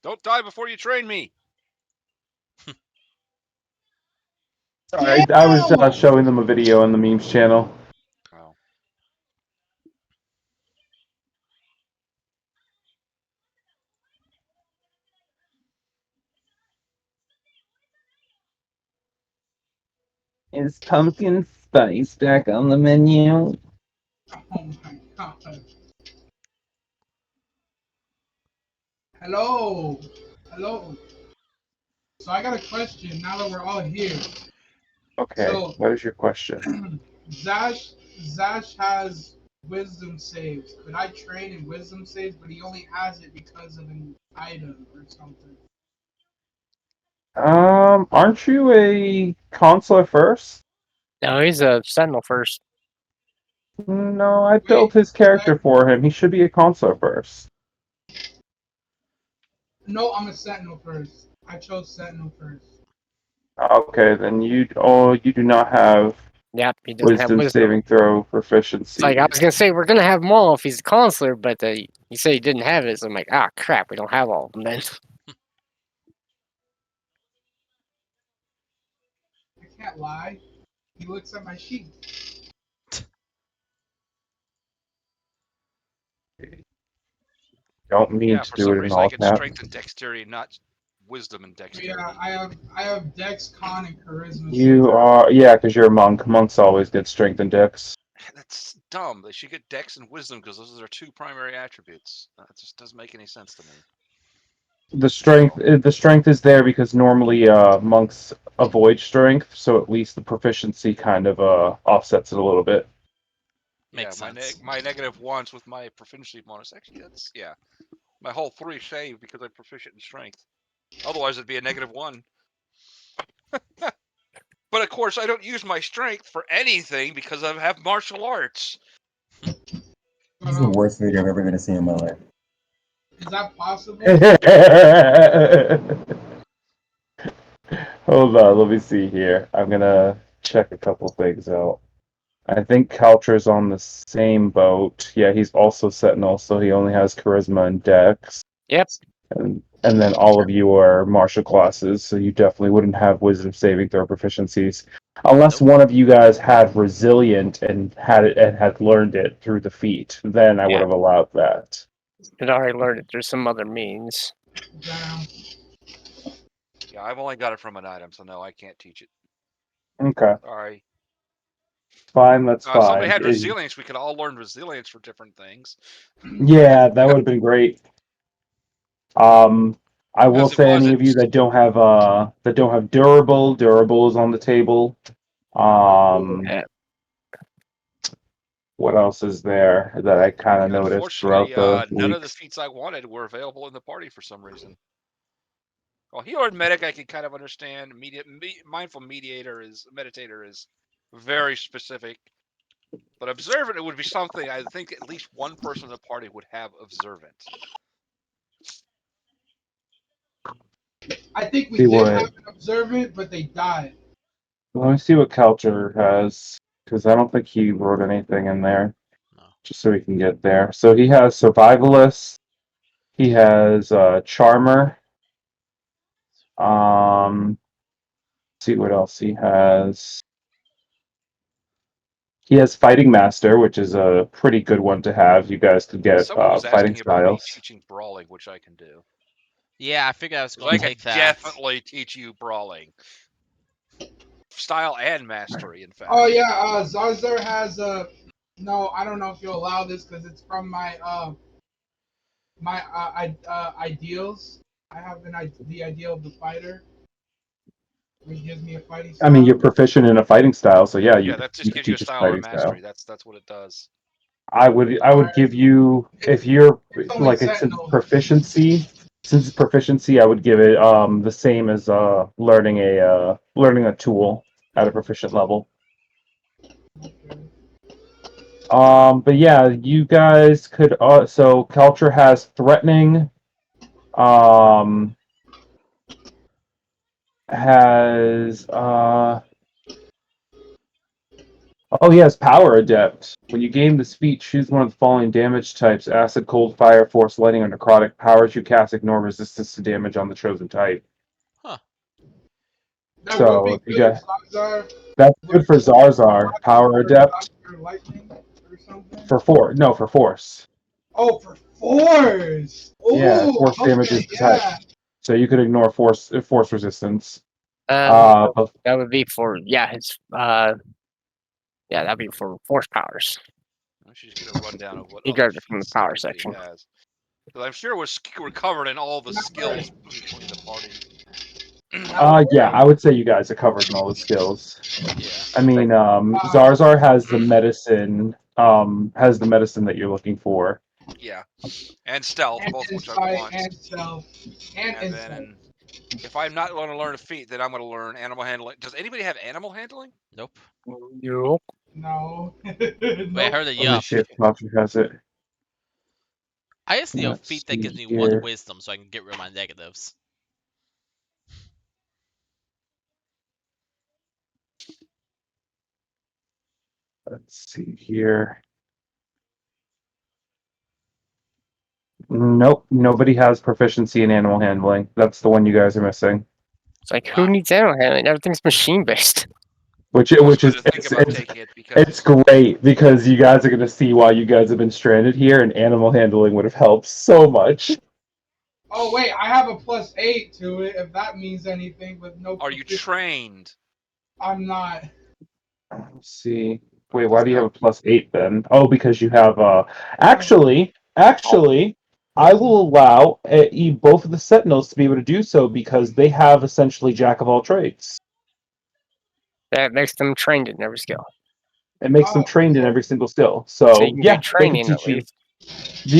Don't die before you train me. Sorry, I was showing them a video on the memes channel. Oh. Is pumpkin spice back on the menu? Oh my god. Hello. Hello. So I got a question now that we're all here. Okay, So what is your question? Zash has wisdom saves. Could I train in wisdom saves, but he only has it because of an item or something? Aren't you a consular first? No, he's a sentinel first. No, I Wait, built his character for him. He should be a consular first. No, I'm a sentinel first. I chose sentinel first. Okay, then you do not have Yep, he doesn't have wisdom wisdom. saving throw It's proficiency. like I was gonna say we're gonna have them all if he's a consular, but you said he didn't have it, so I'm like, ah, crap, we don't have all of them then. I can't lie. He looks at my sheet. Don't mean Yeah, to for do some it in reason I all get caps. strength and dexterity, not wisdom and dexterity. Yeah, I have Dex, Con, and Charisma. You are, yeah, because you're a monk. Monks always get strength and dex. That's dumb. They should get dex and wisdom because those are their two primary attributes. That just doesn't make any sense to me. The strength is there because normally monks avoid strength, so at least the proficiency kind of offsets it a little bit. Makes sense. My negative ones with my proficiency bonus. Actually, that's my whole 3 saved because I'm proficient in strength. Otherwise, it'd be a -1. But of course, I don't use my strength for anything because I have martial arts. This is the worst video I've ever gonna see in my life. Is that possible? Hold on, let me see here. I'm gonna check a couple things out. I think Kaltra's on the same boat. Yeah, he's also Sentinel, so he only has Charisma and Dex. Yep. And then all of you are martial classes, so you definitely wouldn't have Wisdom saving throw proficiencies. Unless one of you guys had Resilient and had learned it through the feat, then I would have allowed that. I'd already learned it through some other means. Damn. Yeah, I've only got it from an item, so no, I can't teach it. Okay. Sorry. Fine, that's If fine. somebody had resilience, we could all learn resilience for different things. Yeah, that would have been great. I will say any of you that don't have durable is on the table. What else is there that I kind of noticed throughout Unfortunately, the none weeks? of the feats I wanted were available in the party for some reason. Well, healer and medic I can kind of understand. Mindful meditator is very specific. But observant, it would be something I think at least one person in the party would have observant. I think we did have an observant, but they died. Let me see what Kalcher has, because I don't think he wrote anything in there. No. Just so we can get there. So he has Survivalist. He has Charmer. See what else he has. He has Fighting Master, which is a pretty good one to have. You guys could get Someone was fighting asking about me styles. teaching brawling, which I can do. Yeah, I figured I was So going I to can take that. definitely teach you brawling. Style and mastery, in fact. Oh yeah, Zarzar has a. No, I don't know if you'll allow this because it's from my ideals. I have the ideal of the fighter, which gives me a fighting style. I mean, you're proficient in a fighting style, so yeah, Yeah, that just gives you a style or mastery. That's what it does. I would give you, if you're like it's proficiency. Since it's proficiency, I would give it the same as learning a tool at a proficient level. But yeah, you guys could so Culture has threatening, has Oh, he has Power Adept. When you gain this feat, choose one of the following damage types: Acid, Cold, Fire, Force, Lightning, or Necrotic. Powers you cast ignore resistance to damage on the chosen type. Huh. That would So be if you good. got Zarzar that's would good for be Zarzar. Power Adept Dr. Lightning or something. for Force. Oh, for force. Yeah, Oh, Force damage is okay, the type. yeah. So you could ignore Force resistance. That would be for his that'd be for force powers. I should just get a rundown of what He other grabbed it from the feats power everybody section. has. Because I'm sure we're covered in all the skills between the party. Yeah, I would say you guys are covered in all the skills. Yeah. I mean, Zarzar has the medicine, that you're looking for. Yeah, and stealth, And both which I insight want. and stealth and insight. Then, if I'm not going to learn a feat, then I'm going to learn animal handling. Does anybody have animal handling? Nope. Yup. No. Wait, I heard a Let me yup. see if Patrick has it. I just need a Let's feat that gives see me 1 here. wisdom so I can get rid of my negatives. Let's see here. Nope, nobody has proficiency in animal handling. That's the one you guys are missing. It's like Wow. who needs animal handling? Everything's machine based. Which I was is going to think about taking it because it's great because you guys are going to see why you guys have been stranded here, and animal handling would have helped so much. Oh wait, I have a +8 to it. If that means anything, with no. are you trained? I'm not. Let's see. Wait, why do you have a +8 then? Oh, because you have Actually, I will allow both of the Sentinels to be able to do so because they have essentially Jack of all trades. That makes them trained in every skill. It makes them Oh, trained in every single skill. So So you can yeah, do they can training at teach you. least.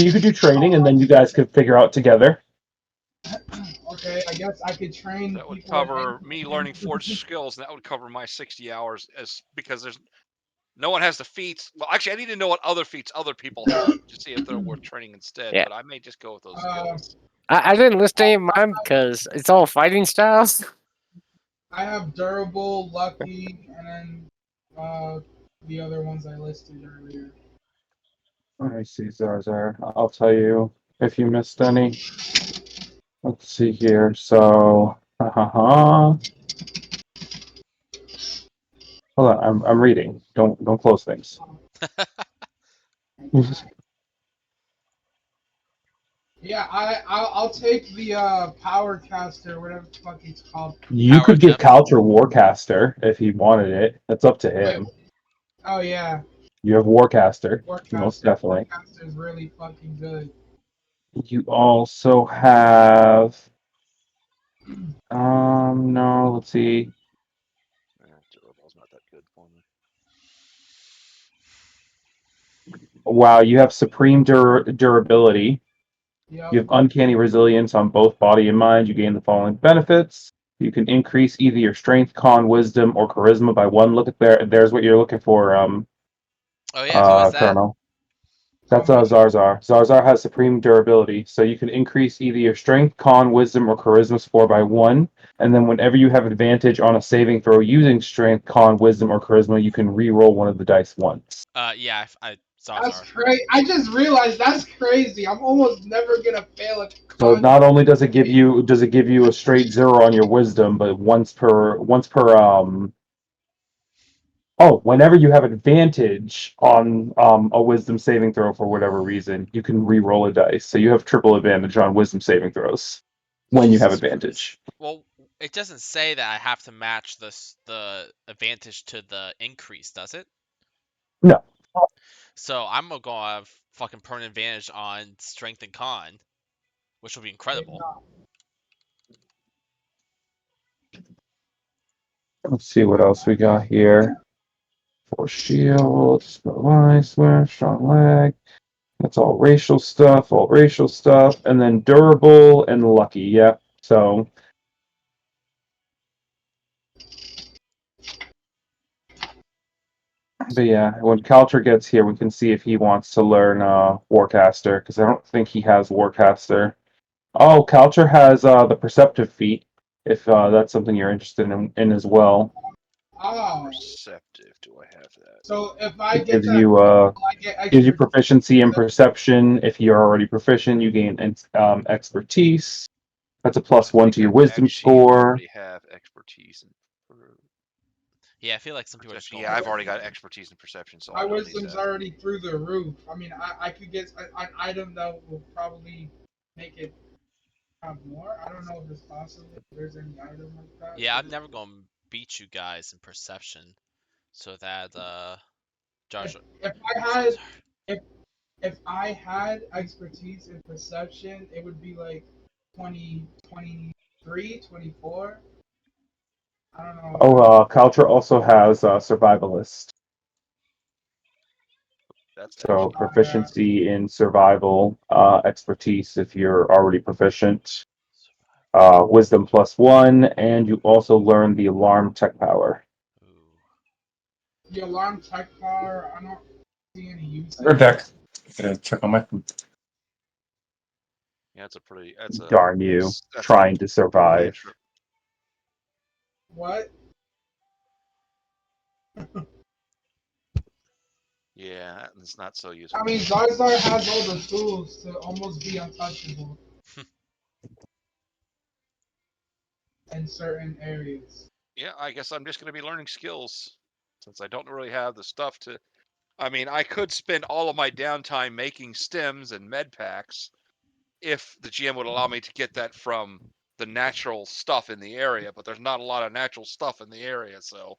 You could do training, and then you guys could figure out together. okay, I guess I could train That would people with cover me learning forge skills, and that would cover my 60 hours because there's no one has the feats. Well, actually, I need to know what other feats other people have to see if they're worth training instead. Yeah. But I may just go with those skills. I didn't list any of mine because it's all fighting styles. I have durable, lucky, and then the other ones I listed earlier. I see, Zarzar. I'll tell you if you missed any. Let's see here. So, hold on. I'm reading. Don't close things. Yeah, I'll take the power caster, whatever the fuck it's called. You Power could give Adept. Coucher Warcaster if he wanted it. That's up to him. Oh yeah, You have Warcaster, Warcaster. most definitely. Warcaster is really fucking good. You also have. No, let's see. Durable's not that good for me. Wow, you have Supreme Durability. Yep. You have Uncanny Resilience on both body and mind. You gain the following benefits. You can increase either your Strength, Con, Wisdom, or Charisma by 1. Look at there's what you're looking for, Oh yeah, who has that? Colonel. That's Zarzar. Zarzar has Supreme Durability, so you can increase either your Strength, Con, Wisdom, or Charisma score by 1, and then whenever you have advantage on a saving throw using Strength, Con, Wisdom, or Charisma, you can re-roll one of the dice once. Yeah, I That's Zarzar. crazy. I just realized that's crazy. I'm almost never gonna fail a So con. not only does it give you a straight 0 on your Wisdom, but once per whenever you have advantage on a Wisdom saving throw for whatever reason, you can re-roll a dice. So you have triple advantage on Wisdom saving throws when you have Jesus advantage. Christ. Well, it doesn't say that I have to match the advantage to the increase, does it? No. So I'm gonna go have fucking permanent advantage on strength and con, which will be incredible. Let's see what else we got here. Force shield, swear, strong leg. That's all racial stuff, and then durable and lucky. Yeah. So. But yeah, when Calter gets here, we can see if he wants to learn Warcaster, because I don't think he has Warcaster. Oh, Calter has the Perceptive feat, if that's something you're interested in as well. Oh, Perceptive. Do I have that? so if I It get gives that, you I get gives you extra. proficiency in perception. If you're already proficient, you gain expertise. That's a +1 to your wisdom Actually score. already have expertise. Yeah, I feel like some people are just going. Yeah, I've already got expertise in perception, so My I don't need wisdom's that. already through the roof. I mean, I could get an item that will probably make it have more. I don't know if it's possible. If there's any item like that. Yeah, I'm never gonna beat you guys in perception, so that Josh. If I had if if I had expertise in perception, it would be like 20, 23, 24. I don't know. Oh, Kaltra also has survivalist. That's So actually proficiency in survival, expertise if you're already proficient, wisdom +1, and you also learn the alarm tech power. Ooh. The alarm tech power, I don't see any use. We're back. Gotta check on my food. yeah, it's a pretty. That's a Darn you, that's trying to a survive. cantrip. What? Yeah, it's not so useful. I mean, Zarzar has all the tools to almost be untouchable in certain areas. Yeah, I guess I'm just going to be learning skills since I don't really have the stuff to. I mean, I could spend all of my downtime making stems and med packs if the GM would allow me to get that from the natural stuff in the area, but there's not a lot of natural stuff in the area, so.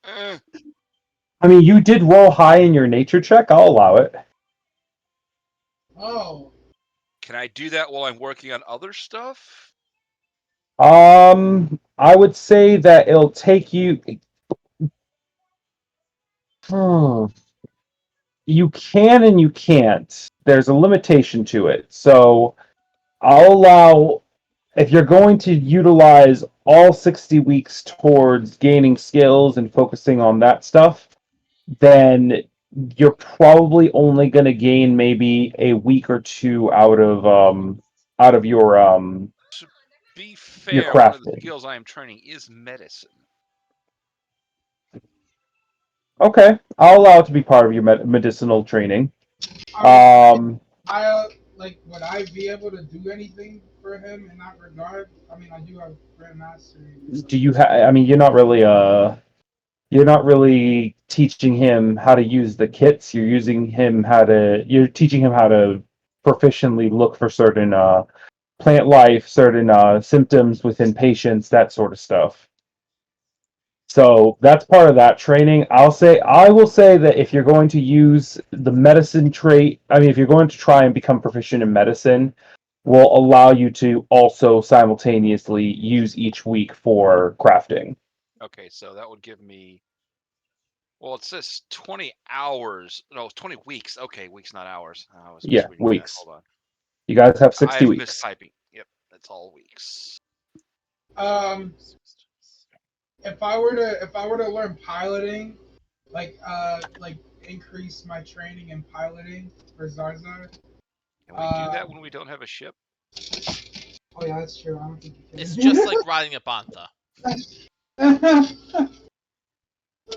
I mean, you did roll high in your nature check. I'll allow it. Oh, Can I do that while I'm working on other stuff? I would say that it'll take you. You can and you can't. There's a limitation to it. So I'll allow, if you're going to utilize all 60 weeks towards gaining skills and focusing on that stuff, then you're probably only going to gain maybe a week or two out of To be your fair, one of the crafting. skills I am training is medicine. Okay, I'll allow it to be part of your medicinal training. I mean, Um, would I be able to do anything for him in that regard? I mean, I do have Grand Mastery. do you have? I mean, you're not really teaching him how to use the kits. You're teaching him how to proficiently look for certain plant life, certain symptoms within patients, that sort of stuff. So that's part of that training. I will say that if you're going to use the medicine trait, I mean, if you're going to try and become proficient in medicine, will allow you to also simultaneously use each week for crafting. Okay, so that would give me. Well, it says 20 hours. No, 20 weeks. Okay, weeks, not hours. I was Yeah, misreading that. weeks. Hold on. You guys have 60 I've weeks. mistyping. Yep, that's all weeks. If I were to learn piloting, like increase my training in piloting for Zarzar. Can we do that when we don't have a ship? Oh yeah, that's true. I don't think you can. It's just like riding a bantha.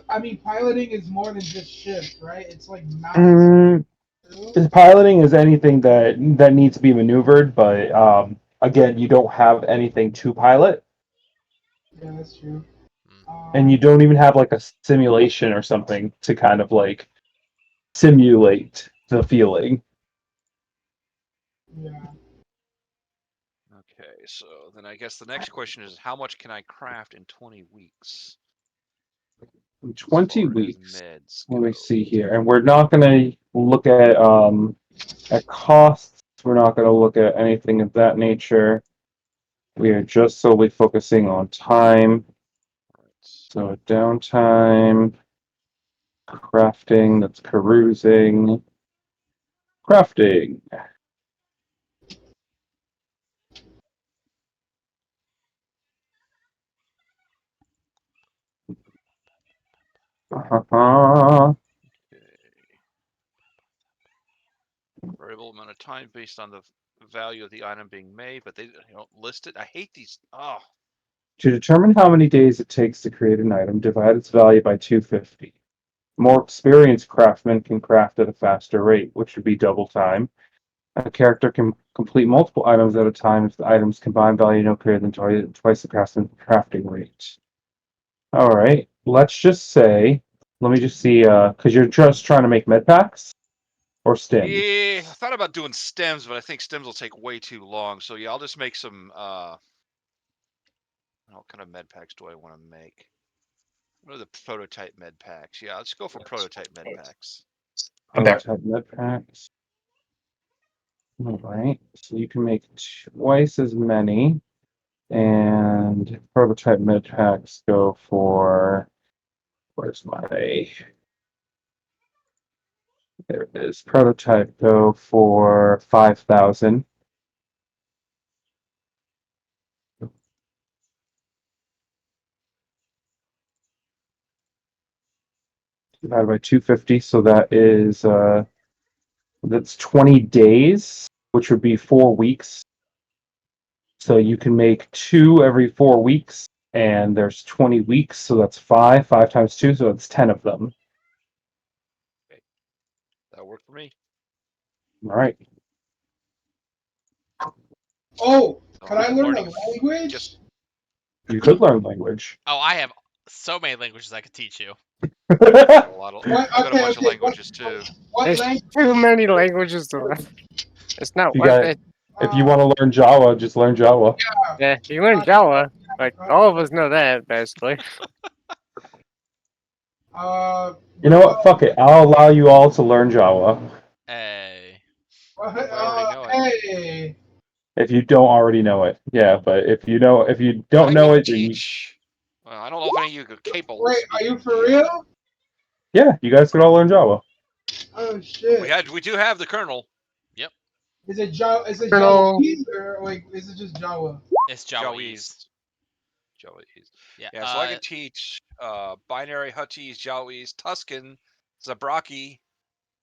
I mean, piloting is more than just shift, right? It's like mountains. Piloting is anything that needs to be maneuvered, but again, you don't have anything to pilot, Yeah, that's true. and you don't even have like a simulation or something to kind of like simulate the feeling. Yeah. Okay, so then I guess the next question is how much can I craft in 20 weeks? 20 as far as weeks. meds Let me go? see here, and we're not going to look at costs. We're not going to look at anything of that nature. We are just solely focusing on time. So downtime, crafting, that's carousing. Crafting. Variable amount of time based on the value of the item being made, but they don't list it. I hate these. Oh, To determine how many days it takes to create an item, divide its value by 250. More experienced craftsmen can craft at a faster rate, which would be double time. A character can complete multiple items at a time if the items combined value no greater than twice the craftsman's crafting rate. All right, let's just say, let me just see, because you're just trying to make med packs or stim. Yeah, I thought about doing stems, but I think stems will take way too long. So yeah, I'll just make some. What kind of med packs do I want to make? What are the prototype med packs? Yeah, let's go for prototype med packs. Prototype med packs. All right, so you can make twice as many, and prototype med packs go for. Where's my? There it is. Prototype go for 5,000. Divided by 250, so that's 20 days, which would be 4 weeks. So you can make 2 every 4 weeks, and there's 20 weeks, so that's 5. 5 times 2, so it's 10 of them. That'll work for me. All right. Oh, So could I I'm learn a learning language? just- You could learn language. Oh, I have so many languages I could teach you. I've got a lot of, What- I've got a okay, bunch of okay, languages too. What There's language? too many languages to learn. It's not You worth got- it. If you want to learn Java, just learn Java. Yeah, you learn Java. Like all of us know that, basically. You know what? Fuck it. I'll allow you all to learn Java Hey. I already know it. Hey, if you don't already know it. Yeah, but if you don't I know can it, then teach. Well, I don't know if any of you are capable. of wait, are you speaking for Java. real? yeah, you guys could all learn Java. Oh shit! We do have the kernel. Is it Java? Is it Colonel. Java or like is it just Java? It's Jawese. Jawese. Yeah. Yeah, so I can teach binary, Hutchese, Jawese, Tuscan, Zabraki.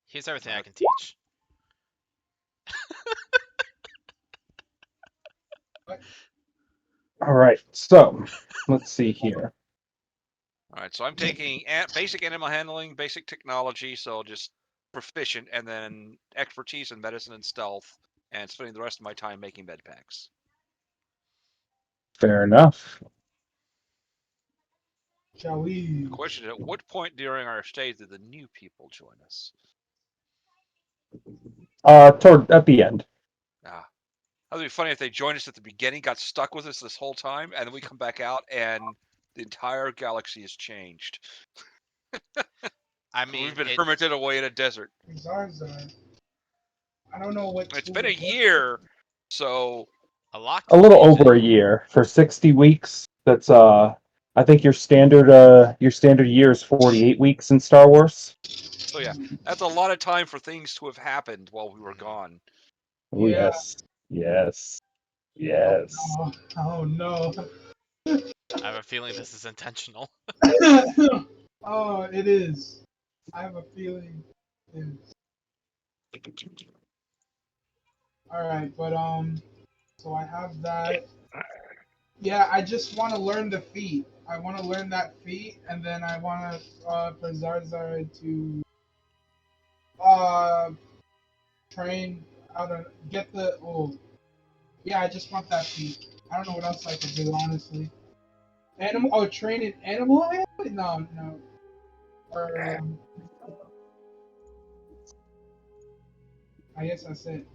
Here's everything I can teach. All right, so let's see here. All right, so I'm taking basic animal handling, basic technology, so just proficient, and then expertise in medicine and stealth, and spending the rest of my time making med packs. Fair enough. Jawese. The question is, at what point during our stay did the new people join us? Toward at the end. Ah, that would be funny if they joined us at the beginning, got stuck with us this whole time, and then we come back out and the entire galaxy has changed. I mean, We've been hermited away in a desert. Zarzar. I don't know what. It's been a year, so a lot. A little changed. over a year for 60 weeks. That's I think your standard year is 48 weeks in Star Wars. so yeah, that's a lot of time for things to have happened while we were gone. Oh Yeah. yes. Oh no. I have a feeling this is intentional. Oh, it is. I have a feeling. It is. All right, but so I have that. Yeah, I just want to learn the feat. I want to learn that feat, and then I want to for Zarzar to train how to get the. Oh, yeah, I just want that feat. I don't know what else I could do, honestly. Animal. Oh, train an animal handling? No. Or I guess that's it.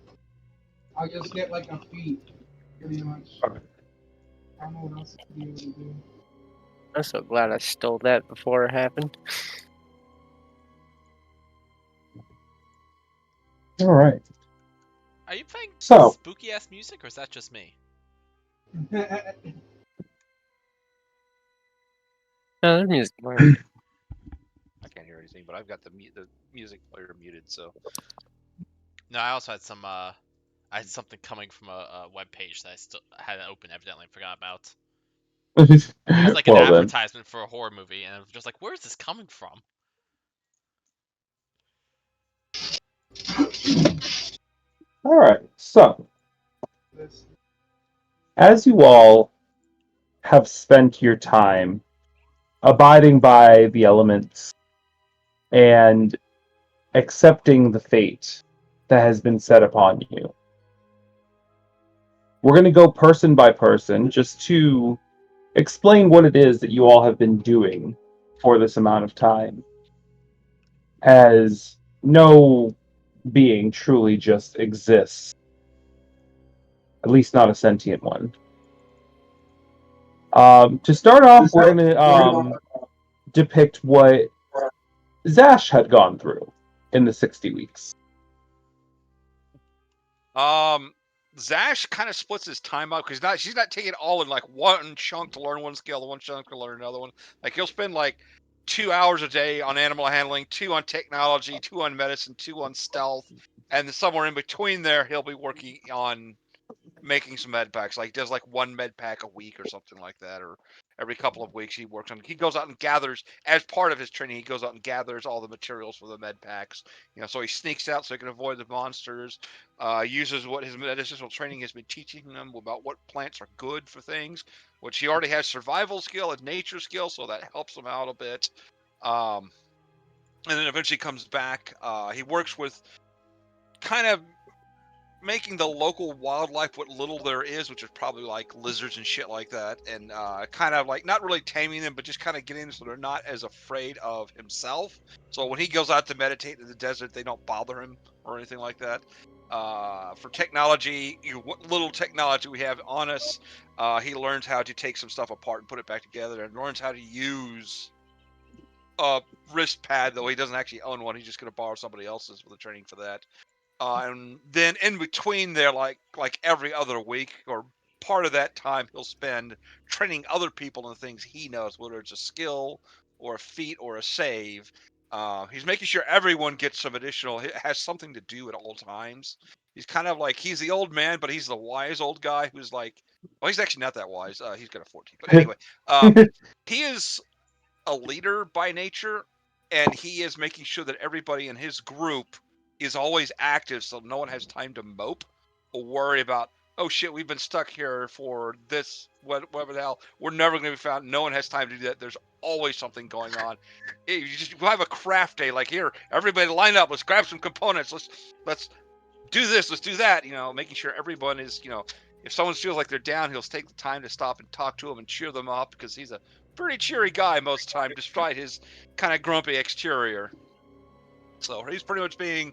I'll just get like a feat, pretty much. I don't know what else to be able to do. I'm so glad I stole that before it happened. All right. Are you playing So- spooky ass music, or is that just me? No, there's music playing. I can't hear anything, but I've got the music player muted, so No, I also had some. I had something coming from a web page that I still hadn't opened. Evidently, forgot about. It was like an Well, then. advertisement for a horror movie, and I was just like, "Where is this coming from?" All right. So, as you all have spent your time abiding by the elements and accepting the fate that has been set upon you. We're going to go person by person just to explain what it is that you all have been doing for this amount of time. As no being truly just exists, at least not a sentient one. To start off, we're going to depict what Zash had gone through in the 60 weeks. Zash kind of splits his time up because she's not taking it all in like one chunk to learn one skill, one chunk to learn another one. Like he'll spend like 2 hours a day on animal handling, 2 on technology, 2 on medicine, 2 on stealth, and then somewhere in between there he'll be working on making some med packs. Like he does like 1 med pack a week or something like that, or every couple of weeks he works on. He goes out and gathers as part of his training. He goes out and gathers all the materials for the med packs. So he sneaks out so he can avoid the monsters. Uses what his medicinal training has been teaching him about what plants are good for things, which he already has survival skill and nature skill, so that helps him out a bit. And then eventually comes back. He works with kind of making the local wildlife what little there is, which is probably like lizards and shit like that, and kind of like not really taming them, but just kind of getting them so they're not as afraid of himself. So when he goes out to meditate in the desert, they don't bother him or anything like that. For technology, what little technology we have on us, he learns how to take some stuff apart and put it back together, and learns how to use a wrist pad, though he doesn't actually own one. He's just going to borrow somebody else's for the training for that. And then in between there, like every other week or part of that time, he'll spend training other people in things he knows, whether it's a skill or a feat or a save. He's making sure everyone gets some additional, has something to do at all times. He's kind of like, he's the old man, but he's the wise old guy who's like, well, he's actually not that wise. He's got a 14. But anyway, he is a leader by nature, and he is making sure that everybody in his group is always active, so no one has time to mope or worry about, oh shit, we've been stuck here for this, whatever the hell, we're never going to be found. No one has time to do that. There's always something going on. You have a craft day, like, here, everybody line up, let's grab some components, let's do this, let's do that, making sure everyone is, if someone feels like they're down, he'll take the time to stop and talk to them and cheer them up, because he's a pretty cheery guy most of the time, despite his kind of grumpy exterior. So he's pretty much being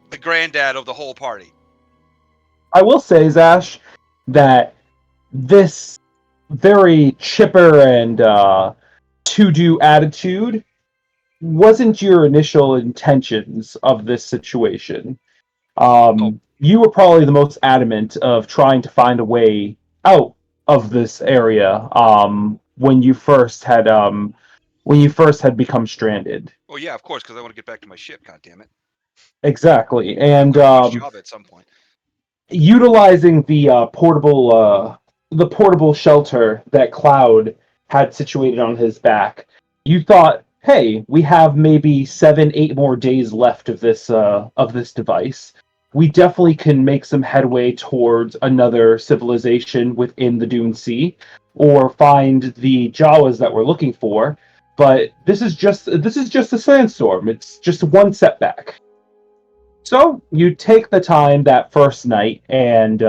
the granddad of the whole party. I will say, Zash, that this very chipper and to-do attitude wasn't your initial intentions of this situation. You were probably the most adamant of trying to find a way out of this area when you first had become stranded. Well, yeah, of course, because I want to get back to my ship. God damn it! Exactly, and job at some point. Utilizing the portable shelter that Cloud had situated on his back, you thought, hey, we have maybe 7-8 more days left of this device. We definitely can make some headway towards another civilization within the Dune Sea, or find the Jawas that we're looking for. But this is just a sandstorm. It's just one setback. So you take the time that first night and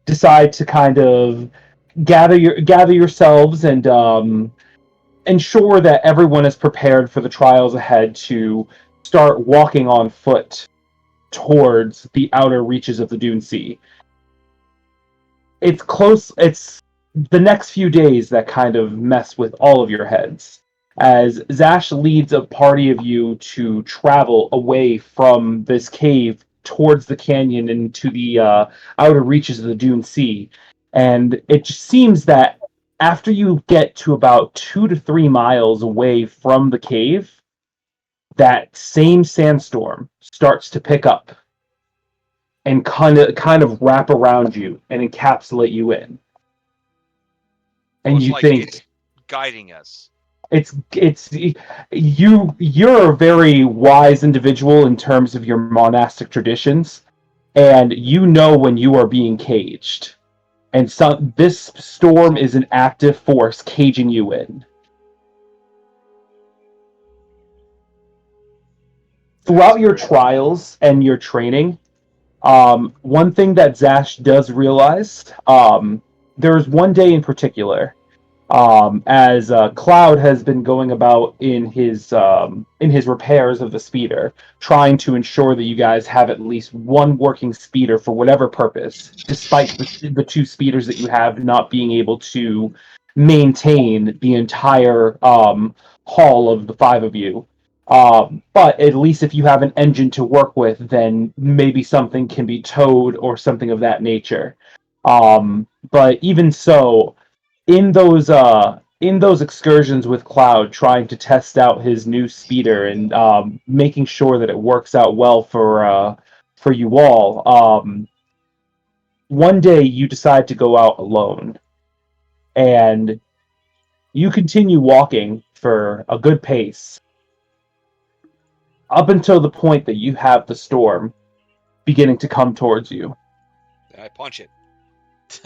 decide to kind of gather yourselves and ensure that everyone is prepared for the trials ahead to start walking on foot towards the outer reaches of the Dune Sea. It's close. It's the next few days that kind of mess with all of your heads, as Zash leads a party of you to travel away from this cave towards the canyon and to the outer reaches of the Dune Sea. And it just seems that after you get to about 2 to 3 miles away from the cave, that same sandstorm starts to pick up and kind of wrap around you and encapsulate you in. And you think it's guiding us. It's you're a very wise individual in terms of your monastic traditions, and you know when you are being caged. And so this storm is an active force caging you in. Throughout your trials and your training, one thing that Zash does realize, there's one day in particular, as Cloud has been going about in his repairs of the speeder, trying to ensure that you guys have at least one working speeder for whatever purpose, despite the two speeders that you have not being able to maintain the entire haul of the five of you. But at least if you have an engine to work with, then maybe something can be towed or something of that nature. But even so, in those excursions with Cloud, trying to test out his new speeder and making sure that it works out well for you all, one day you decide to go out alone, and you continue walking for a good pace up until the point that you have the storm beginning to come towards you. I punch it.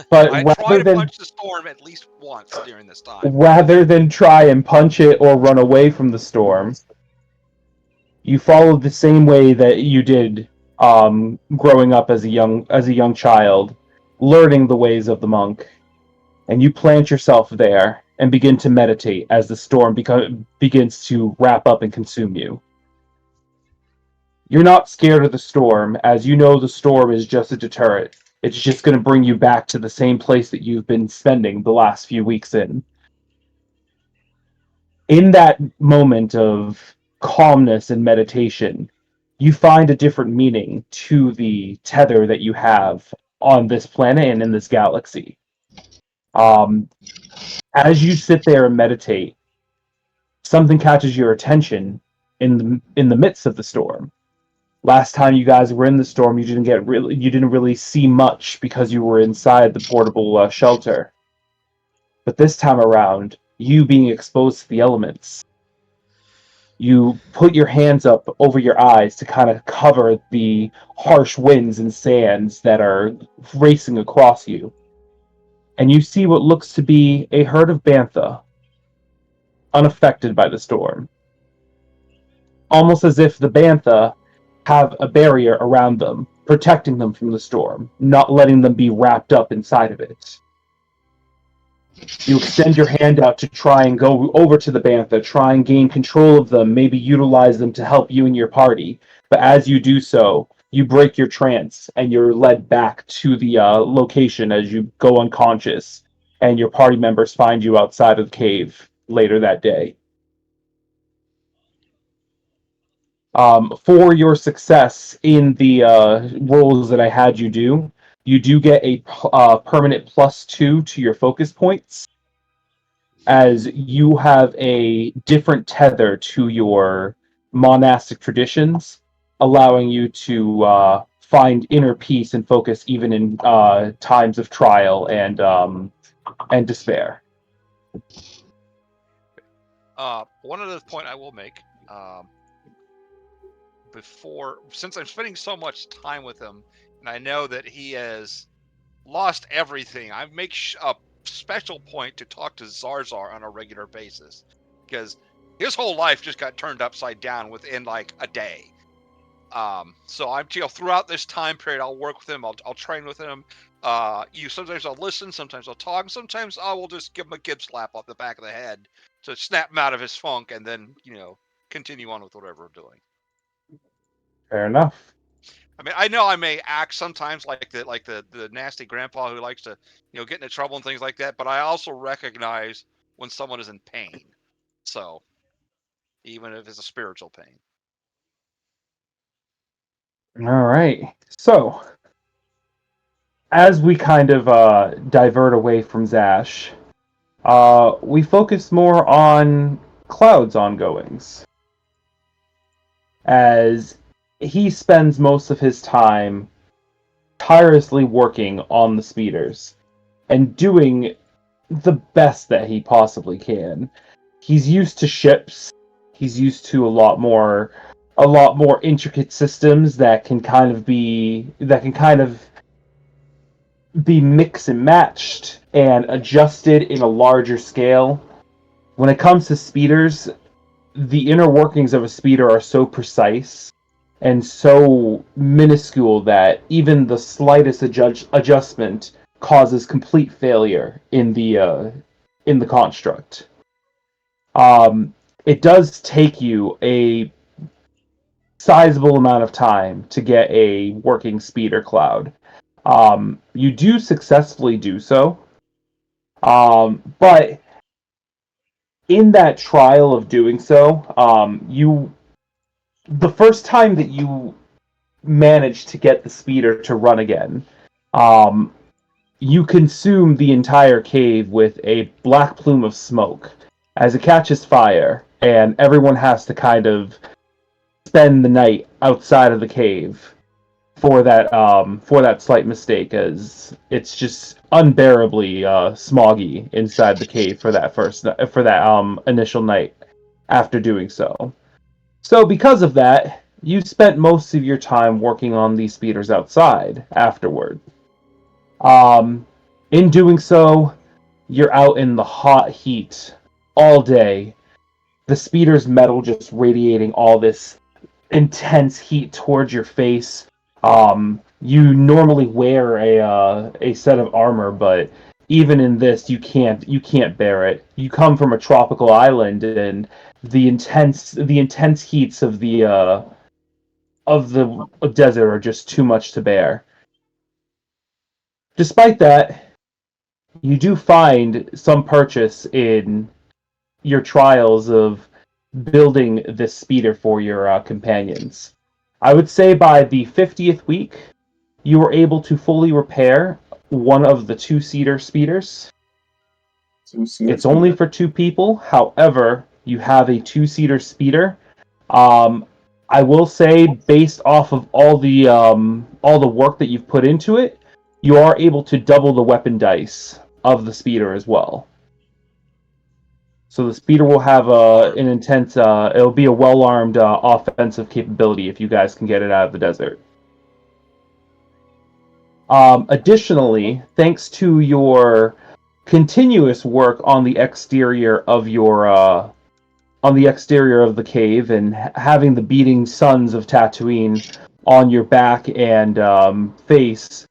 But I try rather to than punch the storm at least once during this time. rather than try and punch it or run away from the storm, you follow the same way that you did growing up as a young child, learning the ways of the monk, and you plant yourself there and begin to meditate as the storm begins to wrap up and consume you. You're not scared of the storm, as you know the storm is just a deterrent. It's just going to bring you back to the same place that you've been spending the last few weeks in. In that moment of calmness and meditation, you find a different meaning to the tether that you have on this planet and in this galaxy. As you sit there and meditate, something catches your attention in the midst of the storm. Last time you guys were in the storm, you didn't really see much because you were inside the portable shelter. But this time around, you being exposed to the elements, you put your hands up over your eyes to kind of cover the harsh winds and sands that are racing across you. And you see what looks to be a herd of bantha, unaffected by the storm. Almost as if the bantha have a barrier around them, protecting them from the storm, not letting them be wrapped up inside of it. You extend your hand out to try and go over to the bantha, try and gain control of them, maybe utilize them to help you and your party. But as you do so, you break your trance and you're led back to the location as you go unconscious, and your party members find you outside of the cave later that day. For your success in the roles that I had you do, you do get a permanent +2 to your focus points, as you have a different tether to your monastic traditions, allowing you to find inner peace and focus even in times of trial and despair. One other point I will make. Since I'm spending so much time with him, and I know that he has lost everything, I make a special point to talk to Zarzar on a regular basis, because his whole life just got turned upside down within like a day. So I'm throughout this time period, I'll work with him, I'll train with him. Sometimes I'll listen, sometimes I'll talk, sometimes I will just give him a gib slap off the back of the head to snap him out of his funk, and then continue on with whatever we're doing. Fair enough. I mean, I know I may act sometimes like the nasty grandpa who likes to, get into trouble and things like that, but I also recognize when someone is in pain. So, even if it's a spiritual pain. All right. So, as we kind of divert away from Zash, we focus more on Cloud's ongoings, as he spends most of his time tirelessly working on the speeders and doing the best that he possibly can. He's used to ships. He's used to a lot more intricate systems that can kind of be mixed and matched and adjusted in a larger scale. When it comes to speeders, the inner workings of a speeder are so precise and so minuscule that even the slightest adjustment causes complete failure in the construct. It does take you a sizable amount of time to get a working speeder cloud. You do successfully do so, but in that trial of doing so, the first time that you manage to get the speeder to run again, you consume the entire cave with a black plume of smoke as it catches fire, and everyone has to kind of spend the night outside of the cave for that slight mistake, as it's just unbearably smoggy inside the cave for that initial night after doing so. So because of that, you spent most of your time working on these speeders outside afterward. In doing so, you're out in the hot heat all day. The speeder's metal just radiating all this intense heat towards your face. You normally wear a set of armor, but even in this, you can't bear it. You come from a tropical island, and the intense heats of the desert are just too much to bear. Despite that, you do find some purchase in your trials of building this speeder for your companions. I would say by the 50th week, you were able to fully repair one of the two-seater speeders. It's only for two people. However, you have a two-seater speeder. I will say, based off of all the work that you've put into it, you are able to double the weapon dice of the speeder as well. So the speeder will have an intense. It'll be a well-armed offensive capability if you guys can get it out of the desert. Additionally, thanks to your continuous work on the exterior of the cave and having the beating suns of Tatooine on your back and face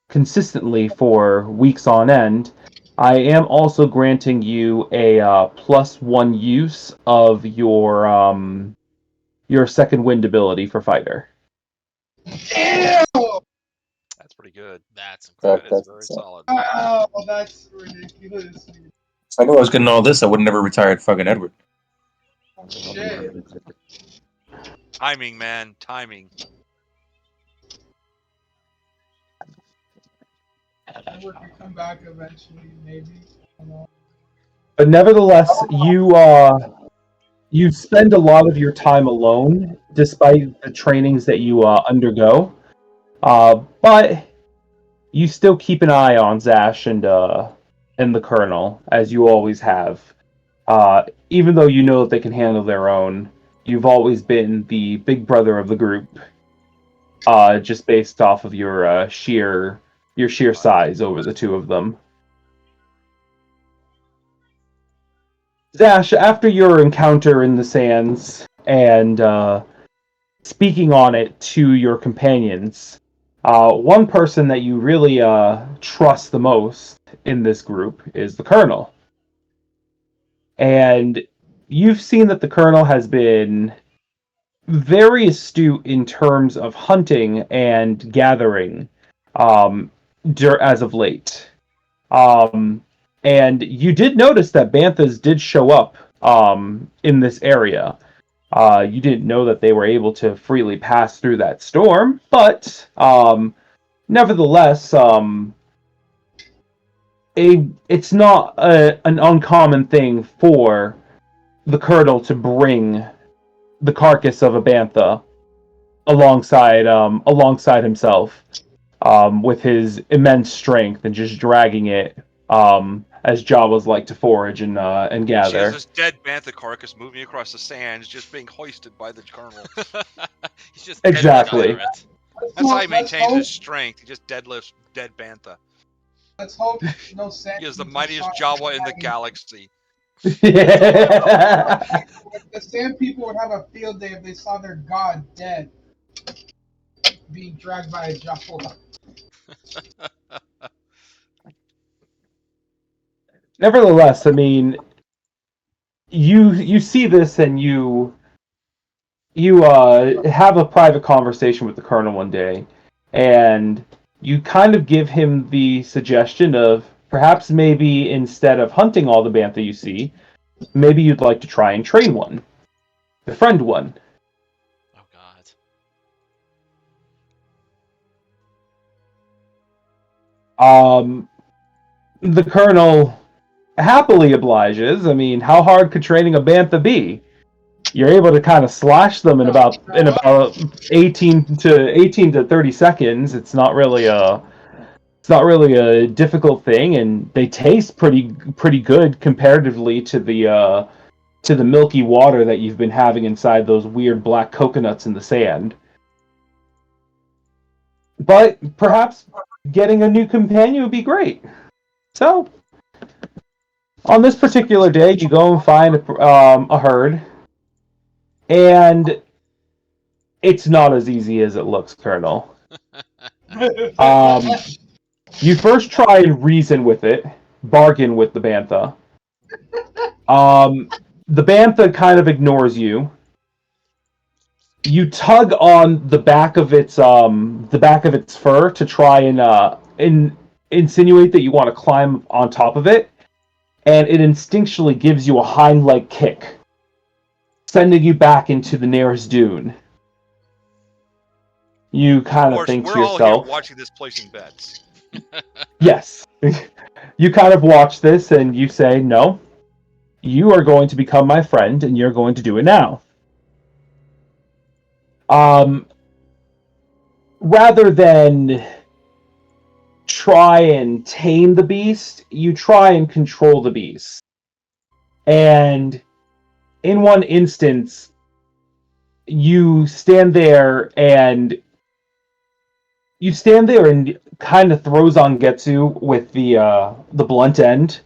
consistently for weeks on end, I am also granting you a +1 use of your second wind ability for fighter. Ew! That's pretty good. That's That incredible. is very solid. Oh, that's ridiculous. If I knew I was getting all this, I would never retired fucking Edward. Oh, shit. Timing, man, timing. I would come back eventually, maybe. I don't know. But nevertheless, you spend a lot of your time alone, despite the trainings that you undergo. But you still keep an eye on Zash and the Colonel, as you always have. Even though you know that they can handle their own, you've always been the big brother of the group. Just based off of your sheer size over the two of them. Zash, after your encounter in the sands and speaking on it to your companions, one person that you really trust the most in this group is the Colonel. And you've seen that the Colonel has been very astute in terms of hunting and gathering as of late. And you did notice that banthas did show up in this area. You didn't know that they were able to freely pass through that storm, but nevertheless, it's not an uncommon thing for the Colonel to bring the carcass of a bantha alongside himself with his immense strength and just dragging it as Jawas like to forage and She has gather. this dead bantha carcass moving across the sands, just being hoisted by the Colonel. He's just Exactly. deadlifting it. That's how he Let's maintains hope- his strength. He just deadlifts dead bantha. Let's hope no sand. He is the people mightiest saw Jawa in the having- galaxy. Yeah. The sand people would have a field day if they saw their god dead, being dragged by a Jawa. Nevertheless, I mean, you see this and you have a private conversation with the colonel one day, and you kind of give him the suggestion of perhaps maybe instead of hunting all the bantha you see, maybe you'd like to try and train one, befriend one. Oh God. The colonel happily obliges. I mean, how hard could training a bantha be? You're able to kind of slash them in about 18 to 30 seconds. It's not really a difficult thing, and they taste pretty good comparatively to the milky water that you've been having inside those weird black coconuts in the sand. But perhaps getting a new companion would be great. So, on this particular day, you go and find a herd, and it's not as easy as it looks, Colonel. You first try and reason with it, bargain with the bantha. The bantha kind of ignores you. You tug on the back of its fur to try and insinuate that you want to climb on top of it, and it instinctually gives you a hind leg kick, sending you back into the nearest dune. You kind of think to we're all yourself, here watching this placing bets. yes. You kind of watch this and you say, no, you are going to become my friend and you're going to do it now. Rather than try and tame the beast, you try and control the beast. And in one instance, you stand there and kind of throw Zangetsu with the blunt end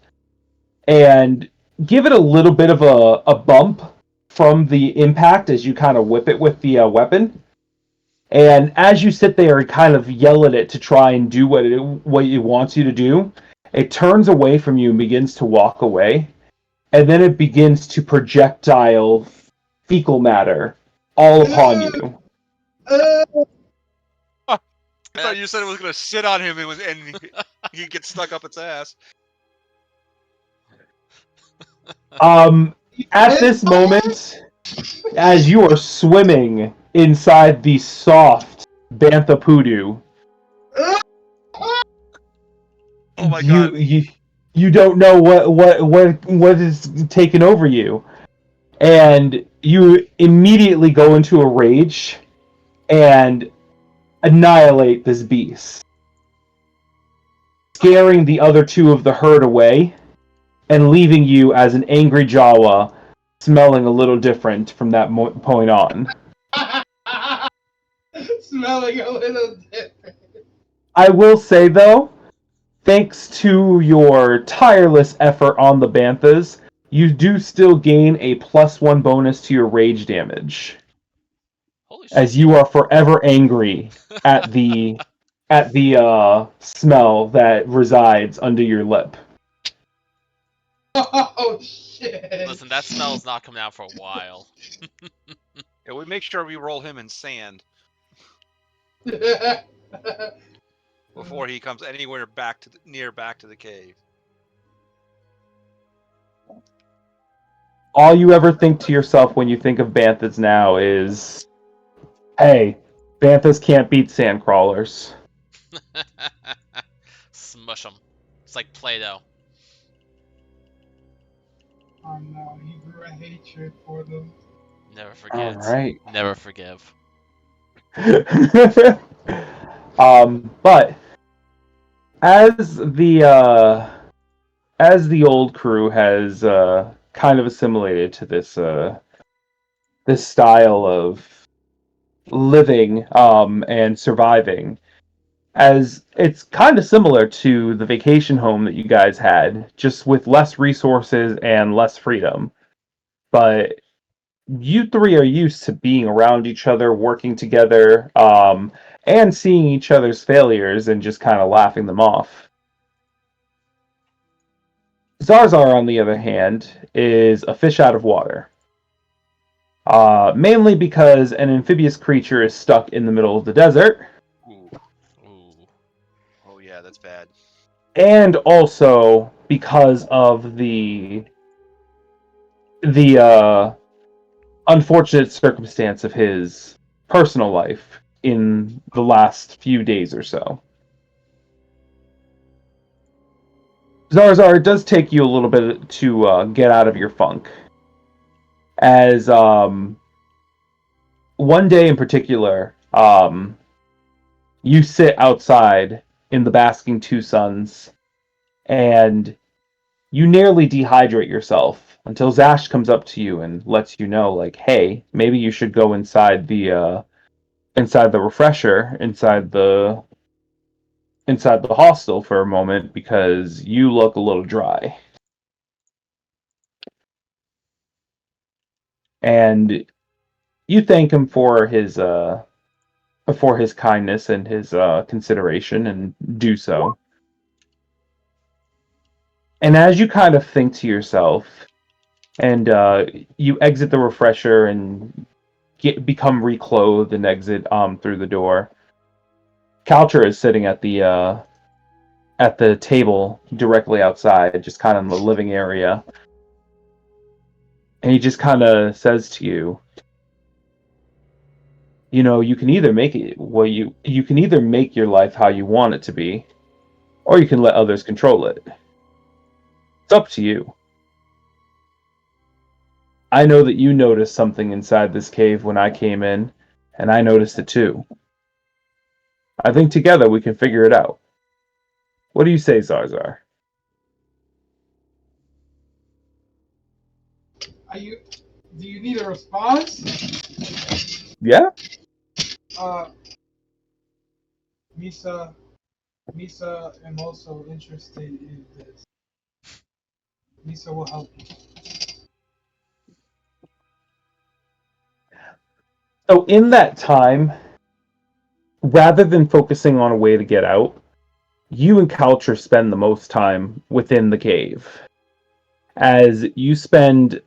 and give it a little bit of a bump from the impact as you kind of whip it with the weapon. And as you sit there and kind of yell at it to try and do what it wants you to do, it turns away from you and begins to walk away. And then it begins to projectile fecal matter all upon you. I thought you said it was going to sit on him and he'd get stuck up its ass. At this moment, as you are swimming inside the soft bantha poodoo, Oh my god! You don't know what is taking over you, and you immediately go into a rage and annihilate this beast, scaring the other two of the herd away and leaving you as an angry Jawa, smelling a little different from that point on. Smelling a little different. I will say, though, thanks to your tireless effort on the banthas, you do still gain a +1 bonus to your rage damage, Holy shit. as you are forever angry at the smell that resides under your lip. Oh shit! Listen, that smell's not coming out for a while. Yeah, we make sure we roll him in sand before he comes anywhere back to the cave. All you ever think to yourself when you think of banthas now is, hey, banthas can't beat sand crawlers. Smush them. It's like Play-Doh. Oh no, he grew a hatred for them. Never forget. Alright. Never forgive. But as the old crew has kind of assimilated to this style of living and surviving, as it's kind of similar to the vacation home that you guys had, just with less resources and less freedom. But you three are used to being around each other, working together, and seeing each other's failures and just kind of laughing them off. Zarzar, on the other hand, is a fish out of water. Mainly because an amphibious creature is stuck in the middle of the desert, Ooh. Ooh. Oh yeah, that's bad. and also because of the unfortunate circumstance of his personal life in the last few days or so. Zarzar, it does take you a little bit to get out of your funk, as one day in particular, you sit outside in the basking two suns, and you nearly dehydrate yourself until Zash comes up to you and lets you know, like, hey, maybe you should go inside the refresher, inside the hostel for a moment because you look a little dry. And you thank him for his kindness and his consideration, and do so. And as you kind of think to yourself, and you exit the refresher and become reclothed and exit through the door, Kalcher is sitting at the table directly outside, just kind of in the living area, and he just kind of says to you, you know, you can either make it well, you can either make your life how you want it to be, or you can let others control it. It's up to you. I know that you noticed something inside this cave when I came in, and I noticed it too. I think together we can figure it out. What do you say, Zarzar? Do you need a response? Yeah? Uh, Misa, Misa, am also interested in this. Misa will help you. So in that time, rather than focusing on a way to get out, you and Kalcher spend the most time within the cave, as you spend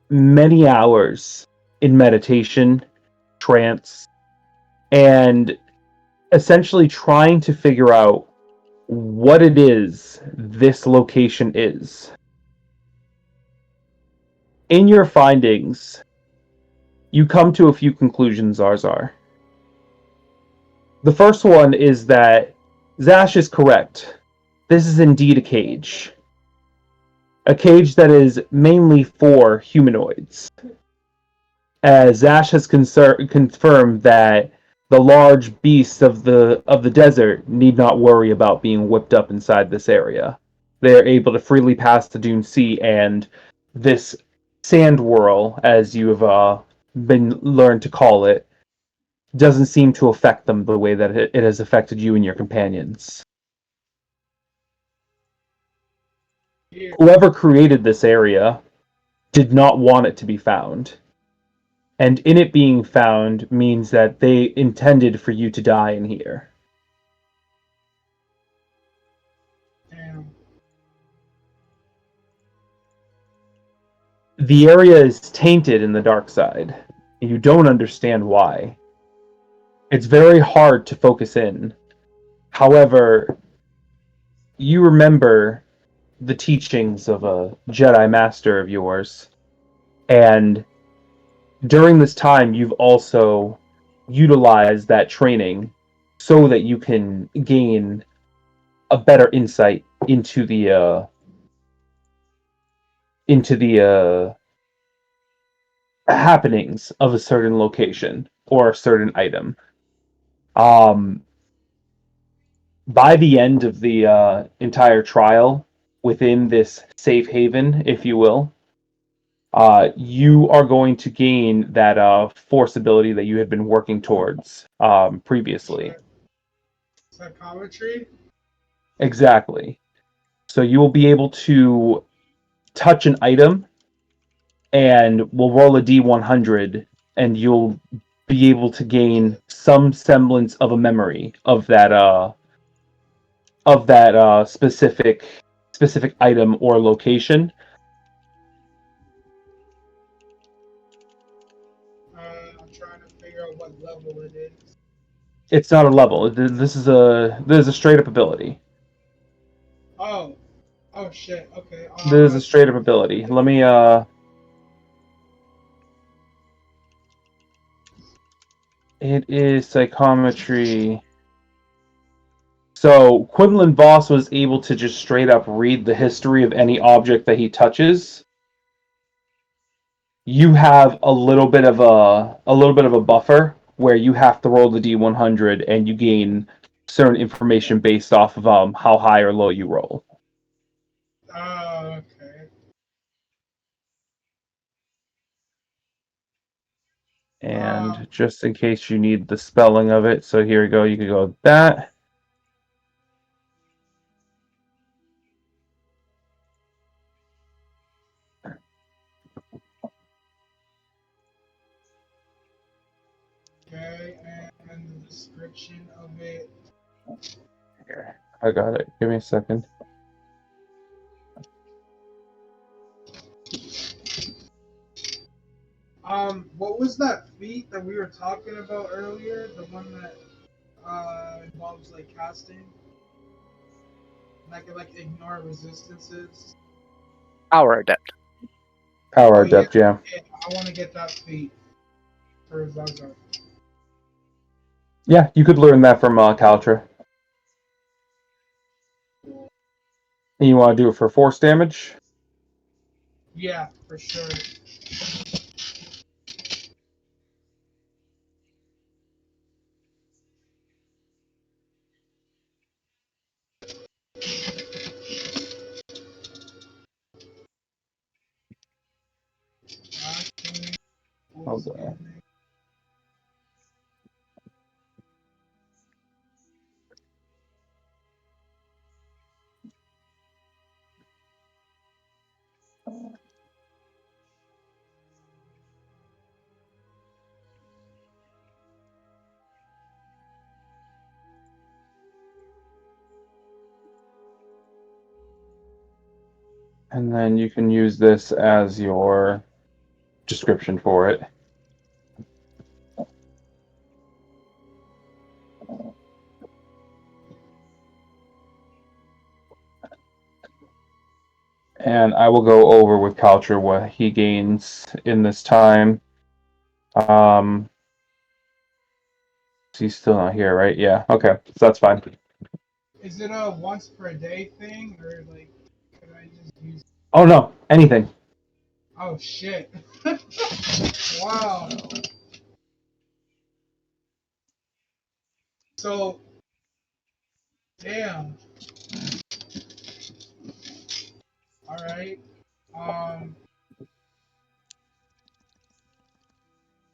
many hours in meditation, trance, and essentially trying to figure out what it is this location is. In your findings, you come to a few conclusions, Zarzar. The first one is that Zash is correct. This is indeed a cage. A cage that is mainly for humanoids. As Zash has confirmed that the large beasts of the desert need not worry about being whipped up inside this area. They are able to freely pass the Dune Sea, and this sand whirl, as you have been learned to call it, doesn't seem to affect them the way that it has affected you and your companions. Whoever created this area did not want it to be found. And in it being found means that they intended for you to die in here. Damn. The area is tainted in the dark side. You don't understand why. It's very hard to focus in. However, you remember the teachings of a Jedi Master of yours, and during this time you've also utilized that training so that you can gain a better insight into the happenings of a certain location or a certain item. By the end of the entire trial, within this safe haven, if you will, you are going to gain that force ability that you had been working towards previously. Psychometry? Exactly. So you will be able to touch an item and we'll roll a d100 and you'll be able to gain some semblance of a memory of that specific item or location. I'm trying to figure out what level it is. It's not a level. This is a straight up ability. Oh. Oh shit, okay. This is a straight up ability. Let me it is psychometry. So Quinlan Voss was able to just straight up read the history of any object that he touches. You have a little bit of a buffer where you have to roll the d100 and you gain certain information based off of how high or low you roll. Oh, okay. And just in case you need the spelling of it, so here we go. You can go with that. Okay, and the description of it. Here, I got it. Give me a second. What was that feat that we were talking about earlier? The one that involves like casting? And I can like ignore resistances. Power adept. Power Oh yeah, Adept, yeah. yeah, I want to get that feat for Zaza. Yeah, you could learn that from Kaltra. And you want to do it for force damage? Yeah, for sure. Casting, force Hold on. damage. And then you can use this as your description for it. And I will go over with Kaltra what he gains in this time. He's still not here, right? Yeah. Okay, so that's fine. Is it a once per day thing or like could I just use? Oh no, anything. Oh shit! Wow. So, damn. All right. Um.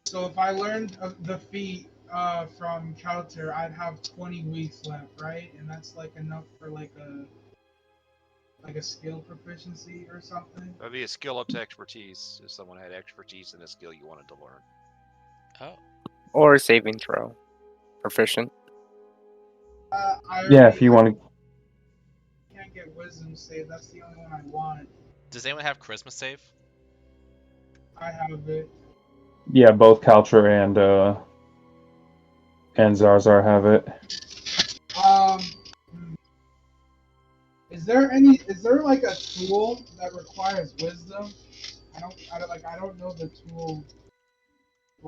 So if I learned the feat from Counter, I'd have 20 weeks left, right? And that's like enough for like a skill proficiency or something. That'd be a skill up to expertise if someone had expertise in a skill you wanted to learn. Oh, Or a saving throw. Proficient. I Yeah, already if you want to. can't get wisdom save. That's the only one I want. does anyone have charisma save? I have it. Yeah, both Kaltra and Zarzar have it. Um. Is there like a tool that requires wisdom? I don't know the tool.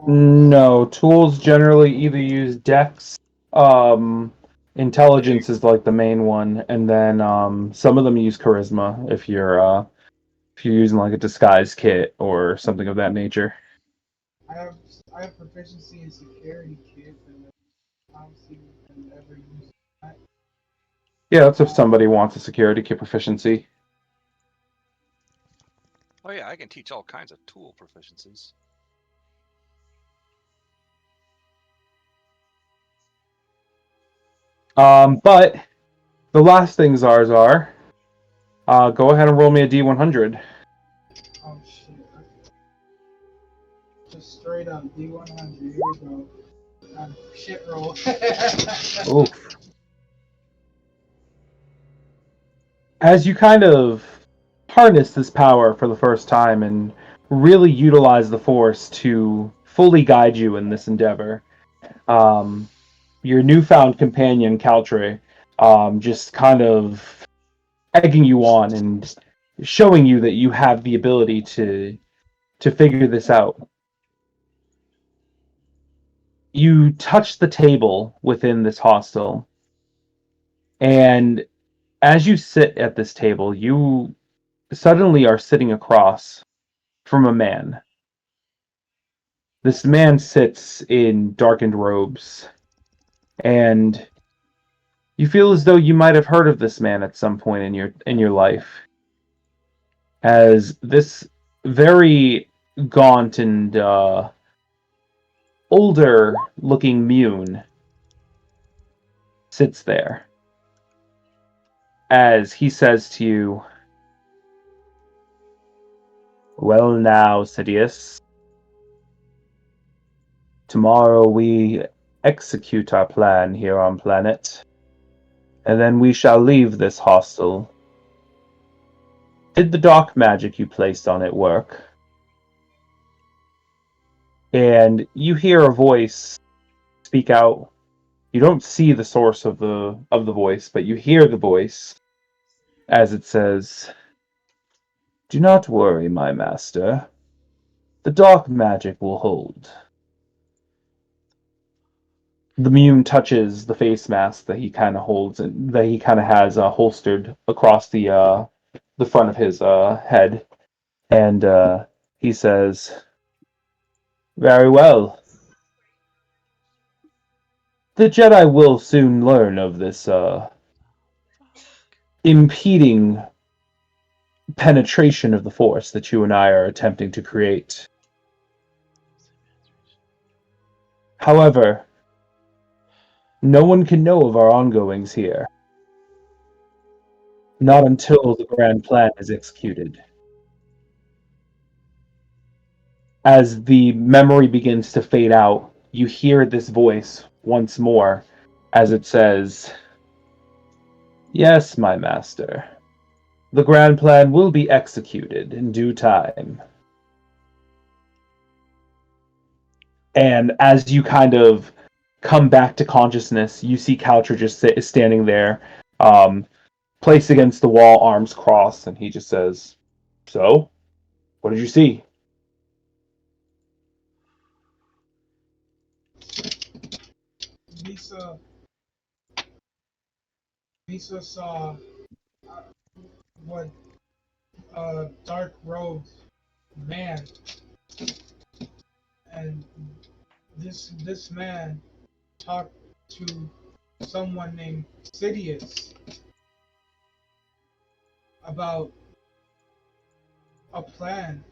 No, tools generally either use Dex, um, intelligence is like the main one, and then some of them use charisma if you're using like a disguise kit or something of that nature. I have I have proficiency in security kit, and I don't see them ever use that. Yeah, that's if somebody wants a security kit proficiency. Oh yeah, I can teach all kinds of tool proficiencies. But the last thing, Zarzar, go ahead and roll me a D100. Oh shit. Just straight up D100. Here we go. Shit roll. Oof. As you kind of harness this power for the first time and really utilize the Force to fully guide you in this endeavor, your newfound companion, Caltre, just kind of egging you on and showing you that you have the ability to figure this out. You touch the table within this hostel, and as you sit at this table, you suddenly are sitting across from a man. This man sits in darkened robes, and you feel as though you might have heard of this man at some point in your life, as this very gaunt and older looking Mune sits there as he says to you, "Well now, Sidious, tomorrow we execute our plan here on planet, and then we shall leave this hostel. Did the dark magic you placed on it work?" And you hear a voice speak out. You don't see the source of the voice, but you hear the voice as it says, "Do not worry, my master. The dark magic will hold." The Mune touches the face mask that he kind of holds and that he kind of has holstered across the front of his head, and he says, "Very well. The Jedi will soon learn of this impeding penetration of the Force that you and I are attempting to create. However, no one can know of our ongoings here. Not until the grand plan is executed." As the memory begins to fade out, you hear this voice once more as it says, "Yes, my master. The grand plan will be executed in due time." And as you kind of come back to consciousness, you see Coucher just standing there, placed against the wall, arms crossed, and he just says, "So, what did you see?" Misa, Misa saw what dark robed man, and this man talked to someone named Sidious about a plan,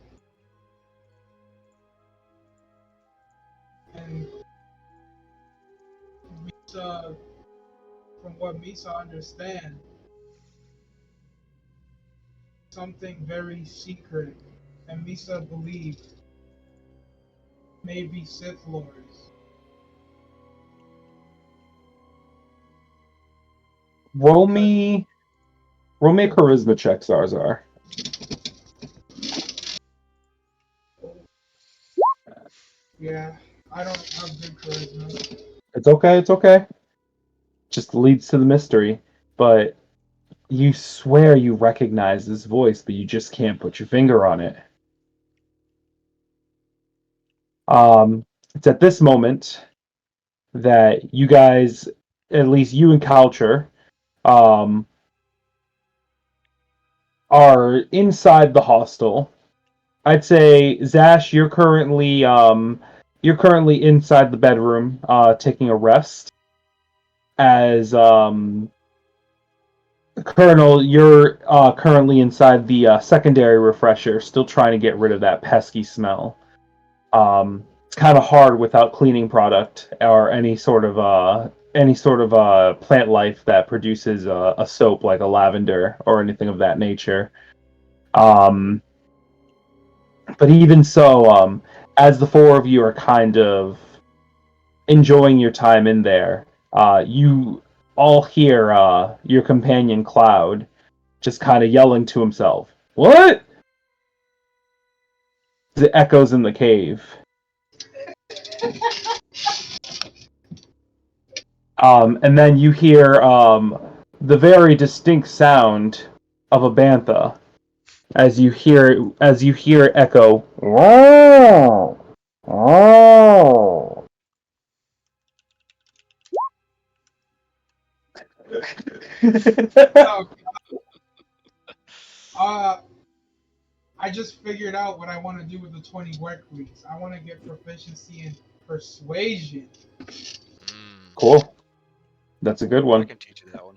and Misa, from what Misa understands, something very secret, and Misa believed maybe Sith Lords. Roll me a charisma check, Zarzar. Yeah, I don't have good charisma. It's okay. Just leads to the mystery. But you swear you recognize this voice, but you just can't put your finger on it. It's at this moment that you guys, at least you and Culture, are inside the hostel. I'd say, Zash, you're currently inside the bedroom, taking a rest. As Colonel, you're currently inside the secondary refresher, still trying to get rid of that pesky smell. It's kind of hard without cleaning product or any sort of any sort of plant life that produces a soap like a lavender or anything of that nature. But even so, as the four of you are kind of enjoying your time in there, you all hear your companion Cloud just kind of yelling to himself, "What?" It echoes in the cave. And then you hear the very distinct sound of a bantha as you hear it echo. Oh, oh. Oh, I just figured out what I want to do with the 20 work weeks. I want to get proficiency in persuasion. Cool. That's a good I one. can teach you that one.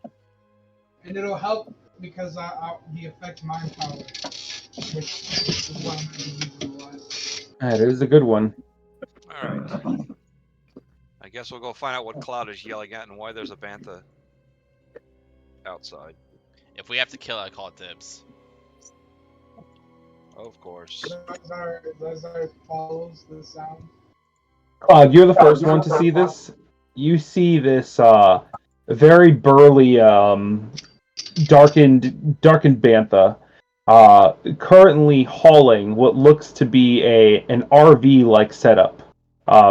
And it'll help because the effect mind power, which is what I'm going to use in the last. That is a good one. All right. I guess we'll go find out what Cloud is yelling at and why there's a bantha outside. If we have to kill it, I call it dibs. Of course. Lazar follows the sound. Cloud, you're the first one to see this. You see this very burly, darkened bantha, currently hauling what looks to be an RV-like setup,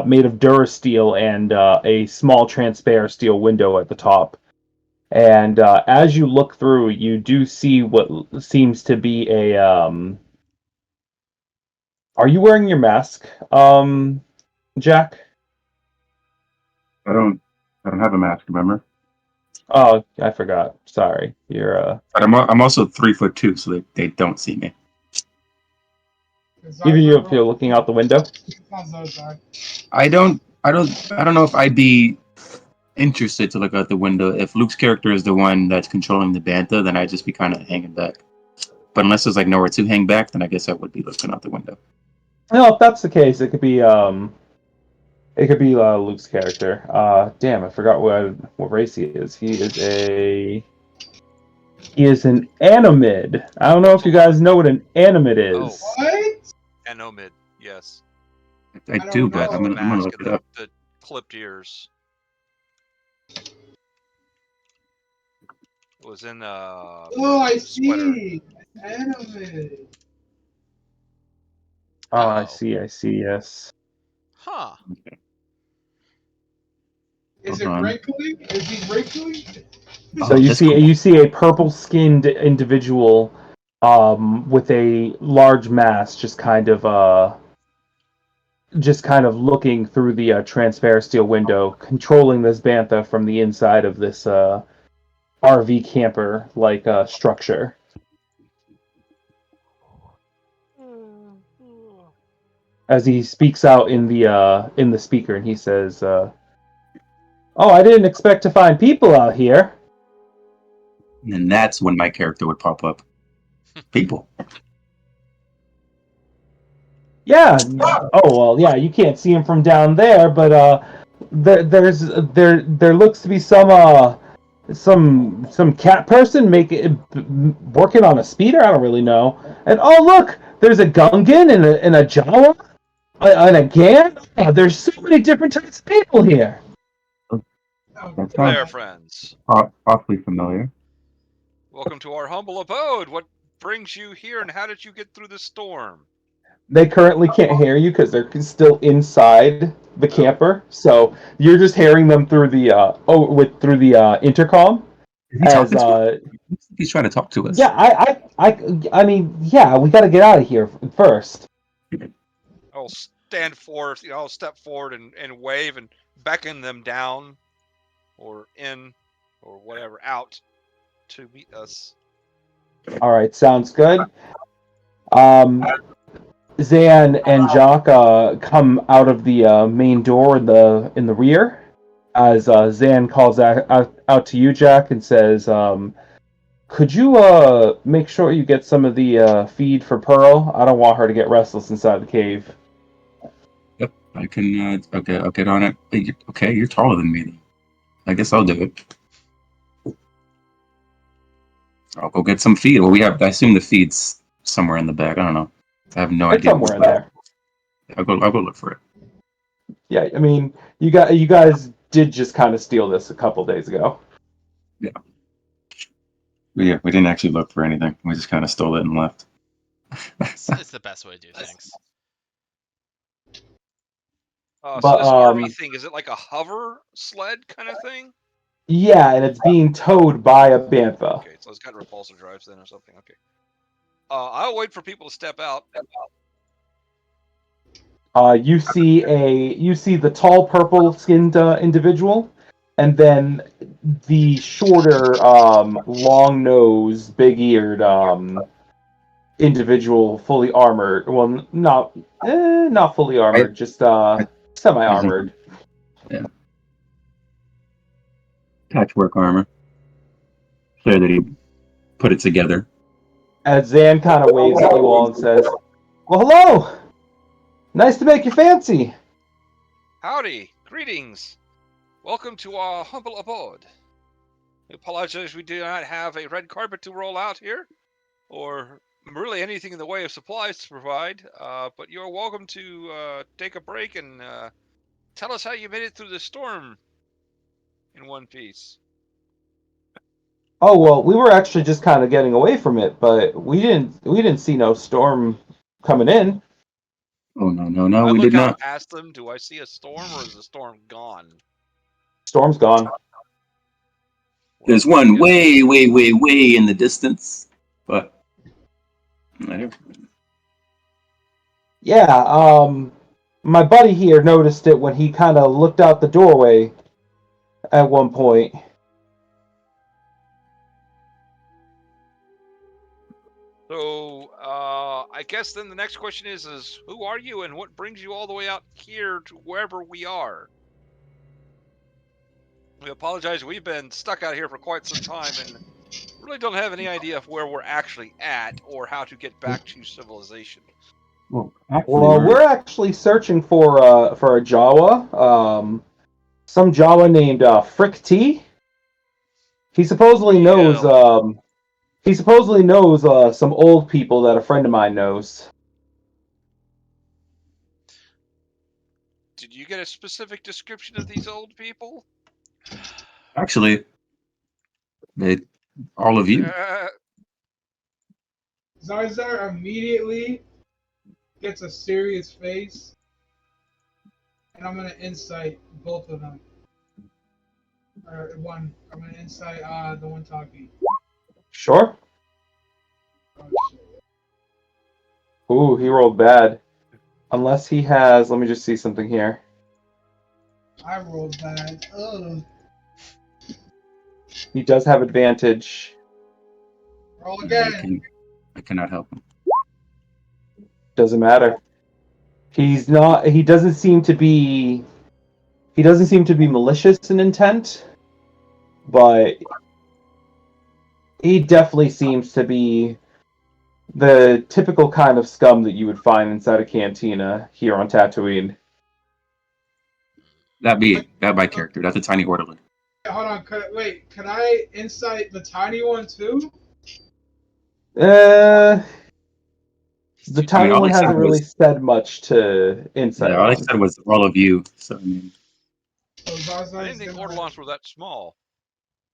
made of Durasteel and a small transparent steel window at the top. And as you look through, you do see what seems to be a. Are you wearing your mask, Jack? I don't have a mask, remember? Oh, I forgot. Sorry. You're But I'm also 3'2", so they don't see me. even if you're looking out the window. It's not Lazar. I don't know if I'd be interested to look out the window. If Luke's character is the one that's controlling the bantha, then I'd just be kind of hanging back. But unless there's like nowhere to hang back, then I guess I would be looking out the window. No, if that's the case, it could be Luke's character. Damn, I forgot what race he is. He is an animid. I don't know if you guys know what an animid is. What? Anomid, yes. I I do, don't but know. I'm The gonna mask look and it up. the clipped ears. It was in Oh, I sweater. see. Anime. Oh, I Oh. see. Yes. Huh. Is it Hold on. wrinkly? Is he wrinkly? So Oh, you that's see cool. you see a purple-skinned individual, with a large mask, just kind of looking through the transparent steel window, controlling this bantha from the inside of this RV camper like structure. As he speaks out in the speaker, and he says, "Oh, I didn't expect to find people out here." And that's when my character would pop up. People. Yeah. Oh well, yeah. You can't see him from down there, but there looks to be some cat person working on a speeder. I don't really know. And oh look, there's a Gungan and a Jawa and a Gan. Oh, there's so many different types of people here. Oh, That There, sounds friends. awfully familiar. Welcome to our humble abode. What brings you here, and how did you get through the storm? They currently can't hear you because they're still inside the camper. So you're just hearing them through the intercom. Is he talking to us? He's trying to talk to us. Yeah, I mean, yeah, we got to get out of here first. I'll stand forth, I'll step forward and wave and beckon them down or in or whatever out to meet us. All right, sounds good. Zan and Jock come out of the main door in the rear as Zan calls out to you, Jack, and says, "Could you make sure you get some of the feed for Pearl? I don't want her to get restless inside the cave." Yep, I can. Okay, I'll get on it. Okay, you're taller than me. I guess I'll do it. I'll go get some feed. Well, I assume the feed's somewhere in the back. I don't know. I have no It's idea. somewhere in there. I'll go look for it. Yeah, I mean, you guys did just kind of steal this a couple days ago. But yeah, we didn't actually look for anything. We just kind of stole it and left. It's the best way to do things. So But, this RV thing, is it like a hover sled kind of thing? Yeah, and it's being towed by a bantha. Okay, so it's got repulsor drives then or something. Okay. I'll wait for people to step out. You see the tall purple-skinned individual, and then the shorter, long-nosed, big-eared individual, fully armored. Well, not fully armored, just semi-armored. Yeah. Patchwork armor. Clear that he put it together. As Zan kind of waves at you all and says, "Well, hello! Nice to make you fancy." Howdy, greetings. Welcome to our humble abode. We apologize we do not have a red carpet to roll out here, or really anything in the way of supplies to provide, but you're welcome to take a break and tell us how you made it through the storm in one piece. Oh, well, we were actually just kind of getting away from it, but we didn't see no storm coming in. Oh no, I we look did out not. past them. Do I see a storm, or is the storm gone? Storm's gone. There's one way in the distance, but Yeah, my buddy here noticed it when he kind of looked out the doorway at one point. So, I guess then the next question is who are you and what brings you all the way out here to wherever we are? We apologize, we've been stuck out here for quite some time and really don't have any idea of where we're actually at or how to get back to civilization. well, actually, Well, we're actually searching for a Jawa, some Jawa named Frick T. He supposedly knows some old people that a friend of mine knows. Did you get a specific description of these old people? actually, all of you. Zarzar immediately gets a serious face, and I'm gonna insight both of them. Or one. I'm gonna insight the one talking. Sure. Oh, shit. Ooh, he rolled bad. Unless he has, let me just see something here. I rolled bad. Ugh. He does have advantage. Roll again. I cannot help him. Doesn't matter. He doesn't seem to be malicious in intent, but he definitely seems to be the typical kind of scum that you would find inside a cantina here on Tatooine. That by character. That's a tiny orderly. Hold on. Can I insight the tiny one too? The tiny all one I said hasn't really was- said much to insight Yeah, all I on. said was all of you. So I mean, So Zarzar's I didn't think gonna- Ortolans were that small.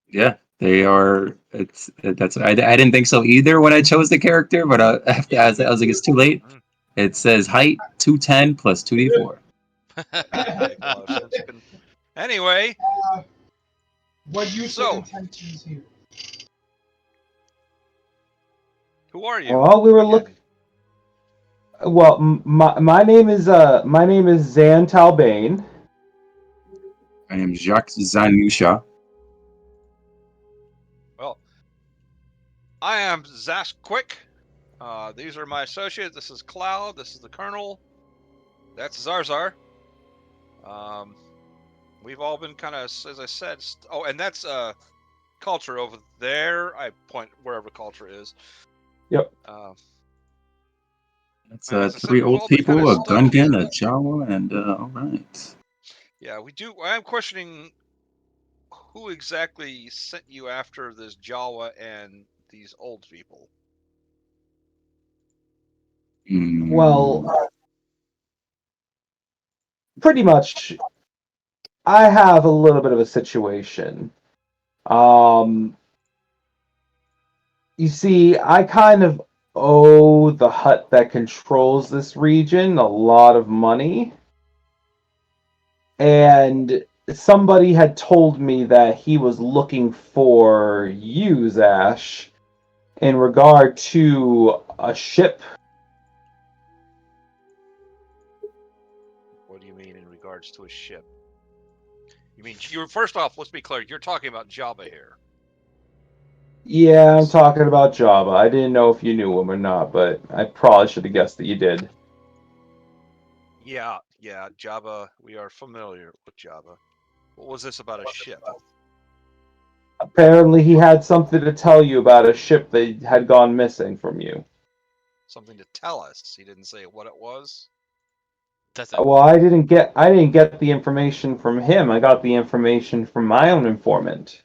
yeah, they are. I didn't think so either when I chose the character, but after I was like, it's too late. It says height 210 plus 2d4. Make a lot of sense. Anyway, What useful intentions here? who are you? Well, we were looking. Well, my name is Zan Talbane. I am Jacques Zanusha. Well, I am Zask Quick. These are my associates. This is Cloud. This is the Colonel. That's Zarzar. We've all been kind of, as I said. Oh, and that's Culture over there. I point wherever Culture is. Yep. That's as I said, three we've old all been people, kinda a stuck Gungan, here. a Jawa, and all right. Yeah, we do. I am questioning who exactly sent you after this Jawa and these old people? Well, pretty much, I have a little bit of a situation. You see, I kind of owe the hut that controls this region a lot of money. And somebody had told me that he was looking for you, Zash, in regard to a ship. What do you mean in regards to a ship? You mean you're first off? Let's be clear. You're talking about Jabba here. Yeah, I'm talking about Jabba. I didn't know if you knew him or not, but I probably should have guessed that you did. Yeah, Jabba. We are familiar with Jabba. What was this about a ship? Apparently, he had something to tell you about a ship that had gone missing from you. Something to tell us. He didn't say what it was. Does it? Well, I didn't get the information from him. I got the information from my own informant.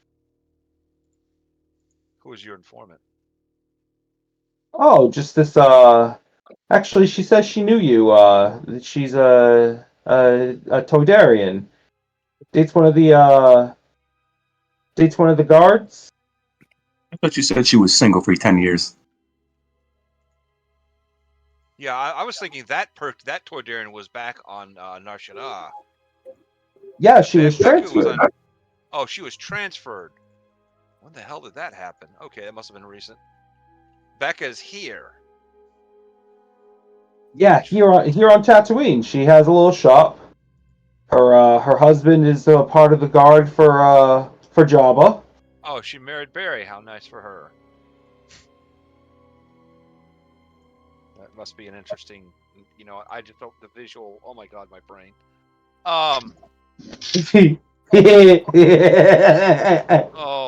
Who was your informant? Oh, just this. Actually, she says she knew you. She's a Toydarian. Dates one of the guards. I thought you said she was single for 10 years. Yeah, I was thinking that that Toydarian was back on Nar Shaddaa. Yeah, she was Becca was transferred. on. Oh, she was transferred. When the hell did that happen? Okay, that must have been recent. Becca's here. Yeah, here on Tatooine, she has a little shop. Her husband is part of the guard for Jabba. Oh, she married Barry. How nice for her. That must be an interesting. You know, I just don't the visual. Oh my god, my brain. Oh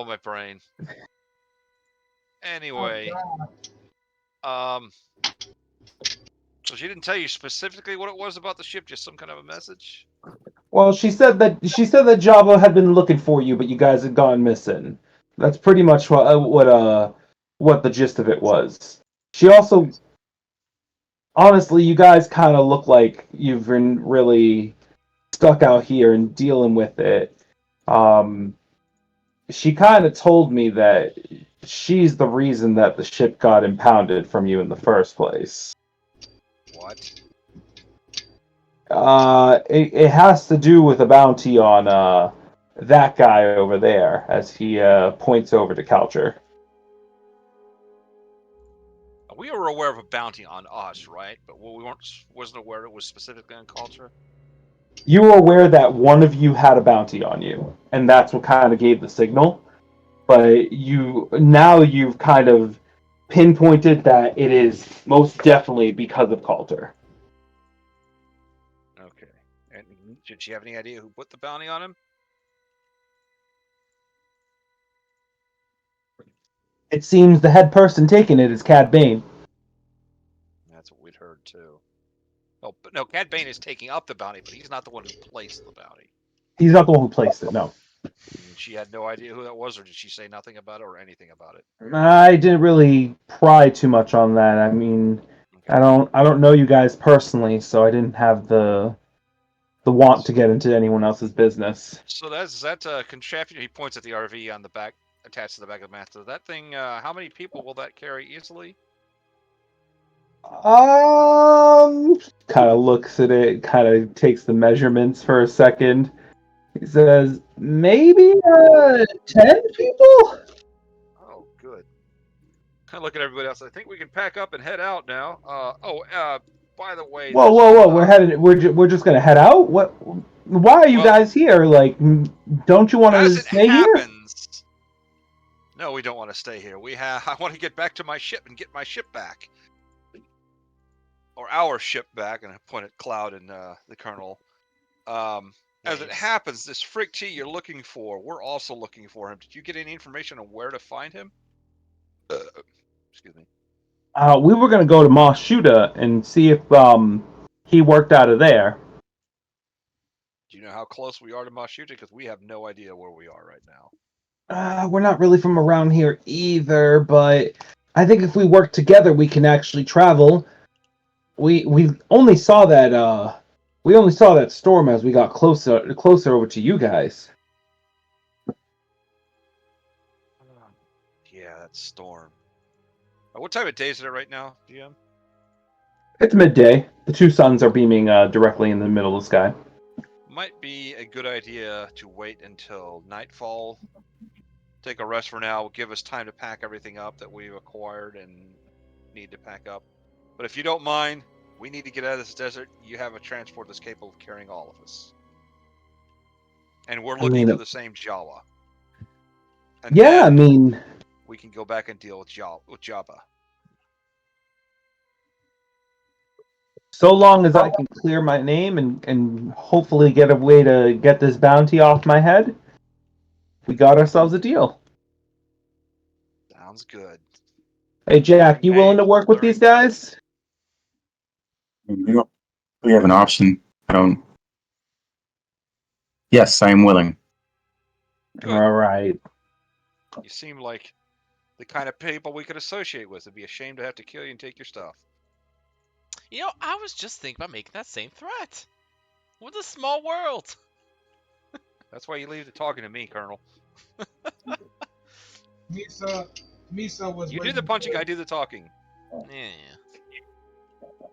my brain. Anyway, so she didn't tell you specifically what it was about the ship, just some kind of a message. Well, she said that Jabba had been looking for you, but you guys had gone missing. That's pretty much what the gist of it was. She also, honestly, you guys kind of look like you've been really stuck out here and dealing with it. She kind of told me that she's the reason that the ship got impounded from you in the first place. What? It has to do with a bounty on that guy over there, as he points over to Coucher. We were aware of a bounty on us, right? But wasn't aware it was specifically on culture. You were aware that one of you had a bounty on you, and that's what kind of gave the signal. But you've kind of pinpointed that it is most definitely because of Coulter. Okay. And did she have any idea who put the bounty on him? It seems the head person taking it is Cad Bane. That's what we'd heard too. Oh, but no, Cad Bane is taking up the bounty, but he's not the one who placed the bounty. He's not the one who placed it, no. She had no idea who that was, or did she say nothing about it or anything about it? I didn't really pry too much on that. I mean, Okay. I don't know you guys personally, so I didn't have the want to get into anyone else's business. So that's that contraption. He points at the RV on the back, attached to the back of the master. That thing, how many people will that carry easily? Kind of looks at it, kind of takes the measurements for a second. He says, maybe 10 people? Oh, good. I look at everybody else. I think we can pack up and head out now. By the way. Whoa! We're just gonna head out. What? Why are you guys here? Like, don't you want to stay here? No, we don't want to stay here. I want to get back to my ship and get my ship back, or our ship back. And I point at Cloud and the Colonel. As it happens, this Frick T you're looking for, we're also looking for him. Did you get any information on where to find him? Excuse me. We were gonna go to Mos Shuda and see if he worked out of there. Do you know how close we are to Mashuta? Because we have no idea where we are right now. We're not really from around here either, but I think if we work together, we can actually travel. We only saw that storm as we got closer over to you guys. Yeah, that storm. What time of day is it right now, GM? It's midday. The two suns are beaming directly in the middle of the sky. Might be a good idea to wait until nightfall. Take a rest for now. Give us time to pack everything up that we've acquired and need to pack up. But if you don't mind, we need to get out of this desert. You have a transport that's capable of carrying all of us. And we're looking for the same Jawa. And yeah, then we can go back and deal with Jabba. So long as I can clear my name and hopefully get a way to get this bounty off my head, we got ourselves a deal. Sounds good. Hey, Jack, you willing to work with these guys? We don't really have an option. I don't. Yes, I am willing. Good. All right. You seem like the kind of people we could associate with. It'd be a shame to have to kill you and take your stuff. You know, I was just thinking about making that same threat. What a small world. That's why you leave the talking to me, Colonel. Misa was. You do the punching, I do the talking. Yeah.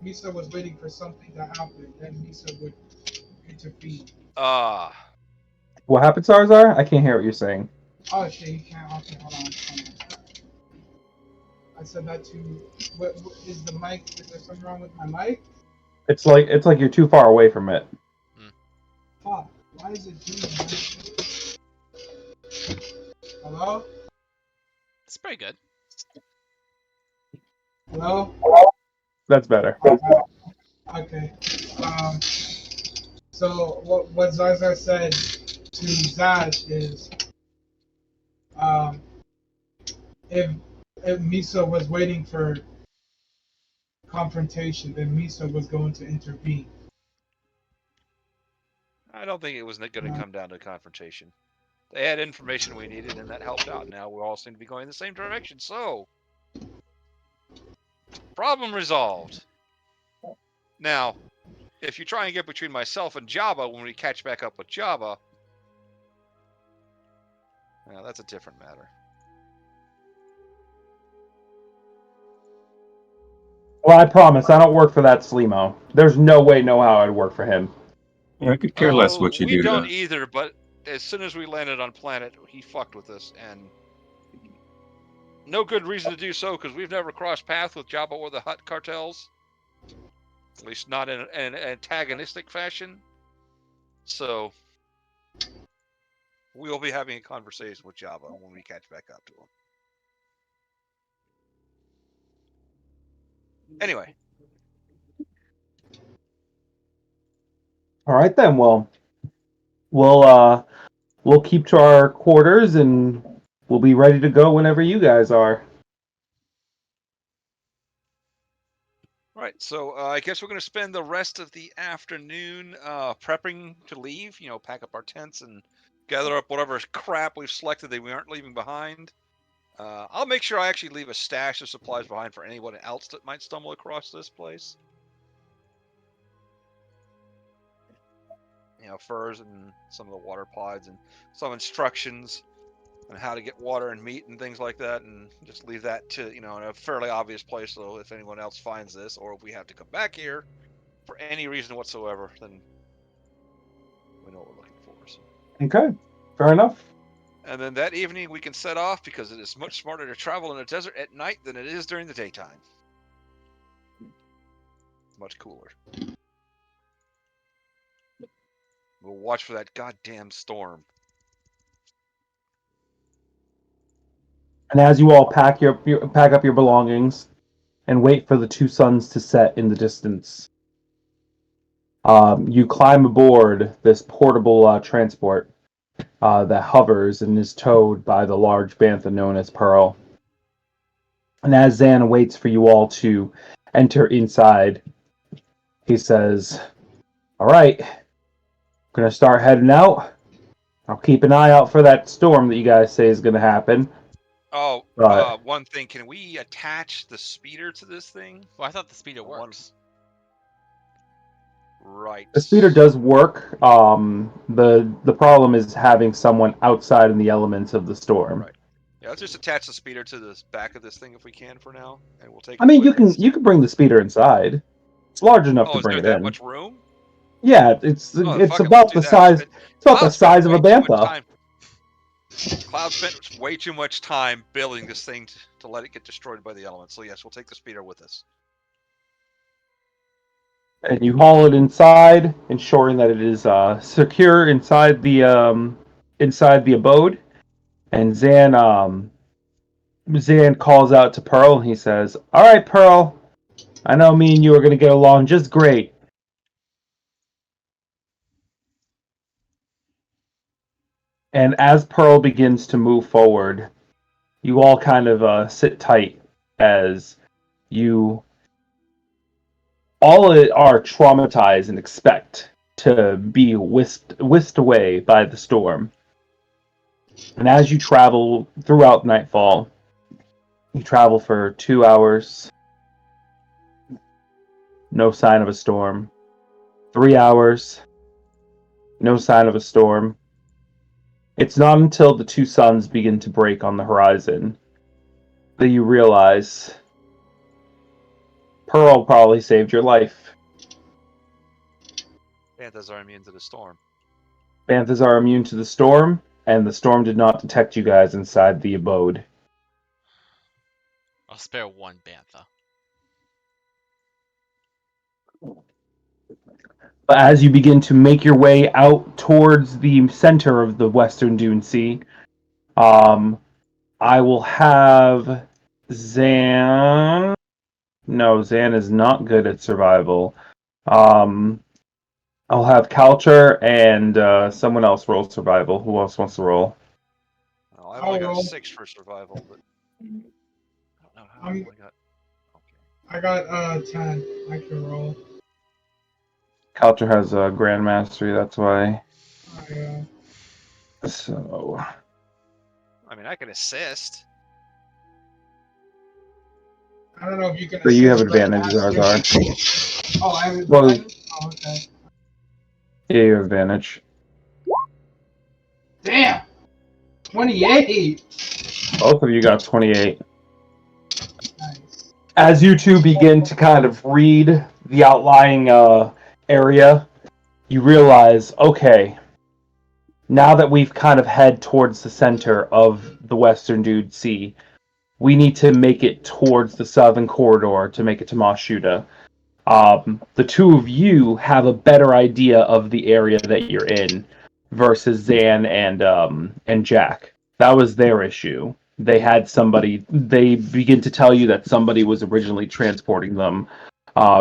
Misa was waiting for something to happen, then Misa would intervene. What happened, Sarzar? I can't hear what you're saying. Oh shit, you can't. Okay, hold on. I said that to. What is the mic? Is there something wrong with my mic? It's like you're too far away from it. Fuck. Why is it doing that? Hello? It's pretty good. Hello? That's better. Okay. So what Zarzar said to Zash is, if Misa was waiting for confrontation, then Misa was going to intervene. I don't think it was going to come down to confrontation. They had information we needed, and that helped out. Now we all seem to be going in the same direction, so problem resolved. Now, if you try and get between myself and Jabba when we catch back up with Jabba, well, that's a different matter. Well, I promise I don't work for that Slimo. There's no way, no how I'd work for him. Yeah, I could care less what you we do. don't either, but as soon as we landed on planet, he fucked with us, and no good reason to do so, because we've never crossed paths with Jabba or the Hutt cartels. At least not in an antagonistic fashion. So, we'll be having a conversation with Jabba when we catch back up to him. Anyway. All right then. Well, we'll keep to our quarters and we'll be ready to go whenever you guys are. Right, so I guess we're going to spend the rest of the afternoon prepping to leave. You know, pack up our tents and gather up whatever crap we've selected that we aren't leaving behind. I'll make sure I actually leave a stash of supplies behind for anyone else that might stumble across this place. You know, furs and some of the water pods and some instructions on how to get water and meat and things like that, and just leave that to, you know, in a fairly obvious place, so if anyone else finds this, or if we have to come back here for any reason whatsoever, then we know what we're looking for. So. Okay, fair enough. And then that evening we can set off, because it is much smarter to travel in a desert at night than it is during the daytime. Much cooler. We'll watch for that goddamn storm. And as you all pack up your belongings and wait for the two suns to set in the distance, you climb aboard this portable transport that hovers and is towed by the large bantha known as Pearl. And as Zan waits for you all to enter inside, he says, "All right, Gonna start heading out. I'll keep an eye out for that storm that you guys say is gonna happen. Oh, Right. one thing. Can we attach the speeder to this thing? Well, I thought the speeder One- works. Right. The speeder does work. The problem is having someone outside in the elements of the storm. Right. Yeah, let's just attach the speeder to the back of this thing if we can for now, and we'll take. I it mean, with us. you can bring the speeder inside. It's large enough Oh, to is bring there it that in. much room? Yeah, it's Oh, it's fuck it, about let's do the that. size. It's about the Cloud spent size of a way too much bantha. time- Cloud spent way too much time building this thing to let it get destroyed by the elements. So yes, we'll take the speeder with us. And you haul it inside, ensuring that it is secure inside the abode. And Zan calls out to Pearl, and he says, "All right, Pearl, I know me and you are going to get along just great." And as Pearl begins to move forward, you all kind of sit tight as you all are traumatized and expect to be whisked away by the storm. And as you travel throughout nightfall, you travel for 2 hours, no sign of a storm. 3 hours, no sign of a storm. It's not until the two suns begin to break on the horizon that you realize Pearl probably saved your life. Banthas are immune to the storm. Banthas are immune to the storm, and the storm did not detect you guys inside the abode. I'll spare one bantha. But as you begin to make your way out towards the center of the Western Dune Sea, I will have Zan. No, Zan is not good at survival. I'll have Kalcher and someone else roll survival. Who else wants to roll? Well, I've only I'll got roll. 6 for survival, but I don't know how I'm- I only got. Okay. I got 10. I can roll. Kalcher has a Grand Mastery, that's why. I, So, I mean, I can assist. I don't know if you can. so you have assist, but advantage, ask your- Zarzar. Oh, I have Well- advantage? Oh, okay. Yeah, you have advantage. Damn! 28! Both of you got 28. Nice. As you two begin to kind of read the outlying area, you realize, okay, now that we've kind of head towards the center of the Western Dune Sea, we need to make it towards the southern corridor to make it to Mashuda. The two of you have a better idea of the area that you're in versus Zan and Jack. That was their issue. They had somebody. They begin to tell you that somebody was originally transporting them,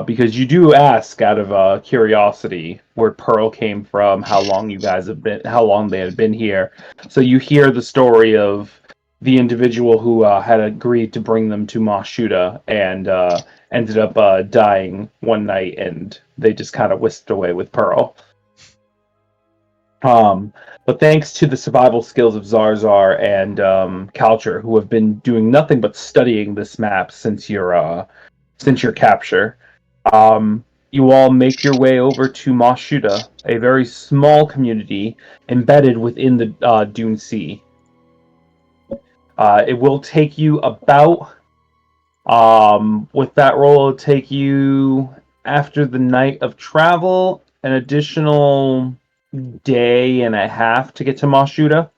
because you do ask out of curiosity where Pearl came from, how long you guys have been, how long they had been here. So you hear the story of the individual who had agreed to bring them to Mashuda and ended up dying one night, and they just kind of whisked away with Pearl. But thanks to the survival skills of Zarzar and Kalcher, who have been doing nothing but studying this map since your capture, you all make your way over to Mashuda, a very small community embedded within the Dune Sea. It will take you about, with that roll, it'll take you, after the night of travel, an additional day and a half to get to Mashuda.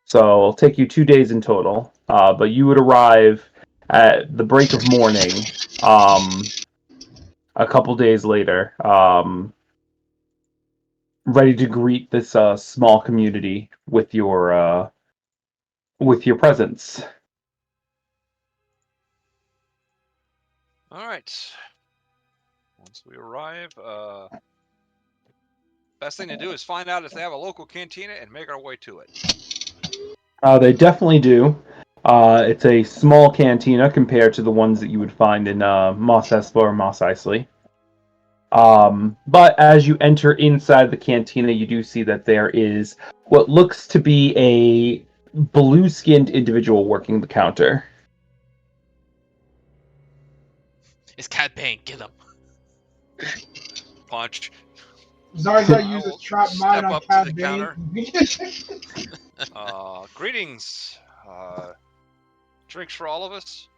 So it'll take you 2 days in total. But you would arrive at the break of morning, a couple days later, ready to greet this small community with your presence. All right. Once we arrive, best thing to do is find out if they have a local cantina and make our way to it. They definitely do. It's a small cantina compared to the ones that you would find in Mos Espa or Mos Eisley. But as you enter inside the cantina, you do see that there is what looks to be a blue-skinned individual working the counter. It's Cad Bane. Get him. Punch. Zarzar I uses will trap mine step on up to the Cad Bane. Greetings. Drinks for all of us.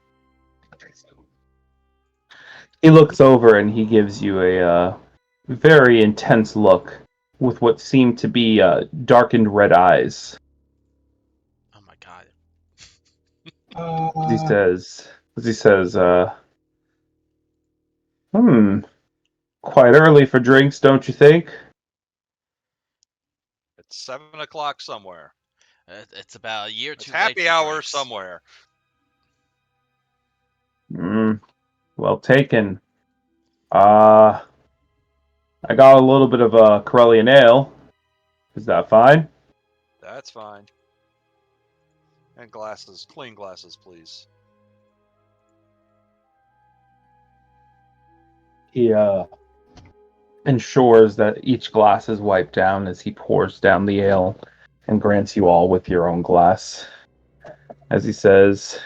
He looks over and he gives you a very intense look with what seem to be darkened red eyes. Oh my god. He says, quite early for drinks, don't you think? It's 7 o'clock somewhere. It's about a year It's too happy late for hour drinks. somewhere. Well taken. I got a little bit of a Corellian ale. Is that fine? That's fine. And glasses, clean glasses, please. He ensures that each glass is wiped down as he pours down the ale and grants you all with your own glass. As he says,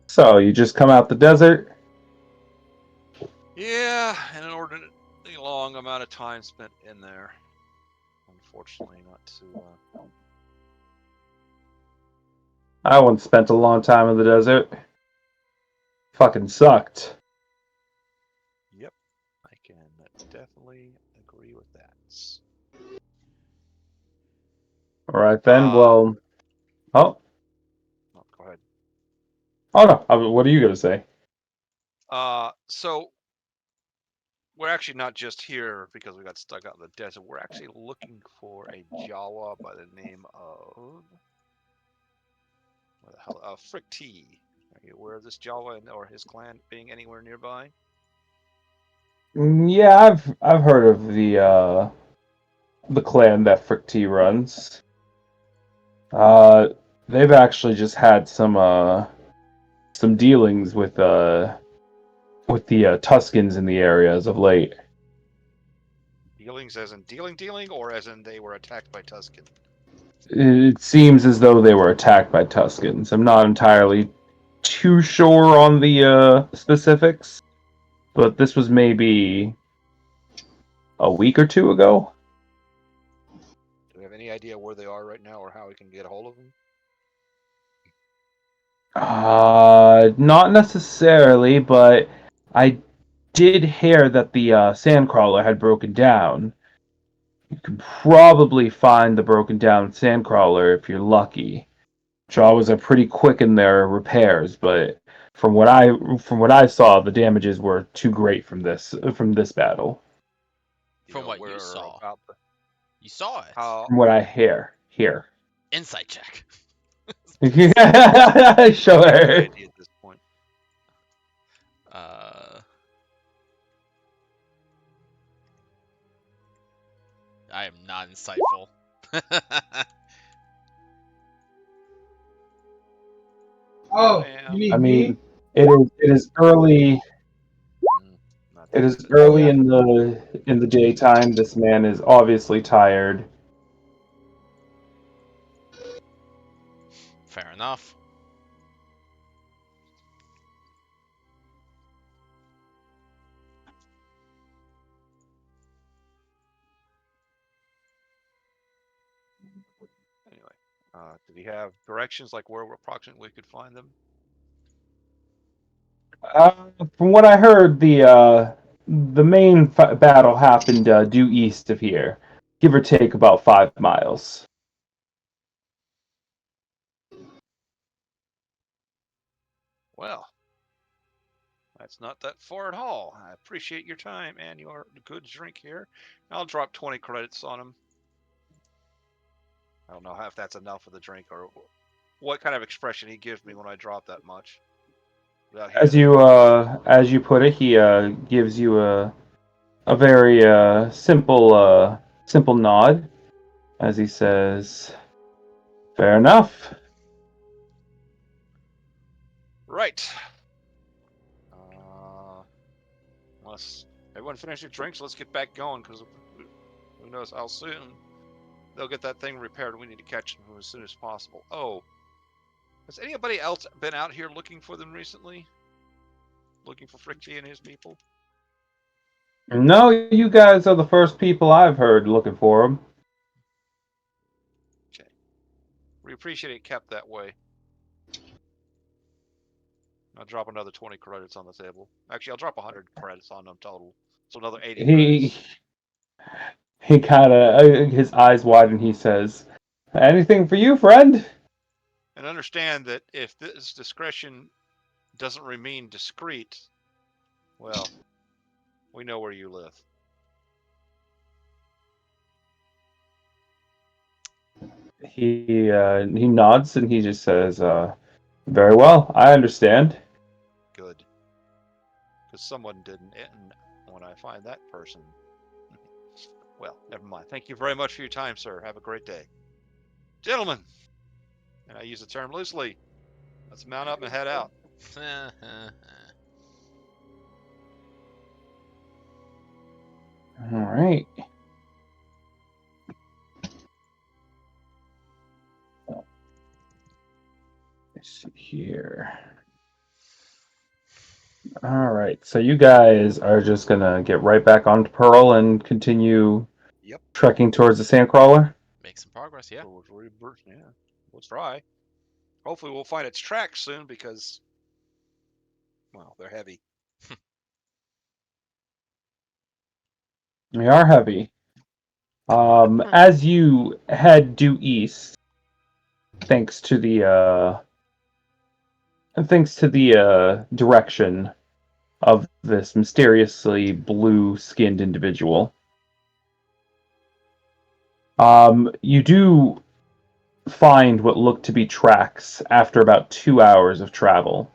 "So, you just come out the desert?" Yeah, and an inordinately long amount of time spent in there. Unfortunately, not too. I once spent a long time in the desert. Fucking sucked. Yep, I can definitely agree with that. Alright then, well... Oh, Oh, go ahead. oh no, what are you gonna say? So we're actually not just here because we got stuck out in the desert. We're actually looking for a Jawa by the name of what the hell? Frick T. Are you aware of this Jawa or his clan being anywhere nearby? Yeah, I've heard of the clan that Frick T runs. They've actually just had some dealings with the Tuscans in the area as of late. Dealings as in dealing, or as in they were attacked by Tuscan? It seems as though they were attacked by Tuscans. I'm not entirely too sure on the specifics, but this was maybe a week or two ago. Do we have any idea where they are right now or how we can get a hold of them? Not necessarily, but I did hear that the sandcrawler had broken down. You can probably find the broken down sandcrawler if you're lucky. Jawas are pretty quick in their repairs, but from what I saw, the damages were too great from this battle. From what you where saw. about You saw it. how From what I hear here. Insight check. Sure. idea at this point? I am not insightful. Oh, Bam. you need I me? mean, it is early. Not It that is good. early yeah. in the daytime. This man is obviously tired. Fair enough. Anyway, did he have directions like where approximately we could find them? From what I heard, the main battle happened due east of here, give or take about 5 miles. Well, that's not that far at all. I appreciate your time and your good drink here. I'll drop 20 credits on him. I don't know if that's enough for the drink or what kind of expression he gives me when I drop that much. As you put it, he gives you a very simple nod as he says, "Fair enough." Right. Unless Everyone finish your drinks. Let's get back going, because who knows how soon they'll get that thing repaired. We need to catch them as soon as possible. Oh, has anybody else been out here looking for them recently? Looking for Fricky and his people? No, you guys are the first people I've heard looking for him. Okay. We appreciate it kept that way. I'll drop another 20 credits on the table. Actually, I'll drop 100 credits on them total. So another 80 He credits. he kind of his eyes widen. He says, "Anything for you, friend?" And understand that if this discretion doesn't remain discreet, well, we know where you live. He nods and he just says, "Very well, I understand." Good. Because someone didn't. And when I find that person, well, never mind. Thank you very much for your time, sir. Have a great day. Gentlemen, and I use the term loosely, let's mount up and head out. All right. Let's see here. All right, so you guys are just gonna get right back onto Pearl and continue Yep. trekking towards the Sandcrawler. Make some progress, yeah. Yeah, we'll try. Hopefully we'll find its tracks soon because, well, they're heavy. They are heavy. As you head due east, thanks to the direction of this mysteriously blue-skinned individual, you do find what look to be tracks after about 2 hours of travel.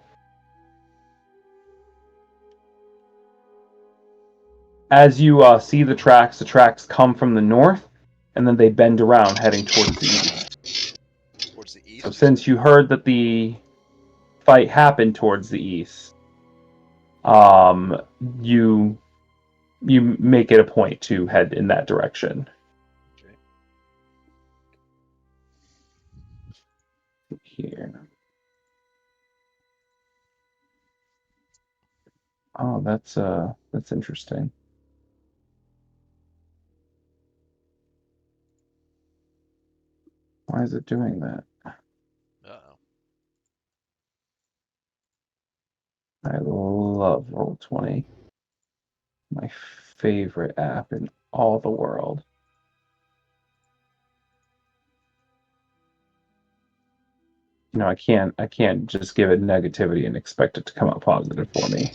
As you see the tracks come from the north, and then they bend around, heading towards the east. Towards the east? So since you heard that the fight happened towards the east, you make it a point to head in that direction. Okay. Here. Oh, that's interesting. Why is it doing that? Uh-oh. I love Roll20. My favorite app in all the world. You know, I can't just give it negativity and expect it to come out positive for me.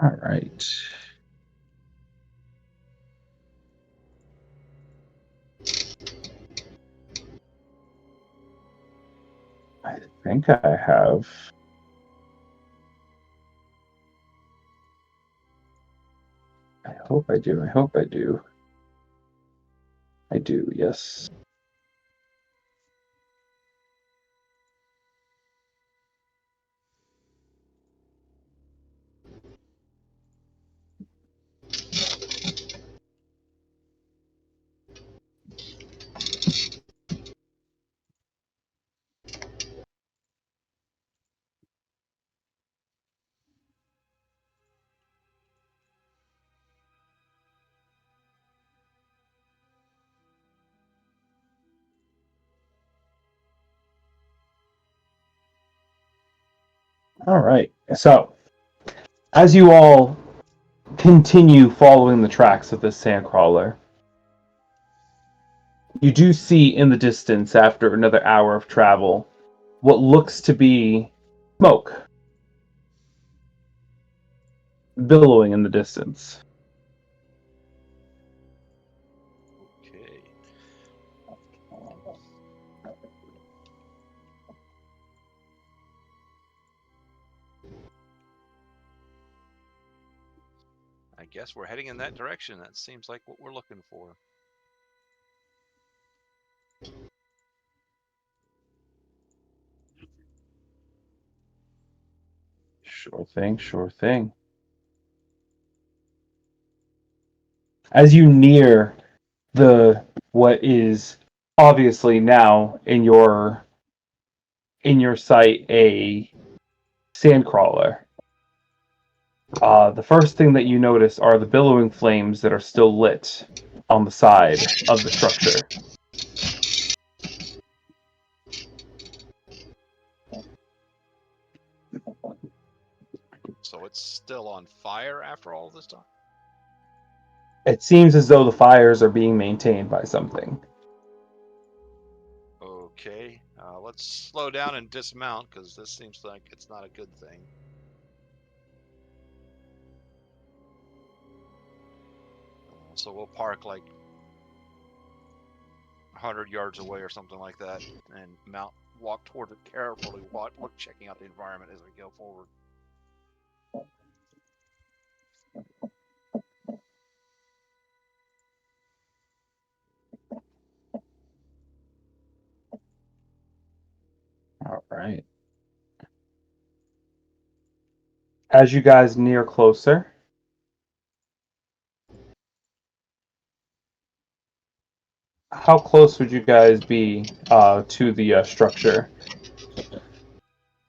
All right. I think I have. I hope I do. I hope I do. I do, yes. All right. So, as you all continue following the tracks of this sandcrawler, you do see in the distance, after another hour of travel, what looks to be smoke billowing in the distance. Okay. I guess we're heading in that direction. That seems like what we're looking for. Sure thing, sure thing. As you near what is obviously now in your sight a sandcrawler, the first thing that you notice are the billowing flames that are still lit on the side of the structure. So it's still on fire after all this time? It seems as though the fires are being maintained by something. Okay, let's slow down and dismount, because this seems like it's not a good thing. So we'll park like 100 yards away or something like that, and walk toward it carefully, look, checking out the environment as we go forward. All right. As you guys near closer, how close would you guys be to the structure?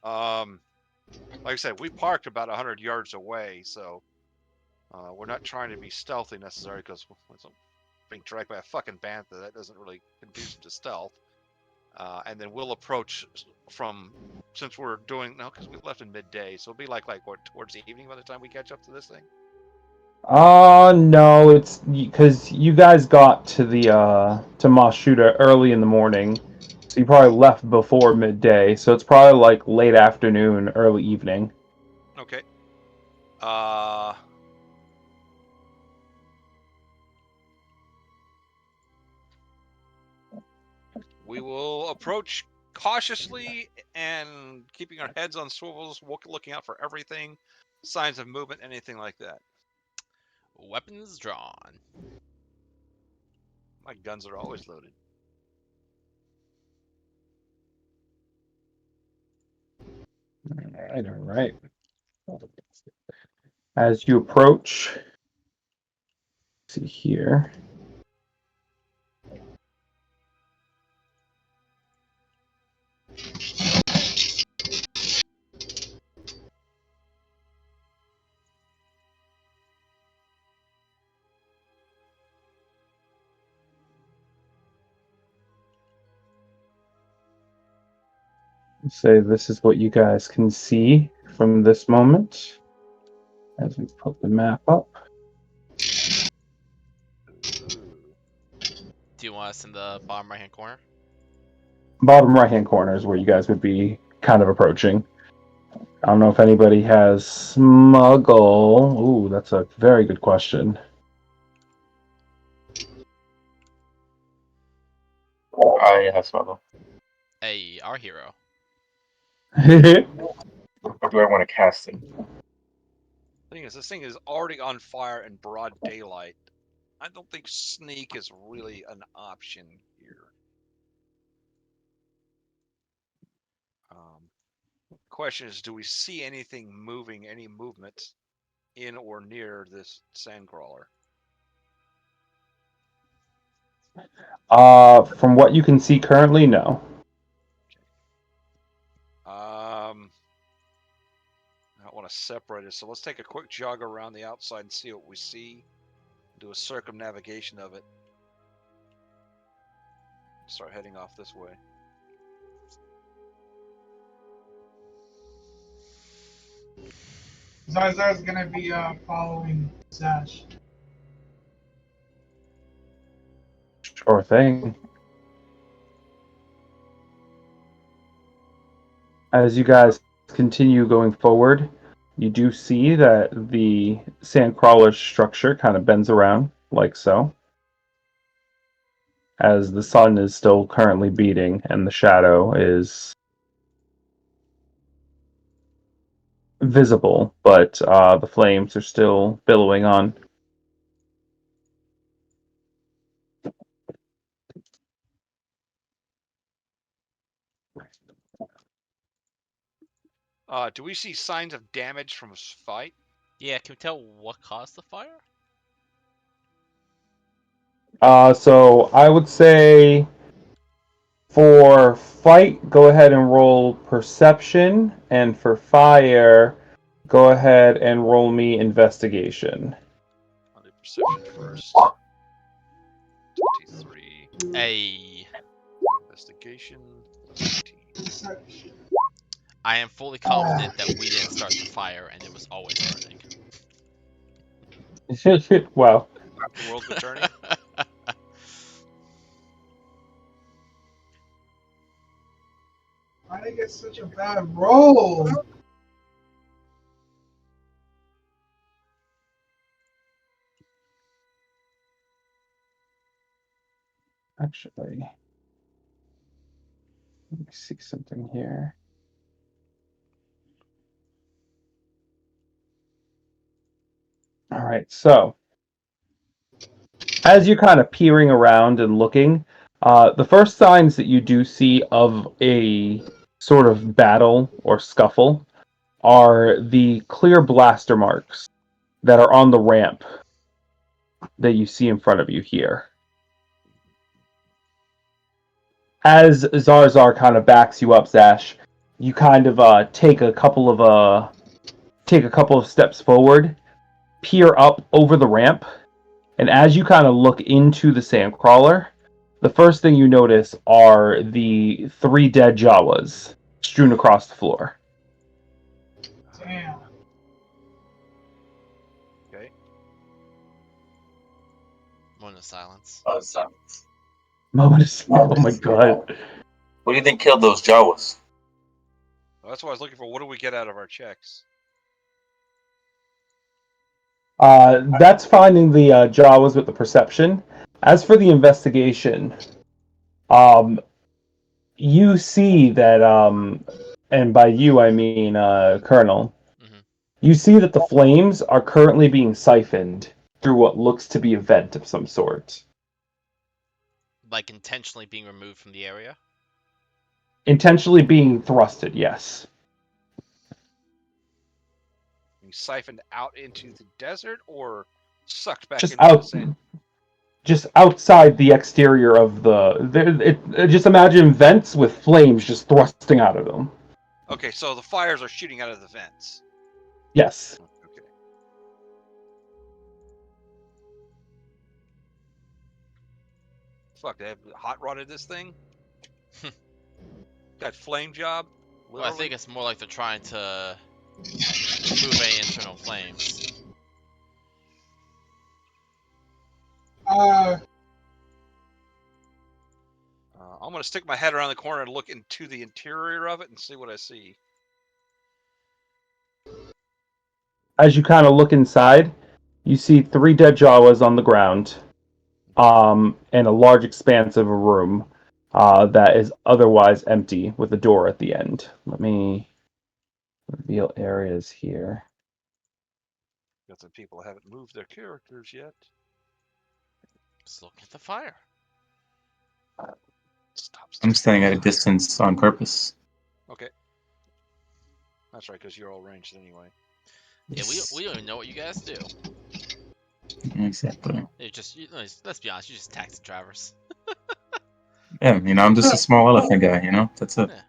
Like I said, we parked about 100 yards away, so we're not trying to be stealthy necessarily, because being tracked by a fucking bantha, that doesn't really conduce to stealth. And then we'll approach since we're doing no, because we left in midday, so it'll be like what, towards the evening by the time we catch up to this thing. No, it's because you guys got to the to Mashuda early in the morning, so you probably left before midday. So it's probably like late afternoon, early evening. Okay. We will approach cautiously and keeping our heads on swivels, looking out for everything, signs of movement, anything like that. Weapons drawn. My guns are always loaded. All right. As you approach, see here. Say this is what you guys can see from this moment as we put the map up. Do you want us in the bottom right hand corner? Bottom right hand corner is where you guys would be kind of approaching. I don't know if anybody has smuggle. Ooh, that's a very good question. I have smuggle. Hey, our hero. Or do I want to cast it? Thing is, this thing is already on fire in broad daylight. I don't think sneak is really an option here. Question is, do we see anything moving, any movement in or near this sandcrawler? From what you can see currently, no. I don't want to separate it, so let's take a quick jog around the outside and see what we see. Do a circumnavigation of it. Start heading off this way. Zarzar's gonna be following Zash. Sure thing. As you guys continue going forward, you do see that the sandcrawler structure kind of bends around like so, as the sun is still currently beating and the shadow is visible, but the flames are still billowing on. Do we see signs of damage from this fight? Yeah, can we tell what caused the fire? So I would say for fight, go ahead and roll perception, and for fire, go ahead and roll me investigation. I'll do perception first. 23. Hey, Investigation. 19. Perception. I am fully confident that we didn't start the fire and it was always burning. Wow. The world's been turning. Why did I get such a bad roll? Actually, let me see something here. All right, so as you're kind of peering around and looking, the first signs that you do see of a sort of battle or scuffle are the clear blaster marks that are on the ramp that you see in front of you here. As Zarzar kind of backs you up, Zash, you kind of take a couple of steps forward, peer up over the ramp, and as you kind of look into the sandcrawler, the first thing you notice are the 3 dead Jawas strewn across the floor. Damn. Okay. Moment of silence. Oh my god. What do you think killed those Jawas? Well, that's what I was looking for. What do we get out of our checks? That's finding the Jawas with the perception. As for the investigation, you see that, and by you I mean Colonel, Mhm. you see that the flames are currently being siphoned through what looks to be a vent of some sort. Like intentionally being removed from the area? Intentionally being thrusted, yes. Being siphoned out into the desert or sucked back Just into the out, sand? just outside the exterior of just imagine vents with flames just thrusting out of them. Okay, so the fires are shooting out of the vents. Yes. Okay. Fuck, they have hot rodded this thing? That flame job? Well, I think it's more like they're trying to remove any internal flames. I'm going to stick my head around the corner and look into the interior of it and see what I see. As you kind of look inside, you see 3 dead Jawas on the ground, and a large expanse of a room that is otherwise empty with a door at the end. Let me reveal areas here. Got some people who haven't moved their characters yet. Just look at the fire. Stop. I'm staying at a distance on purpose. Okay. That's right, because you're all ranged anyway. Yeah, we don't even know what you guys do. Exactly. Let's be honest, you're just taxi drivers. Yeah, I'm just a small elephant guy, That's it. Yeah.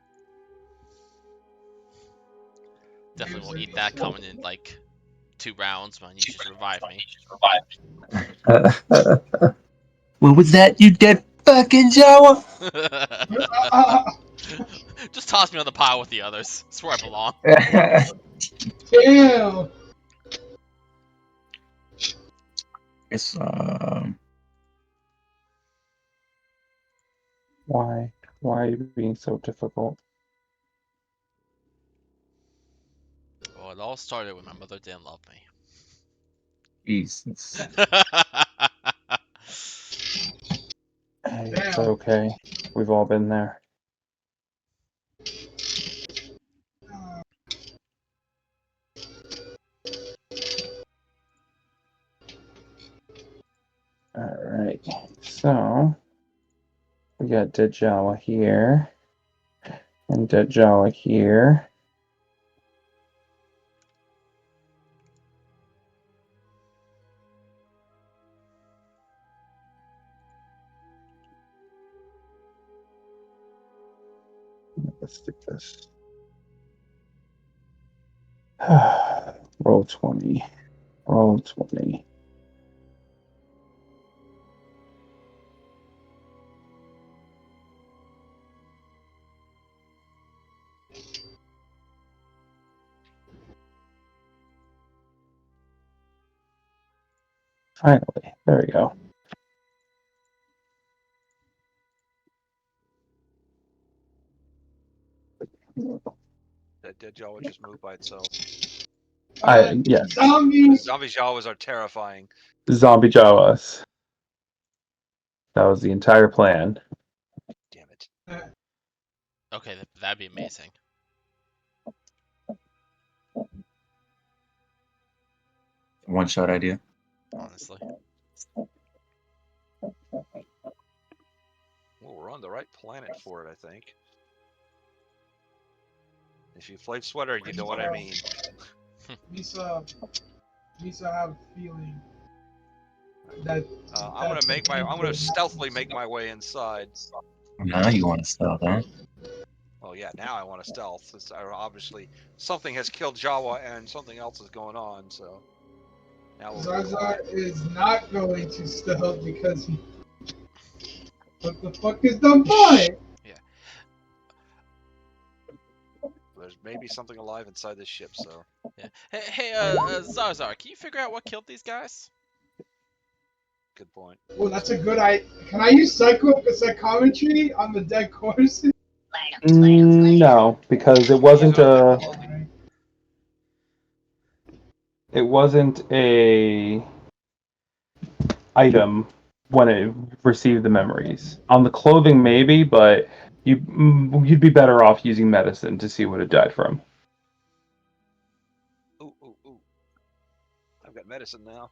Definitely won't eat that coming in like 2 rounds when you just revive me. What was that, you dead fucking Jawa? Just toss me on the pile with the others. It's where I belong. Damn. It's Why? Why are you being so difficult? Well, it all started when my mother didn't love me. Jesus. Hey, it's okay. We've all been there. Alright, so we got dead Jawa here, and dead Jawa here. let's do this. Roll 20. Roll 20. Finally, there we go. That dead Jawa just moved by itself. Yes, Zombies. Zombie Jawas are terrifying. zombie Jawas. That was the entire plan. Damn it. Okay, that'd be amazing. One shot idea. Honestly. Well, we're on the right planet for it, I think. If you played Sweater, you know what I mean. Misa, I have a feeling that I'm gonna stealthily make my way inside. Now you want to stealth, huh? Oh yeah, now I want to stealth. It's, obviously, something has killed Jawa and something else is going on. So now we'll Zaza is not going to stealth because he. What the fuck is the point? There's maybe something alive inside this ship. So Yeah. Hey, Zarzar, can you figure out what killed these guys? good point. Well, that's a good idea. Can I use psychometry on the dead corpses? No, because it wasn't a item when it received the memories. On the clothing, maybe, but you'd be better off using medicine to see what it died from. Ooh. I've got medicine now.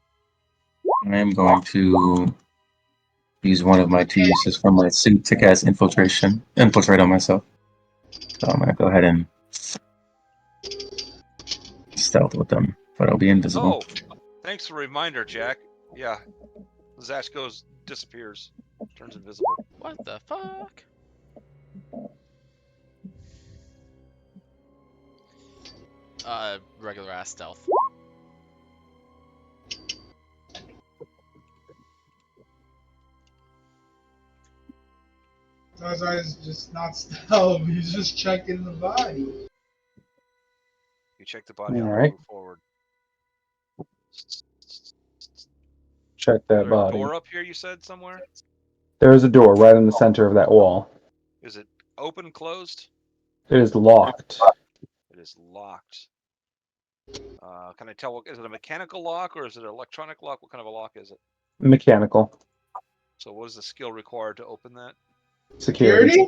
I am going to use one of my two uses from my suit to cast infiltrate on myself. So I'm gonna go ahead and stealth with them, but I'll be invisible. Oh, thanks for the reminder, Jack. Yeah, Zash disappears, turns invisible. What the fuck? Regular ass stealth. Zaza is just not stealth. He's just checking the body. You check the body. All I'm right. gonna move forward. Check Is that there a body. door up here? You said somewhere. There is a door right in the center of that wall. Is it open, closed? It is locked. It is locked. Can I tell? Is it a mechanical lock or is it an electronic lock? What kind of a lock is it? Mechanical. So what is the skill required to open that? Security.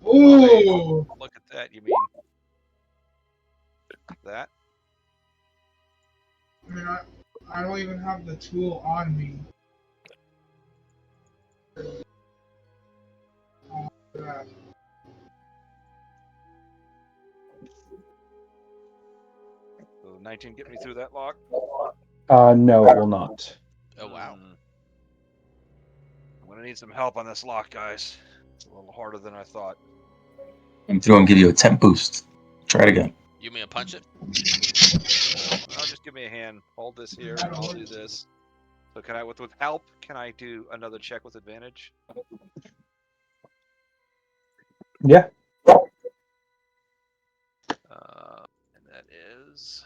Ooh. Look at that. You mean that? I mean, I don't even have the tool on me. Yeah. So 19 get me through that lock. No, it will not. Oh wow. I'm gonna need some help on this lock, guys. It's a little harder than I thought. I'm throwing give you a temp boost. Try it again. You mean to punch it? No, just give me a hand. Hold this here, and I'll do this. So can I, with help, can I do another check with advantage? Yeah. And that is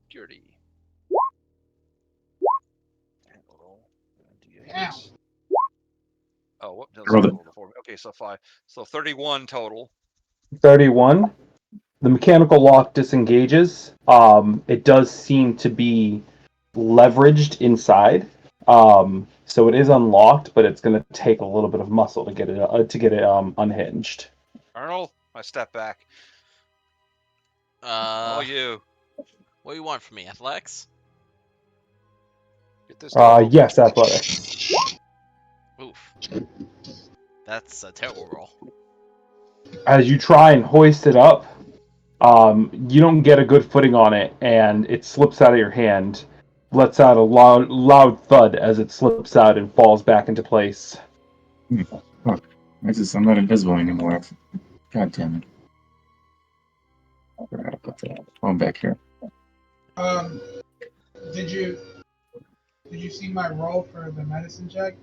security. And roll Ow. D8. Oh, what? No, Roll it. roll before me. Okay, so 5. So 31 total. 31. The mechanical lock disengages. It does seem to be leveraged inside. So it is unlocked, but it's going to take a little bit of muscle to get it unhinged. Arnold, I step back. Uh, Oh, you. what do you want from me? Athletics? Get this door open. Yes, athletics. Oof. That's a terrible roll. As you try and hoist it up, you don't get a good footing on it, and it slips out of your hand. Lets out a loud thud as it slips out and falls back into place. I'm not invisible anymore. God damn it. I forgot to put that. Going back here. Um, did you see my roll for the medicine check?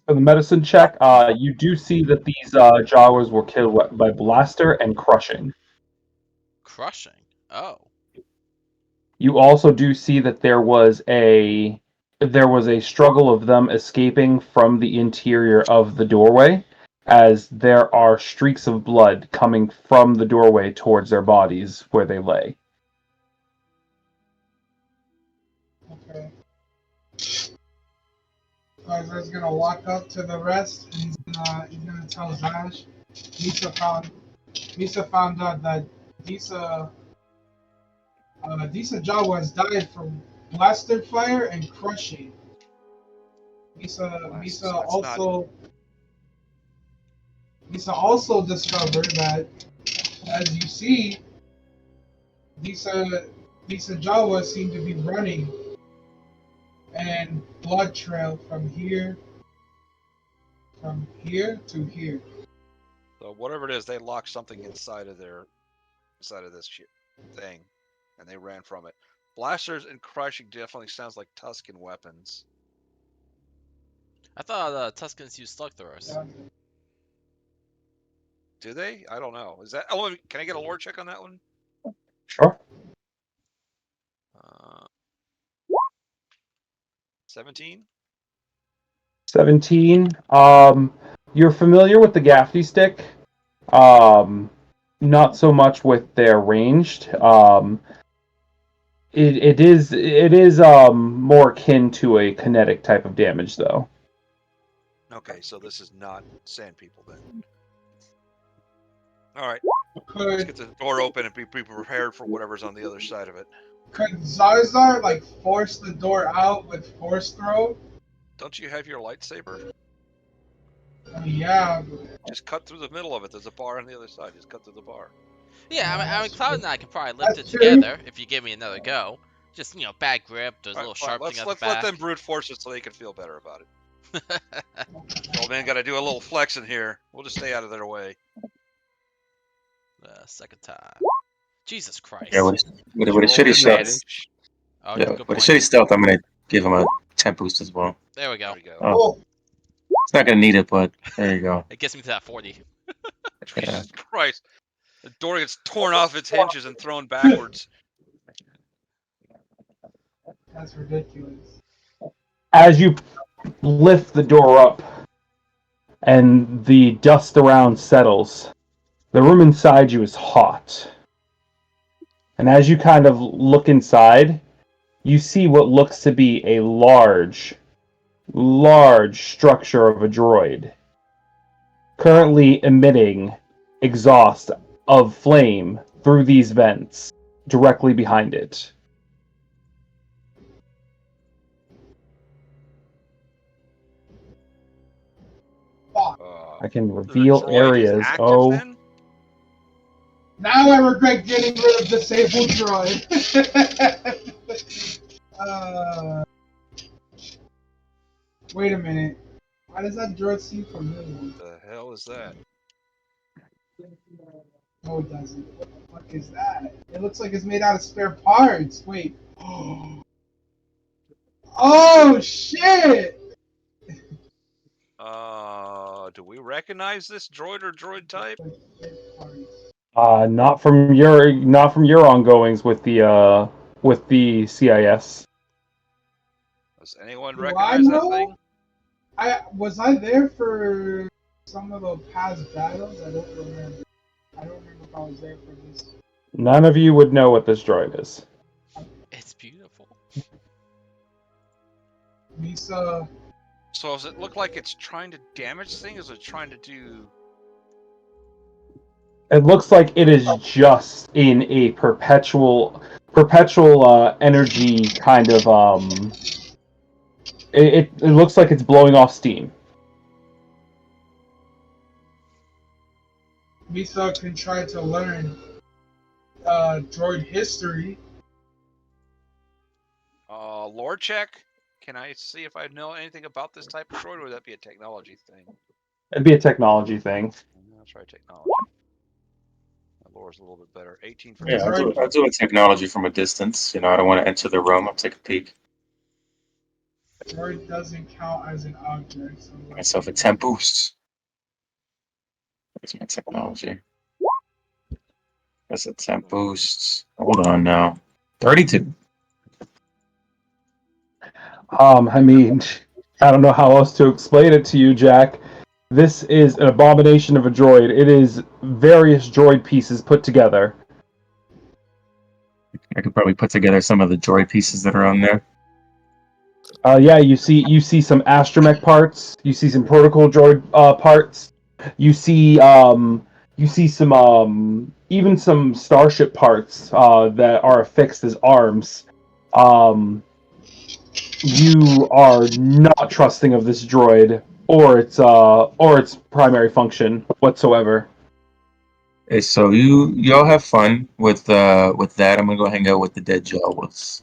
For the medicine check, you do see that these Jawas were killed by blaster and crushing. Crushing. Oh. You also do see that there was a struggle of them escaping from the interior of the doorway, as there are streaks of blood coming from the doorway towards their bodies where they lay. Okay. Geyser's gonna walk up to the rest and he's gonna tell Zash. Misa found out that Disa Jawas died from blaster fire and crushing. Misa also discovered that, as you see, Disa Jawas seem to be running, and blood trail from here to here. So whatever it is, they locked something inside of this thing, and they ran from it. Blasters and crushing definitely sounds like Tuscan weapons. I thought Tuscans use slug throwers. Yeah. Do they? I don't know. Is that? Oh, can I get a lore check on that one? Sure. 17. 17. You're familiar with the Gaffney stick. Not so much with their ranged. It is more akin to a kinetic type of damage, though. Okay, so this is not sand people then. All right, let's get the door open and be prepared for whatever's on the other side of it. Could Zarzar like force the door out with force throw? Don't you have your lightsaber? Yeah. Just cut through the middle of it. There's a bar on the other side. Just cut through the bar. Yeah, I mean, Cloud and I can probably lift it That's true. together if you give me another go. Just, bad grip, there's a little Fine, sharp thing at the let's back. let them brute force it so they can feel better about it. Old man got to do a little flexing here. We'll just stay out of their way. Second time. Jesus Christ. Yeah, with a Roll shitty stealth. advantage. Oh, Yeah, good with a point. shitty stealth, I'm gonna give him a 10 boost as well. There we go. There we go. Oh, it's not gonna need it, but there you go. It gets me to that 40. Yeah. Jesus Christ. The door gets torn off its hinges and thrown backwards. That's ridiculous. As you lift the door up and the dust around settles, the room inside you is hot. And as you kind of look inside, you see what looks to be a large structure of a droid, currently emitting exhaust of flame through these vents directly behind it. Fuck. I can The reveal droid is areas. active Oh, then? Now I regret getting rid of disabled droid. Wait a minute. Why does that droid seem familiar? What the hell is that? No, it doesn't. What the fuck is that? It looks like it's made out of spare parts. Wait. Oh shit! Do we recognize this droid or droid type? not from your ongoings with the CIS. Does anyone Do I recognize that know? thing? Was I there for some of the past battles? I don't remember. I don't remember if I was there for this. None of you would know what this droid is. It's beautiful. Misa. So does it look like it's trying to damage things, or is it trying to do... It looks like it is just in a perpetual energy kind of it looks like it's blowing off steam. Misa can try to learn droid history. Lore check? Can I see if I know anything about this type of droid, or would that be a technology thing? It'd be a technology thing. I'll try technology. My lore's a little bit better. 18 for Yeah, technology. I'll do a technology from a distance. I don't want to enter the room. I'll take a peek. Droid doesn't count as an object. So Give myself a 10 boost. Where's my technology? That's a 10 boost. Hold on now. 32. I mean, I don't know how else to explain it to you, Jack. This is an abomination of a droid. It is various droid pieces put together. I could probably put together some of the droid pieces that are on there. Yeah, you see some astromech parts. You see some protocol droid parts. You see some even some starship parts that are affixed as arms. You are not trusting of this droid or its primary function whatsoever. Okay, so y'all have fun with that. I'm gonna go hang out with the dead Jawas.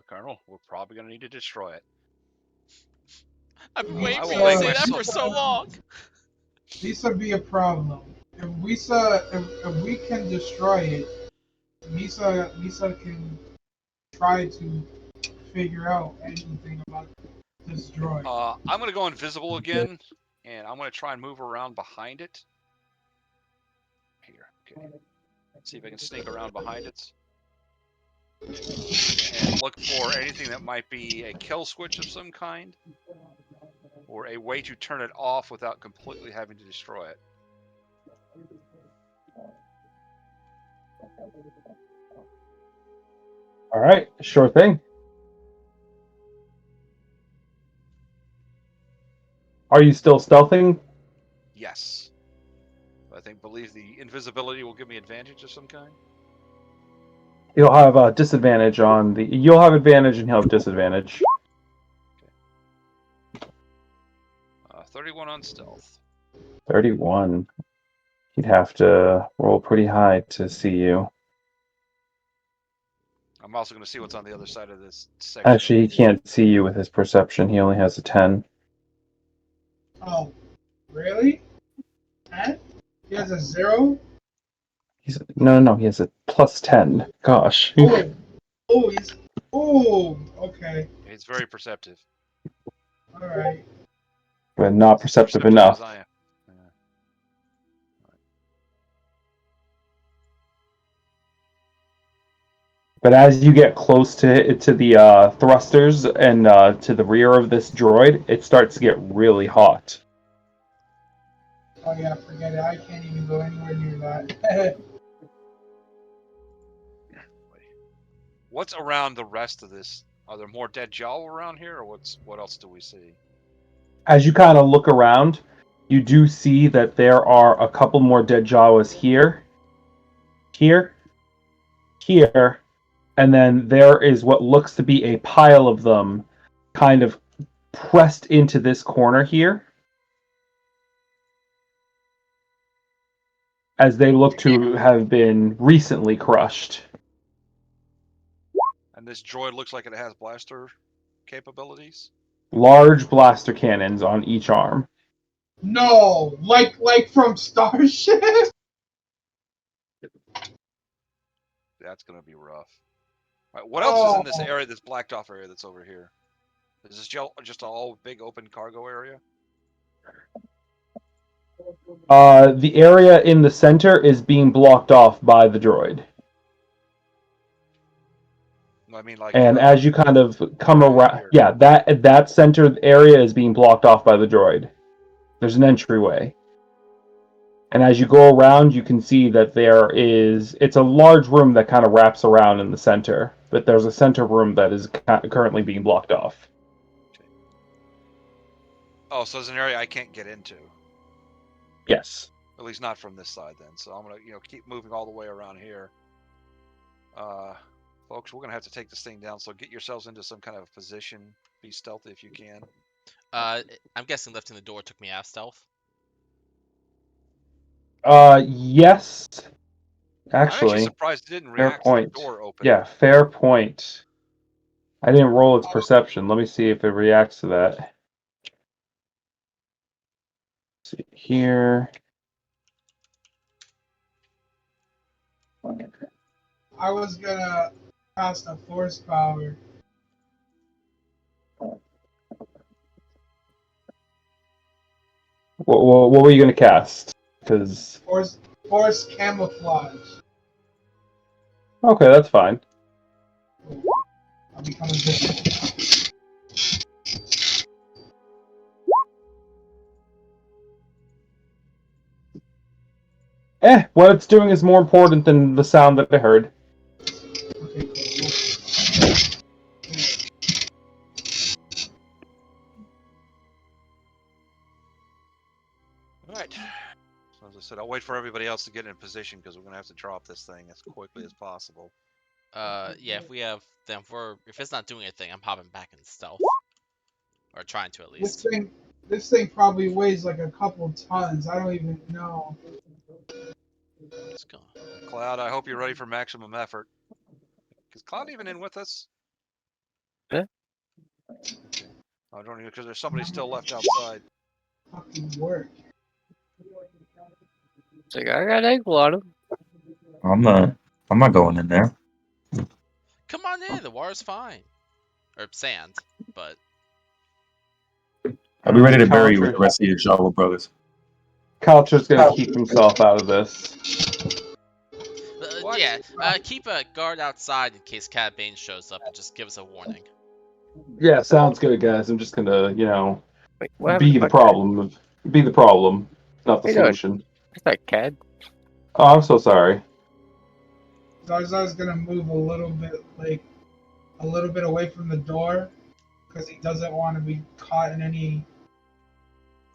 Colonel, we're probably gonna need to destroy it. I've been I waiting for will you to make say that myself- for so long. This would be a problem. If we can destroy it, Misa can try to figure out anything about this droid. I'm gonna go invisible again, and I'm gonna try and move around behind it. Here, okay. Let's see if I can sneak around behind it. And look for anything that might be a kill switch of some kind, or a way to turn it off without completely having to destroy it. All right, sure thing. Are you still stealthing? Yes. Believe the invisibility will give me advantage of some kind. You'll have a disadvantage on the. You'll have advantage and he'll have disadvantage. 31 on stealth. 31. He'd have to roll pretty high to see you. I'm also going to see what's on the other side of this section. Actually, he can't see you with his perception. He only has a 10. Oh, really? 10? He has a 0? No, he has a plus 10. Gosh. Okay. It's very perceptive. All right. But not perceptive As enough. I am. Yeah. But as you get close to the thrusters and to the rear of this droid, it starts to get really hot. Oh yeah, forget it. I can't even go anywhere near that. What's around the rest of this? Are there more dead Jawa around here, or what else do we see? As you kind of look around, you do see that there are a couple more dead Jawas here, and then there is what looks to be a pile of them kind of pressed into this corner here, as they look to have been recently crushed. And this droid looks like it has blaster capabilities. Large blaster cannons on each arm. No, like from Starship. That's gonna be rough. All right, what else is in this area, this blacked off area that's over here? Is this just all big open cargo area? The area in the center is being blocked off by the droid. I mean, like. And as you kind of come around, here. yeah, that center area is being blocked off by the droid. There's an entryway. And as you go around, you can see that it's a large room that kind of wraps around in the center, but there's a center room that is currently being blocked off. Oh, so there's an area I can't get into. Yes. At least not from this side then. So I'm gonna, keep moving all the way around here. Folks, we're gonna have to take this thing down. So get yourselves into some kind of position. Be stealthy if you can. I'm guessing lifting the door took me out of stealth. Yes. I'm actually Actually, surprised it didn't fair react to point. the door open. Yeah, fair point. I didn't roll its perception. Let me see if it reacts to that. see here. I was gonna cast a force power. What were you gonna cast? Because Force camouflage. okay, that's fine. I'll become invisible. What it's doing is more important than the sound that I heard. Okay, cool. All right. So as I said, I'll wait for everybody else to get in position because we're gonna have to drop this thing as quickly as possible. Yeah, if it's not doing anything, I'm hopping back in stealth. Or trying to at least. This thing probably weighs like a couple tons. I don't even know. Let's go. Cloud, I hope you're ready for maximum effort. Is Cloud even in with us? Yeah. Okay. I don't even because there's somebody still left outside. Fucking work. It's like, I got egg water. I'm not going in there. Come on in, the water's fine. Or sand, but I'll be ready to bury you Culture. with the rest of your Jawa brothers. Culture's gonna keep himself out of this. What? yeah. Keep a guard outside in case Cat Bane shows up and just give us a warning. Yeah, sounds good, guys. I'm just gonna, Wait, what happened be to the problem. Be the problem, not the Hey, look. solution. It's that cat. Oh, I'm so sorry. Zarzar's gonna move a little bit away from the door because he doesn't want to be caught in any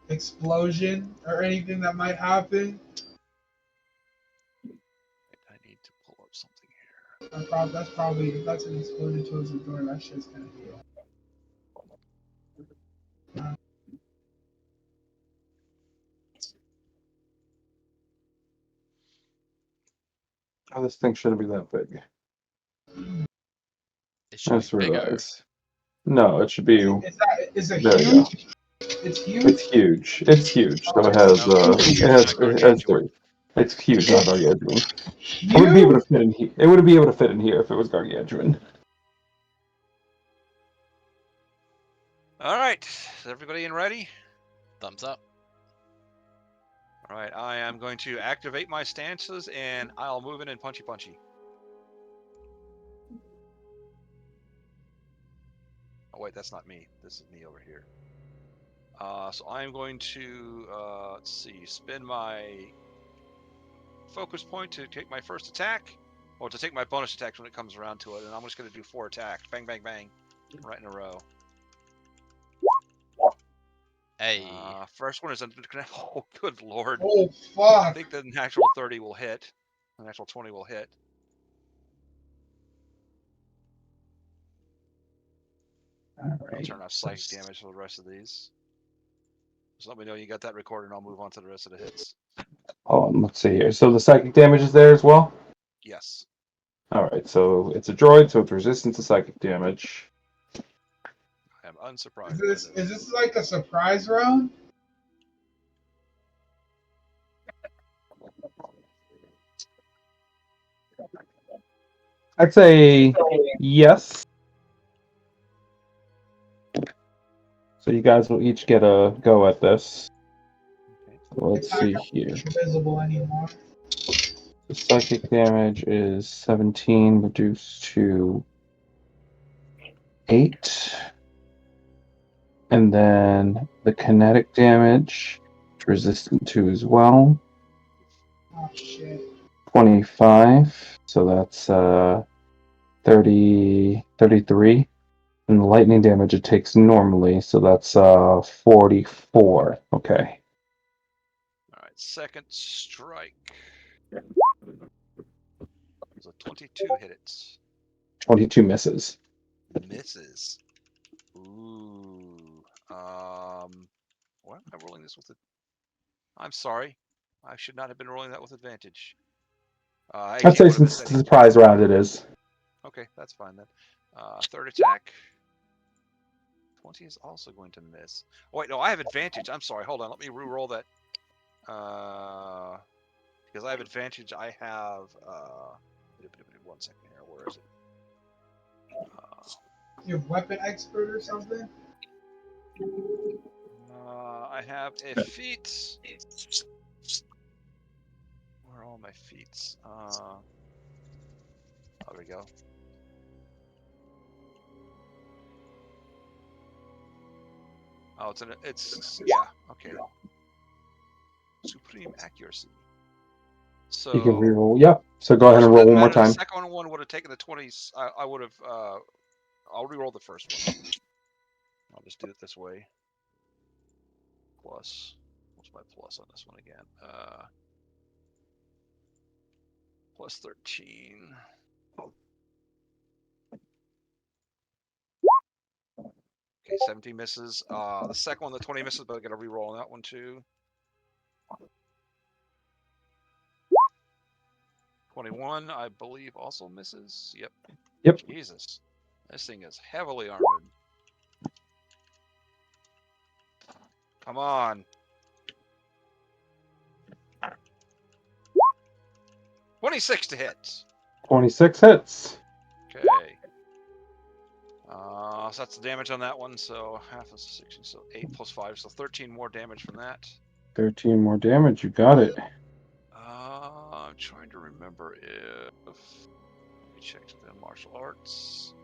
explosion or anything that might happen. I need to pull up something here. That's probably if that's an explosion towards the door, that shit's gonna be. Oh, this thing shouldn't be that big. It I should just be bigger. realized. No, it should be. Is it There you go. huge? It's huge. It's huge. It's huge. So Oh, it has. no, It has three. It's huge, not gargantuan. It wouldn't be able Huge. to fit in here. It wouldn't be able to fit in here if it was gargantuan. All right. Is everybody in ready? Thumbs up. All right. I am going to activate my stances and I'll move in and punchy punchy. Oh wait, that's not me. This is me over here. So I'm going to let's see, spend my focus point to take my first attack, or to take my bonus attack when it comes around to it, and I'm just going to do 4 attacks, bang, bang, bang, right in a row. Hey. First one is oh, good lord! Oh I fuck! think the natural 30 will hit. The natural 20 will hit. I'll turn off psychic damage for the rest of these. Just let me know you got that recorded, and I'll move on to the rest of the hits. Let's see here. So the psychic damage is there as well? Yes. Alright, so it's a droid, so it's resistant to psychic damage. I am unsurprised. by Is this like a surprise round? I'd say yes. So you guys will each get a go at this. So let's see here. Invisible anymore. The psychic damage is 17 reduced to 8. And then the kinetic damage is resistant to as well. Oh shit. 25. So that's 33. And the lightning damage it takes normally, so that's 44. Okay. All right, second strike. So 22 hit it. 22 misses. Misses. Ooh. Why am I rolling this with it? I'm sorry. I should not have been rolling that with advantage. I'd say since it's a surprise round it is. Okay, that's fine then. Third attack. 20 is also going to miss. Oh, wait, no, I have advantage. I'm sorry. Hold on. Let me re-roll that. Because I have advantage. I have. 1 second here. Where is it? You're weapon expert or something? I have a feat. Where are all my feats? There we go. Oh, it's yeah, okay. Supreme accuracy. So You can reroll. Yep. So go ahead and roll doesn't one more matter, the time. second one would have taken the 20s. I would have. I'll reroll the first one. I'll just do it this way. Plus, what's my plus on this one again? Plus 13. Okay, 17 misses. The second one, the 20 misses, but I got to reroll on that one too. 21, I believe, also misses. Yep. Yep. Jesus, this thing is heavily armored. Come on. 26 to hit. 26 hits. Okay. So that's the damage on that one. So half of 60, so 8 plus 5, so 13 more damage from that. 13 more damage. You got it. I'm trying to remember if. Let me check something on martial arts.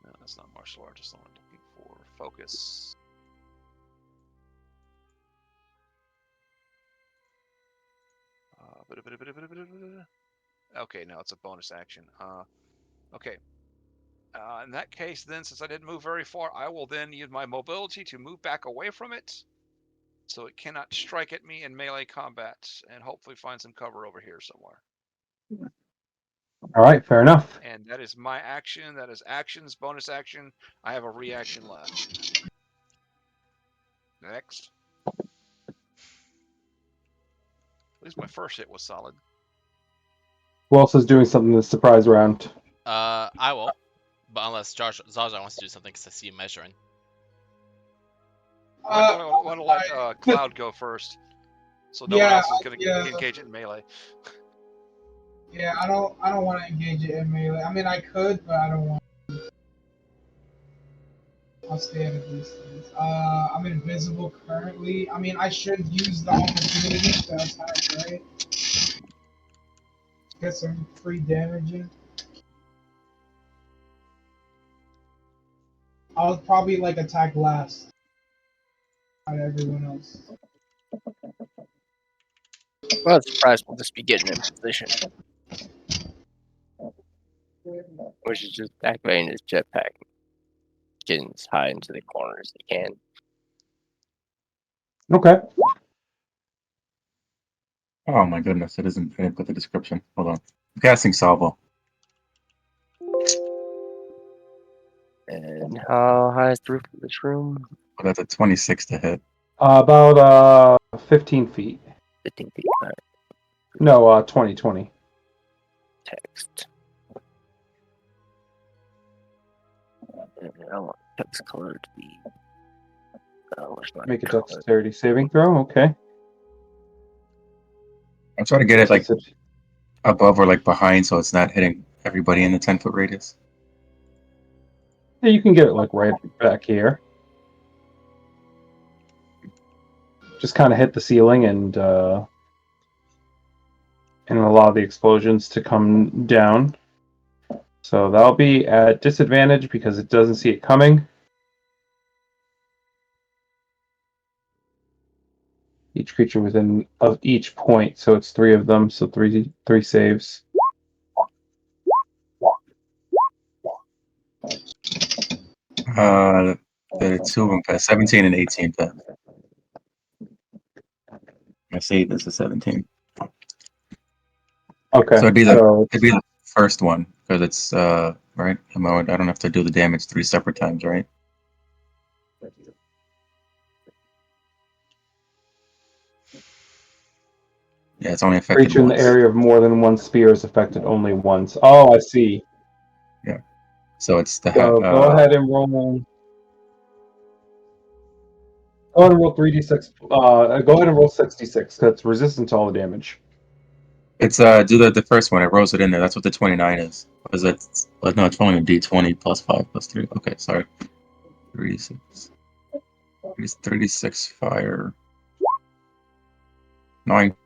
No, that's not martial arts. That's not what I'm looking for. Focus. Okay, no, it's a bonus action. Okay. In that case, then, since I didn't move very far, I will then use my mobility to move back away from it, so it cannot strike at me in melee combat, and hopefully find some cover over here somewhere. All right, fair enough. And that is my action. That is actions, bonus action. I have a reaction left. Next. At least my first hit was solid. Who else is doing something this surprise round? I will, but unless Zaza wants to do something, because I see you measuring. I want to let Cloud go first, so no one else is going to engage it in melee. Yeah, I don't want to engage it in melee. I mean, I could, but I don't want to. I'll stay at a distance. I'm invisible currently. I mean, I should use the opportunity to attack, right? Get some free damaging. I'll probably like attack last out of everyone else. Well, it's surprised we'll just be getting in position. Which is just activating his jetpack. Getting as high into the corner as he can. Okay. Oh my goodness, I didn't put the description. Hold on. I'm casting Salvo. And how high is the roof of this room? Oh, that's a 26 to hit. About 15 feet. 15 feet. All right, No, 20. text. And I want text color to be. Where's my Make a color? dexterity saving throw. Okay. I'm trying to get it like above or like behind, so it's not hitting everybody in the 10-foot radius. Yeah, you can get it like right back here. Just kind of hit the ceiling and allow the explosions to come down. So that'll be at disadvantage because it doesn't see it coming. Each creature within of each point, so it's 3 of them, so three saves. The 2 of them pass. 17 and 18 pass. I see this is 17. Okay. So it'd be the first one because it's right. I don't have to do the damage 3 separate times, right? Yeah, it's only affected Creature in the once. area of more than one spear is affected only once. Oh, I see. Yeah. So it's the So go ahead and roll. Go ahead and roll 3d6. Go ahead and roll 66. That's resistant to all the damage. It's do the first one. It rolls it in there. That's what the 29 is. What is it? No, it's only a d20 plus 5 plus 3. Okay, sorry. 36. 36 fire. 9.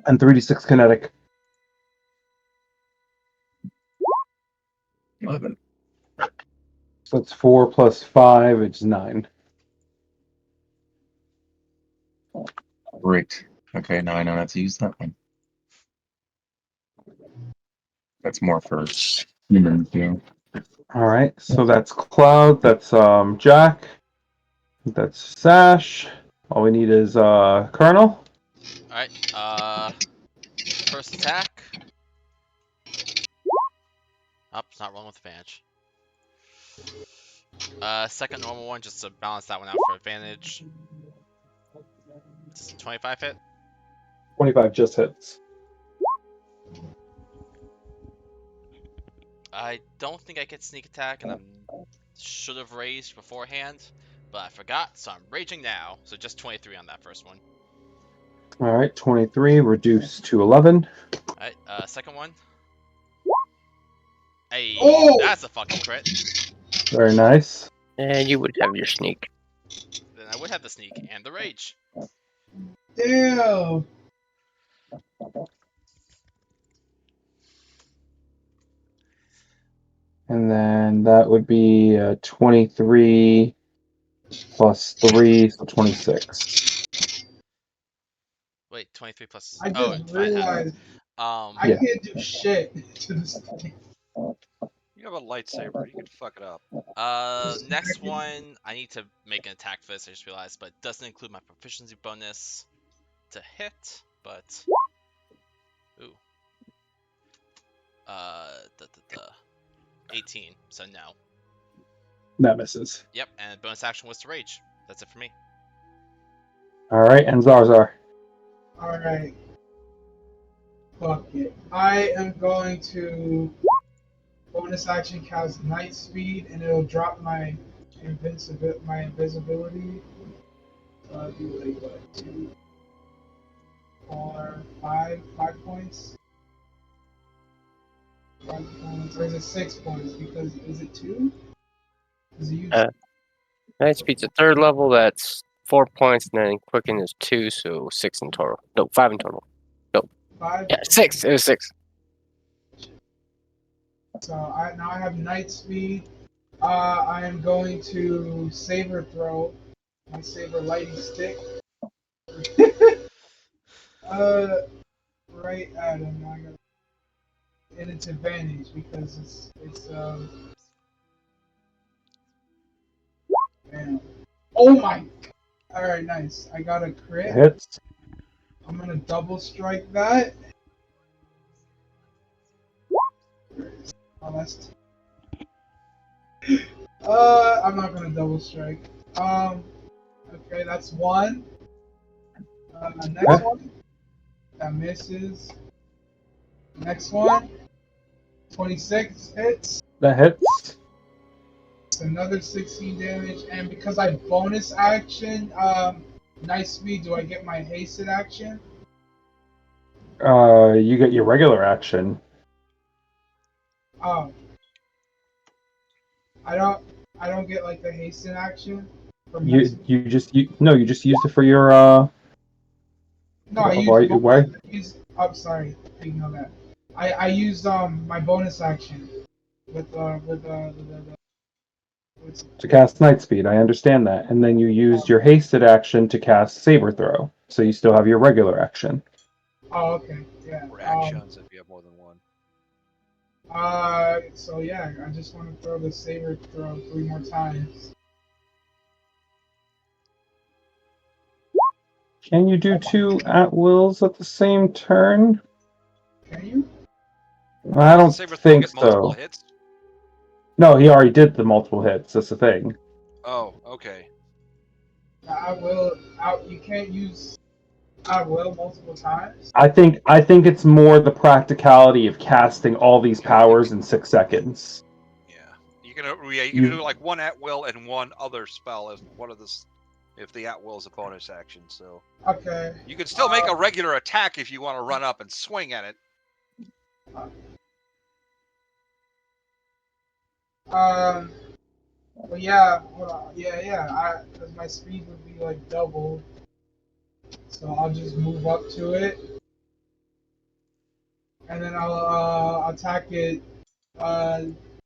And 3d6 kinetic. 11. So it's 4 plus 5, it's 9. Great. Okay, now I know how to use that one. That's more for humans, you know. Alright, so that's Cloud, that's Jack, that's Sash. All we need is Colonel. Alright, first attack. Oh, it's not rolling with advantage. Second normal one, just to balance that one out for advantage. Does 25 hit? 25 just hits. I don't think I get sneak attack, and I should have raised beforehand, but I forgot, so I'm raging now. So just 23 on that first one. Alright, 23 reduced to 11. Alright, second one. Hey, Oh! that's a fucking crit. Very nice. And you would have your sneak. Then I would have the sneak and the rage. Damn. And then that would be 23 plus 3, so 26. Wait, 23 plus. I Oh, just I have. realized I Yeah. can't do shit to this thing. You have a lightsaber. You can fuck it up. Next one, I need to make an attack for this. I just realized, but it doesn't include my proficiency bonus to hit. But ooh, 18. So no. That misses. Yep, and bonus action was to rage. That's it for me. Alright, and Zarzar. Alright. Fuck it. I am going to bonus action cast Night Speed, and it'll drop my invisibility. So I'll do like what, 2, 4, 5 points. 5 points, or is it 6 points? Because is it 2? Is it use Night speed's a third level. That's 4 points, and then quicken is 2, so 6 in total. No, 5 in total. 5? Yeah, 6. It was 6. So now I have Night Speed. I am going to Saber Throw my Saber Lighting Stick. Right at him. I got, and it's advantage because it's Damn. Oh my! All right, nice. I got a crit. Hits. I'm gonna double strike that. Oh, that's. I'm not gonna double strike. Okay, that's 1. Next one. That misses. Next one. 26 hits. That hits. Another 16 damage, and because I bonus action Night Speed, do I get my hasted action? You get your regular action. Oh, I don't get like the hasted action. From Night Speed? You just used it for your No, I why? I'm sorry, I ignore that. I used my bonus action with To cast Night Speed, I understand that. And then you used your hasted action to cast Saber Throw. So you still have your regular action. Oh, okay, yeah. Or actions if you have more than one. So yeah, I just want to throw the Saber Throw 3 more times. Can you do 2 at-wills at the same turn? Can you? I don't Saber throw think get multiple so. hits? No, he already did the multiple hits. That's the thing. Oh, okay. I will. You can't use I will multiple times. I think it's more the practicality of casting all these powers in 6 seconds. Yeah, you can You- do like one at will and one other spell if the at will is a bonus action. So Okay. you can still make a regular attack if you want to run up and swing at it. Well, yeah. Hold on. Yeah. Because my speed would be like double, so I'll just move up to it, and then I'll attack it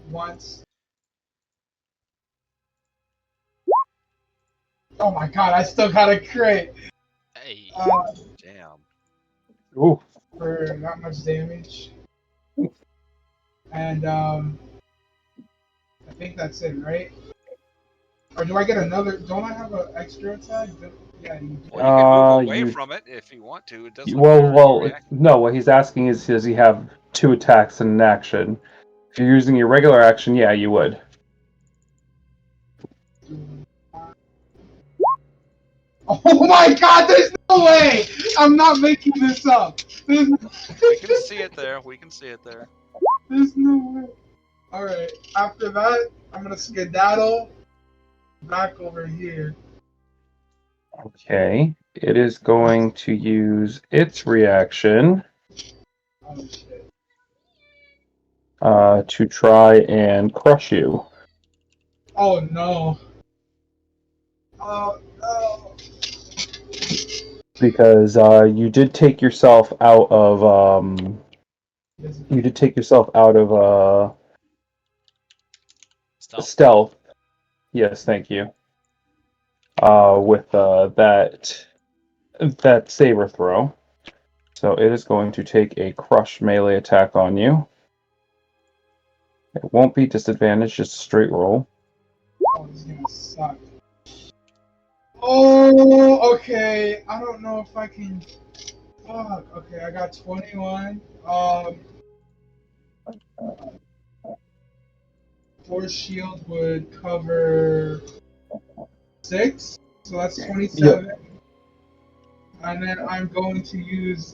once. Oh my god! I still got a crit. Hey. Damn. Ooh. For not much damage. And I think that's it, right? Or do I get another? Don't I have an extra attack? Yeah, you do. Well, you can move away you- from it if you want to. It doesn't. Well, react. no. What he's asking is, does he have 2 attacks in an action? If you're using your regular action, yeah, you would. Oh my god! There's no way! I'm not making this up. There's We can see it there. We can see it there. there's no way. All right. After that, I'm gonna skedaddle back over here. Okay. It is going to use its reaction Oh shit. to try and crush you. Oh no. Oh no. Because you did take yourself out of Stealth. stealth. Yes, thank you. With that saber throw. So it is going to take a crush melee attack on you. It won't be disadvantaged, just a straight roll. Oh, this is gonna suck. Oh, okay. I don't know if I can. Fuck. Okay, I got 21. Force shield would cover 6, so that's 27. And then I'm going to use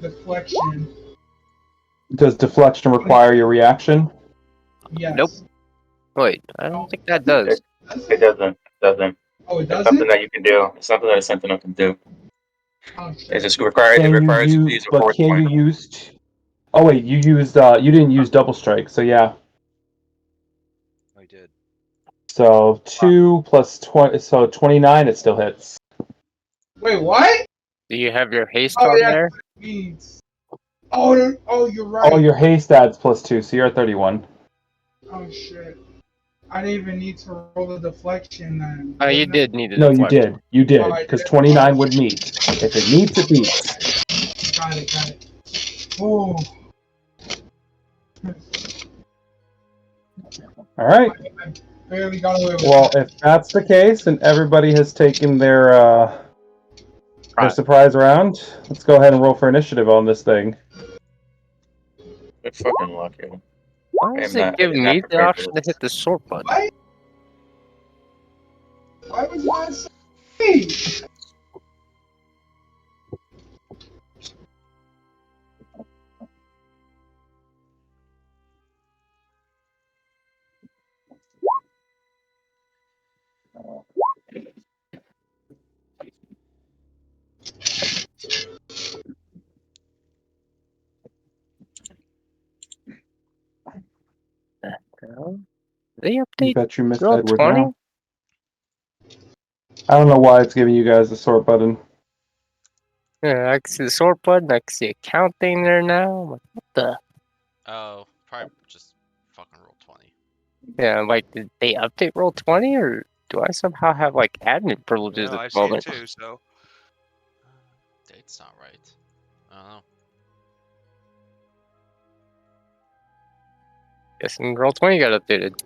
deflection. Does deflection require your reaction? Yes. Nope. Wait, I don't think that does. It doesn't. Oh, it It's doesn't? something that you can do. It's something that a sentinel can do. Oh, It shit. just requires. It requires you to use a force Can point. you use? Oh wait, you used. You didn't use double strike, so yeah. I did. So 2 plus 20, so 29. It still hits. Wait, what? Do you have your haste Oh, on yeah, there? means. Oh, you're right. Oh, your haste adds +2, so you're at 31. Oh, shit. I didn't even need to roll the deflection then. Oh, you didn't I? did need a No, you deflection. did. You did, Oh, I because did. 29 would meet. If it meets, it beats. Got it. Oh. All right. I barely got away with Well, that. if that's the case, and everybody has taken their Right. surprise round, let's go ahead and roll for initiative on this thing. Good fucking luck, yo. Why I is am it not- I giving did not me the prepare for option to this. hit the sort button? What? Why was mine so big? No. They You update bet you missed Roll Edward 20? now. I don't know why it's giving you guys the sort button. Yeah, I can see the sort button. I can see a count thing there now. I'm like, what the? Oh, probably just fucking roll 20. Yeah, I'm like, did they update Roll 20 or do I somehow have like admin privileges No, at I the see it moment? too. So Date's not right. I don't know. Guessing Roll 20 got updated.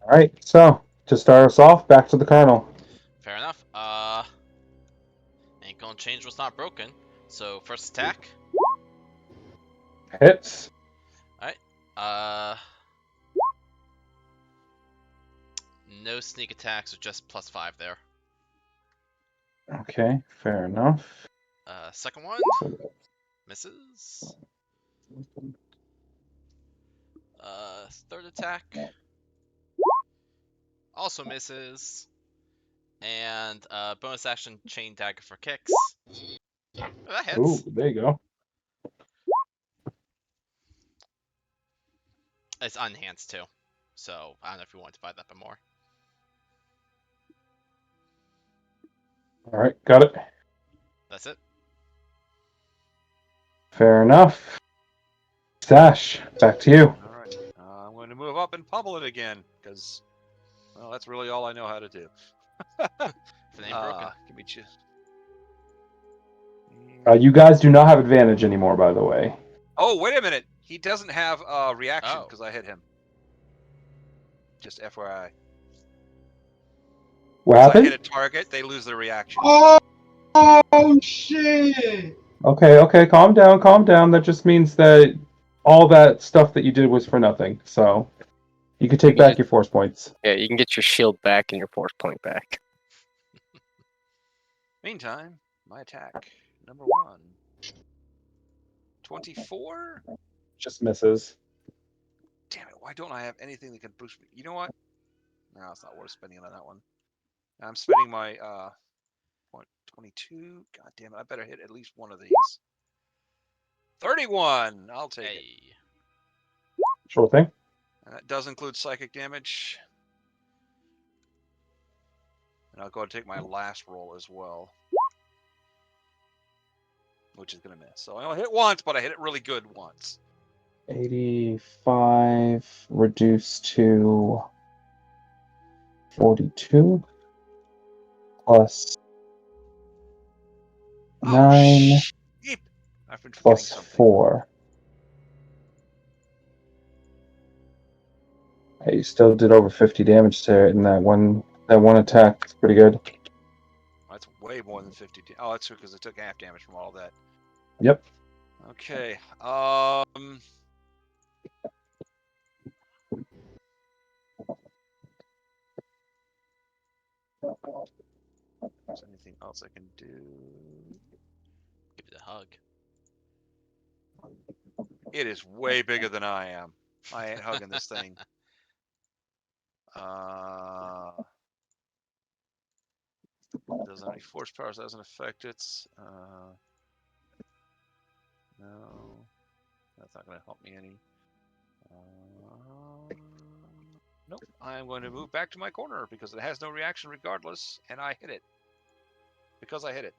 All right, so to start us off, back to the Colonel. Fair enough. Ain't gonna change what's not broken. So first attack. Hits. No sneak attacks, so just +5 there. Okay, fair enough. Second one misses. Third attack also misses. And bonus action chain dagger for kicks. Oh, that hits. Ooh, there you go. It's unenhanced too, so I don't know if you want to divide that by more. All right, got it. That's it. Fair enough. Stash, back to you. All right. I'm going to move up and pummel it again because, well, that's really all I know how to do. If it ain't broken. Give me just. You guys do not have advantage anymore, by the way. Oh, wait a minute. He doesn't have reaction Oh. because I hit him. Just FYI. What Once I hit happened? a target, they lose their reaction. Oh shit! Okay, calm down. That just means that all that stuff that you did was for nothing. So you can take Yeah. back your force points. Yeah, you can get your shield back and your force point back. Meantime, my attack, number 1. 24? Just misses. Damn it, why don't I have anything that can boost me? You know what? No, it's not worth spending on that one. I'm spending my 22. God damn it, I better hit at least one of these. 31! I'll take it. Hey. Sure thing. And that does include psychic damage. And I'll go and take my last roll as well. Which is going to miss. So I only hit once, but I hit it really good once. 85 reduced to 42 plus 9 Sheep. I've been forgetting plus something. 4. Hey, you still did over 50 damage to it in that one attack. It's pretty good. That's way more than 50. Oh, that's because it took half damage from all that. Yep. Okay. Is there anything else I can do? Give it a hug. It is way bigger than I am. I ain't hugging this thing. Doesn't have any force powers. Doesn't affect it. No, that's not going to help me any. Nope. I am going to move back to my corner because it has no reaction regardless, and I hit it. Because I hit it.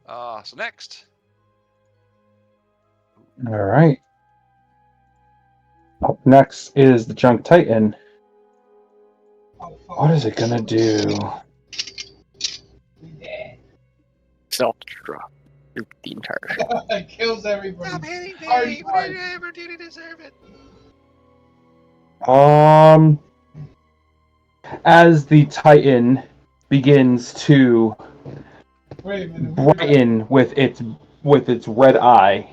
So next. All right. Up next is the Junk Titan. What is it gonna do? Self-destruct. Through the entire It kills everybody. Stop hitting Hard me! part. I never did deserve it. As the Titan begins to Wait a minute. brighten with its red eye,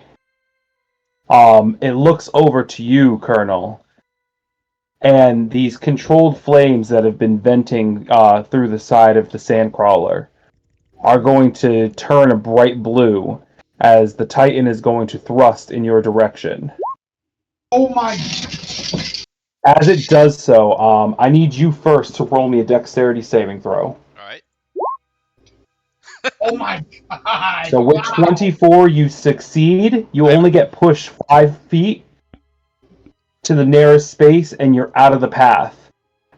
it looks over to you, Colonel, and these controlled flames that have been venting through the side of the sandcrawler are going to turn a bright blue as the Titan is going to thrust in your direction. Oh my! As it does so, I need you first to roll me a dexterity saving throw. All right. Oh my god! So with 24, you succeed. You only get pushed 5 feet to the nearest space, and you're out of the path.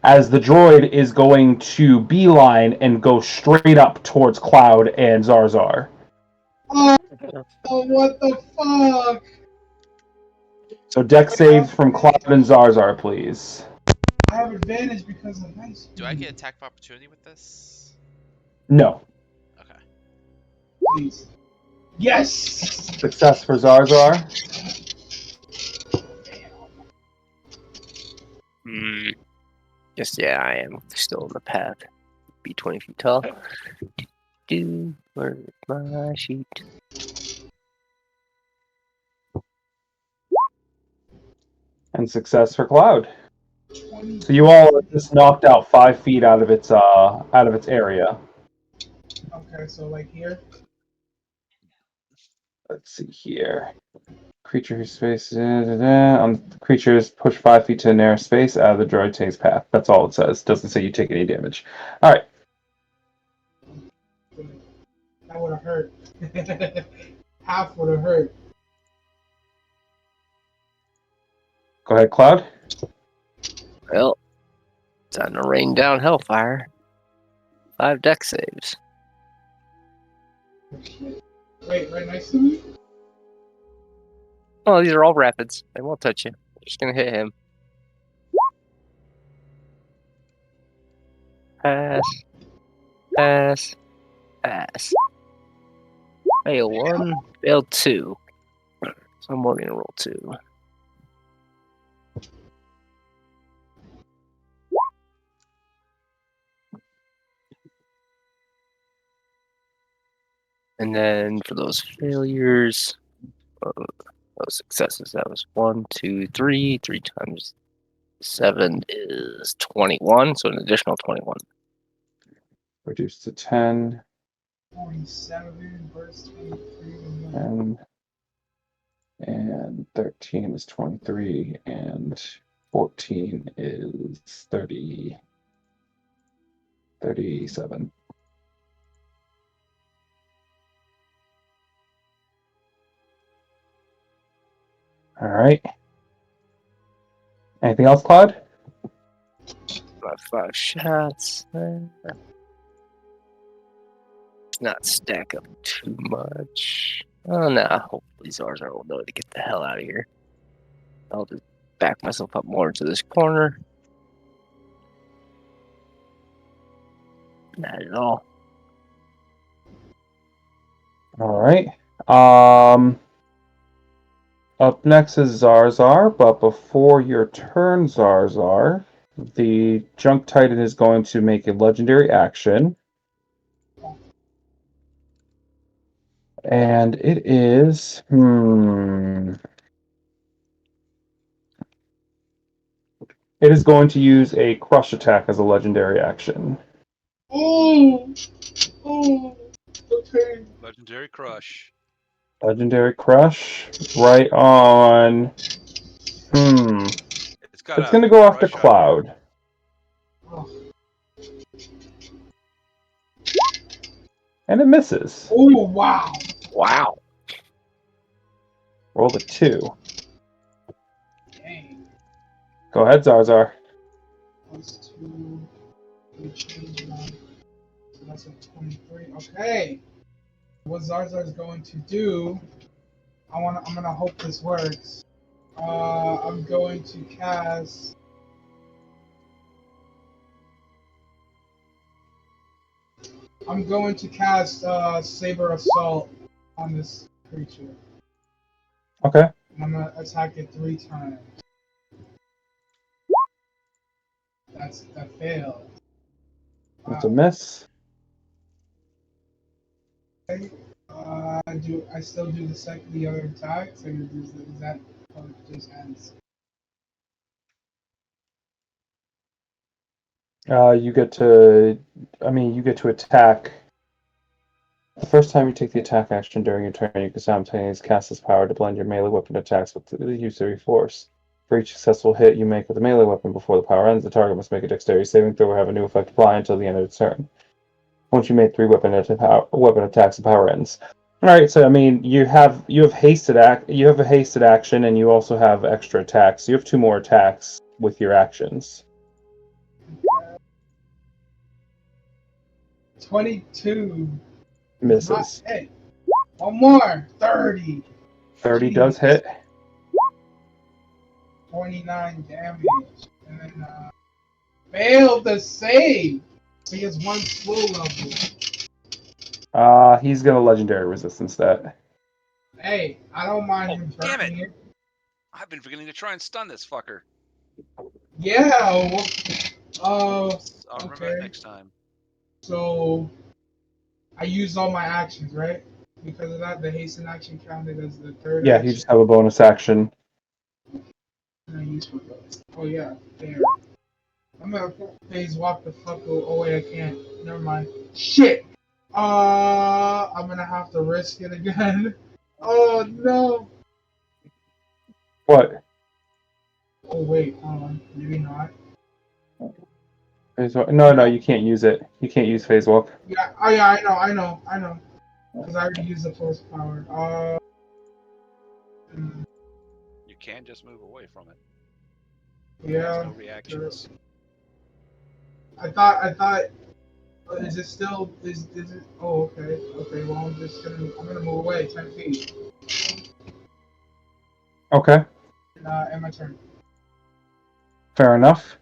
As the droid is going to beeline and go straight up towards Cloud and Zarzar. Oh, what the fuck? So dex saves from Cloud and Zarzar, please. I have advantage because of nice. Do I get attack of opportunity with this? No. Okay. Please. Yes. Success for Zarzar. Yes, yeah, I am still in the path. Be 20 feet tall. Where's my sheet? And success for Cloud. 20. So you all are just knocked out 5 feet out of its area. Okay, so like here. Let's see here. Creature whose space creature is pushed 5 feet to a narrow space out of the droid takes path. That's all it says. Doesn't say you take any damage. All right. That would have hurt. Half would have hurt. Go ahead, Cloud. Well, time to rain down hellfire. 5 deck saves. Wait, right next to me? Oh, these are all rapids. They won't touch you. They're just gonna hit him. Pass. Pass. Pass. Fail 1. Fail 2. So I'm only gonna roll 2. And then for those failures, those successes, that was 1, 2, 3. 3 times 7 is 21, so an additional 21. Reduced to 10. 47 versus 23. 10. And 13 is 23. And 14 is 30. 37. All right. Anything else, Claude? About 5 shots. Not stack up too much. Oh, nah. Hopefully Zarzar will know to get the hell out of here. I'll just back myself up more into this corner. Not at all. All right. Up next is Zarzar, but before your turn, Zarzar, the Junk Titan is going to make a legendary action. And it is... It is going to use a Crush attack as a legendary action. Oh! Oh! Okay. Legendary Crush. Legendary Crush, right on... It's got It's going to go after crush on Cloud. Oh. And it misses. Oh, wow. Wow. Roll a 2. Dang. Go ahead, Zarzar. Plus 2. We change that. So that's a 23. Okay. What Zarzar is going to do, I'm gonna hope this works. I'm going to cast. Saber Assault on this creature. Okay. And I'm gonna attack it 3 times. That failed. That's a miss. Okay. I still do the other attacks, or is that how it just ends? You get to attack. The first time you take the attack action during your turn, you can simultaneously cast this power to blend your melee weapon attacks with the use of your force. For each successful hit you make with the melee weapon before the power ends, the target must make a dexterity saving throw or have a new effect apply until the end of its turn. Once you made 3 weapon attacks, the power ends. All right, so I mean, you have a hasted action, and you also have extra attacks. You have 2 more attacks with your actions. 22. Misses. Hey, one more. 30. 30 Jeez. does hit. 29 damage. And then failed the save. He has 1 slow level. He's got a legendary resistance that. Hey, I don't mind him damn burning it. I've been forgetting to try and stun this fucker. Yeah. I'll remember that Okay. next time. So I used all my actions, right? Because of that, the hasten action counted as the third Yeah, action. you just have a bonus action. Can I use for those? Oh yeah, there. I'm gonna phase walk the fuck. Oh wait, I can't. Never mind. Shit. I'm gonna have to risk it again. Oh no. What? Oh wait, hold on. Maybe not. No, you can't use it. You can't use phase walk. Yeah. Oh yeah, I know. Because I already used the force power. Hmm, You can just move away from it. It has yeah. no reactions. I thought. Is it still? Is it? Oh okay. Okay. Well, I'm gonna move away 10 feet. Okay, And my turn. fair enough.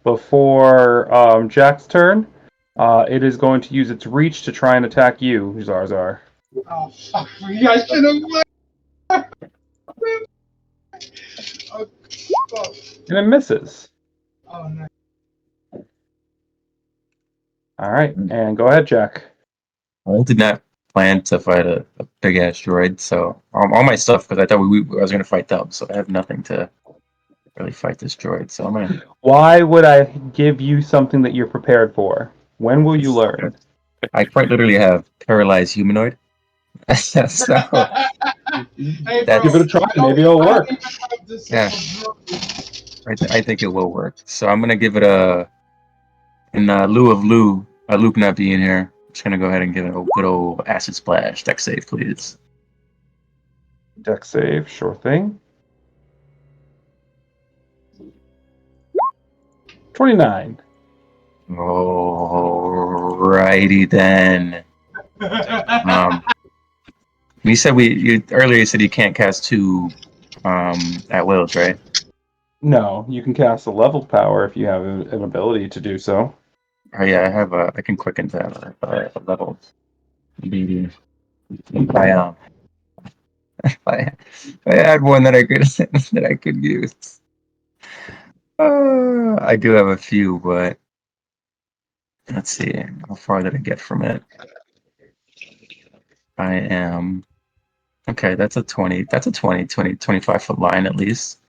Before Jack's turn, it is going to use its reach to try and attack you, Zarzar. Oh fuck me! I should have won. Oh fuck. And it misses. Oh nice. All right, and go ahead, Jack. I did not plan to fight a big ass droid, so all my stuff because I thought I was gonna fight them, so I have nothing to really fight this droid. So I'm gonna. Why would I give you something that you're prepared for? When will you learn? I quite literally have paralyzed humanoid. So Hey bro, Give it a try. Maybe it'll I don't work. even have this Yeah. I think it will work. So I'm gonna give it in lieu of Luke not being here. I'm just gonna go ahead and give it a good old acid splash. Deck save, please. Deck save, sure thing. 29. Alrighty then. bro. You said earlier. You said you can't cast two at wills, right? No, you can cast a leveled power if you have an ability to do so. Oh yeah, I can quicken that a level. Maybe if if I had one that I could that I could use. I do have a few, but let's see how far did I get from it. I am okay. That's a 20. That's a 25 foot line at least.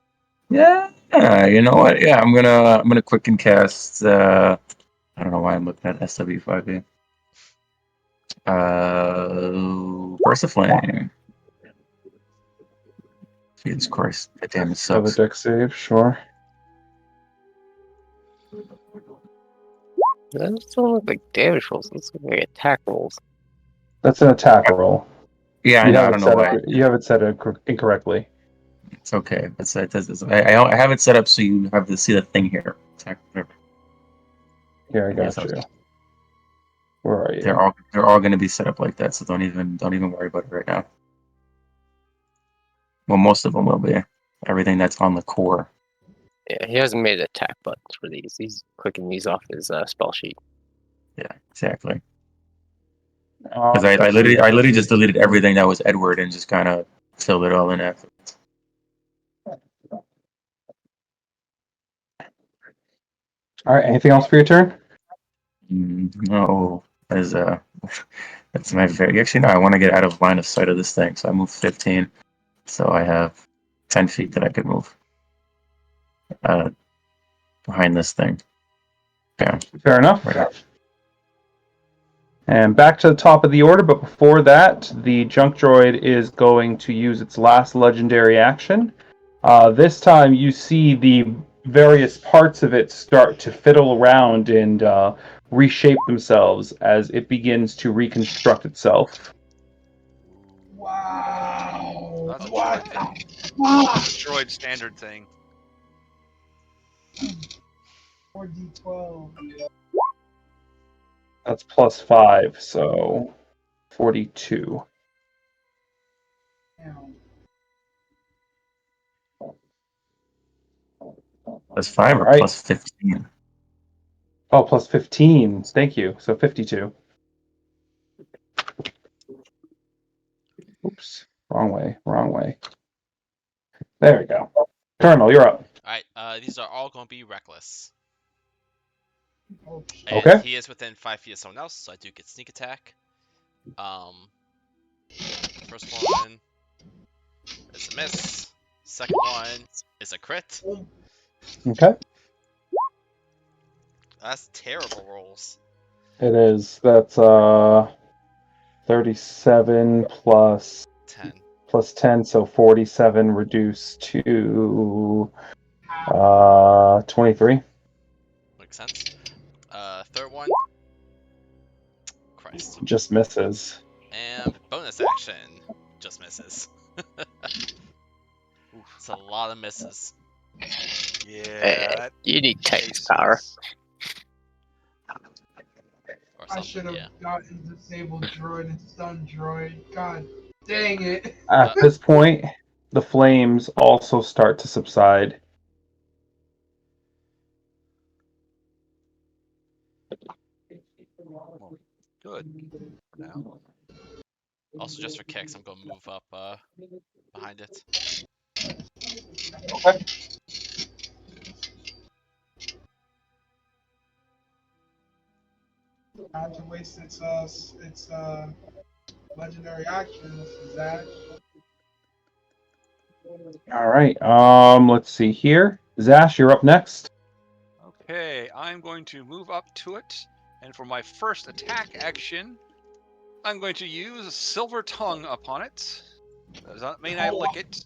Yeah. You know what? Yeah, I'm gonna quicken cast. I don't know why I'm looking at SW5 Burst of Flame. Jesus Christ, that damn it Another sucks. deck save, sure. Those don't look like damage rolls. Those look like attack rolls. That's an attack roll. Yeah, I You know. have I it don't know set up. why. You have it set incorrectly. It's okay. I have it set up so you have to see the thing here. Attack. Here, I Yes, got you. Where are you? they're all going to be set up like that. So don't even worry about it right now. Well, most of them will be. Everything that's on the core. Yeah, he hasn't made attack buttons for these. He's clicking these off his spell sheet. Yeah, exactly. Because I let's see. literally just deleted everything that was Edward and just kind of filled it all in after. All right. Anything else for your turn? No, as that's my very. Actually, no. I want to get out of line of sight of this thing, so I moved 15. So I have 10 feet that I could move behind this thing. Yeah, Fair enough. right up. And back to the top of the order, but before that, the junk droid is going to use its last legendary action. This time, you see the various parts of it start to fiddle around and reshape themselves as it begins to reconstruct itself. Wow. That's a What droid the thing. fuck? Droid standard thing. 4d12. That's +5, so 42. Damn. Plus 5 All or right. plus 15. Oh, +15. Thank you. So 52. Oops. Wrong way. There we go. Colonel, you're up. Alright, these are all going to be reckless. Oh shit. And Okay. he is within 5 feet of someone else, so I do get sneak attack. First one is a miss. Second one is a crit. Okay. That's terrible rolls. It is. That's 37 plus 10. 10, so 47 reduced to 23. Makes sense. Third one. Christ. Just misses. And bonus action. Just misses. It's a lot of misses. Yeah. That You need Titan's cases. power. Or I should something, have yeah. gotten disabled droid and stun droid. God dang it. At this point, the flames also start to subside. Well, good for now. Also, just for kicks, I'm going to move up behind it. Okay. I have to waste its legendary action, Zach. All right. Let's see here. Zash, you're up next. Okay, I'm going to move up to it, and for my first attack action, I'm going to use Silver Tongue upon it. Does not mean I lick it.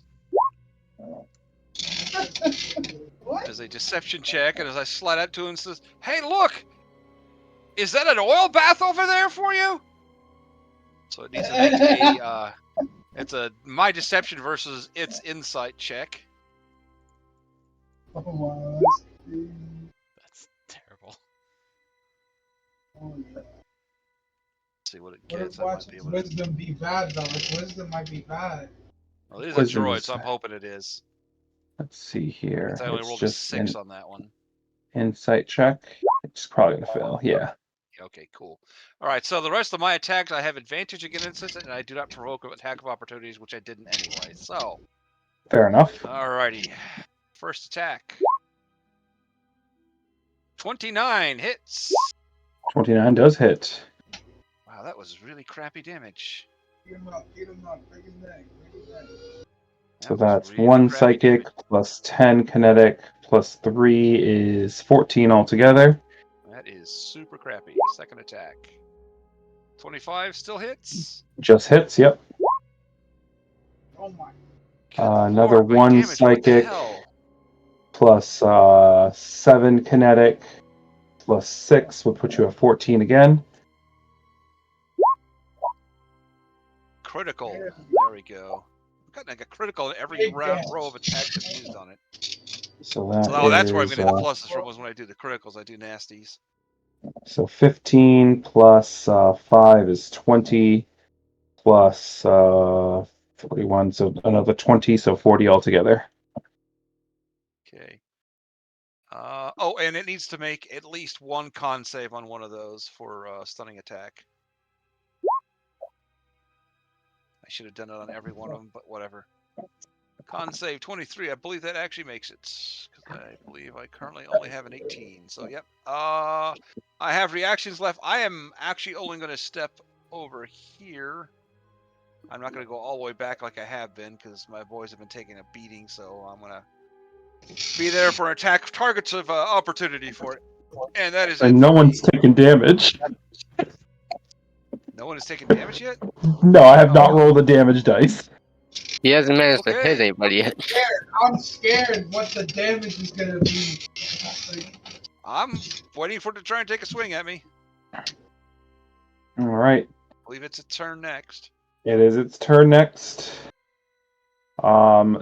What? As a deception check, and as I slide up to him and says, "Hey, look! Is that an oil bath over there for you?" So it needs to make a it's a my deception versus its insight check. Oh, wow, that's crazy. That's terrible. Oh, yeah. Let's see what it What gets. if I might watch be its able to. wisdom be bad though? Its wisdom might be bad. Well, it is a Wisdom droid, is- so I'm hoping it is. Let's see here. I only It's rolled a just 6 an on that one. insight check. It's probably gonna fail. Yeah. Okay, cool. All right, so the rest of my attacks, I have advantage against it, and I do not provoke attack of opportunities, which I didn't anyway. So, Fair enough. alrighty. First attack. 29 hits. 29 does hit. Wow, that was really crappy damage. Get him up, break his neck, break his neck. So That was that's really 1 crappy psychic damage. plus 10 kinetic plus 3 is 14 altogether. That is super crappy. Second attack. 25 still hits. Just hits, yep. Oh my. Good Another lord, my 1 damage, what the psychic hell? plus 7 kinetic plus 6 would put you at 14 again. Critical. There we go. I've gotten like a critical in every Big damage. row of attacks I've used on it. So that So that's where I'm is, getting the pluses from, was when I do the criticals, I do nasties. so 15 plus 5 is 20 plus 41, so another 20, so 40 altogether. Okay. Oh, and it needs to make at least one con save on one of those for stunning attack. I should have done it on every one of them, but whatever. Con save 23. I believe that actually makes it, because I believe I currently only have an 18. So yep. I have reactions left. I am actually only going to step over here. I'm not going to go all the way back like I have been, because my boys have been taking a beating. So I'm going to be there for attack targets of opportunity for it. And that is it. And no for one's me. taken damage. No one has taken damage yet? No, I have not rolled a damage dice. He hasn't managed to hit Okay. anybody yet. I'm scared what the damage is gonna be. Like, I'm waiting for it to try and take a swing at me. All right. I believe it's a turn next. It is its turn next.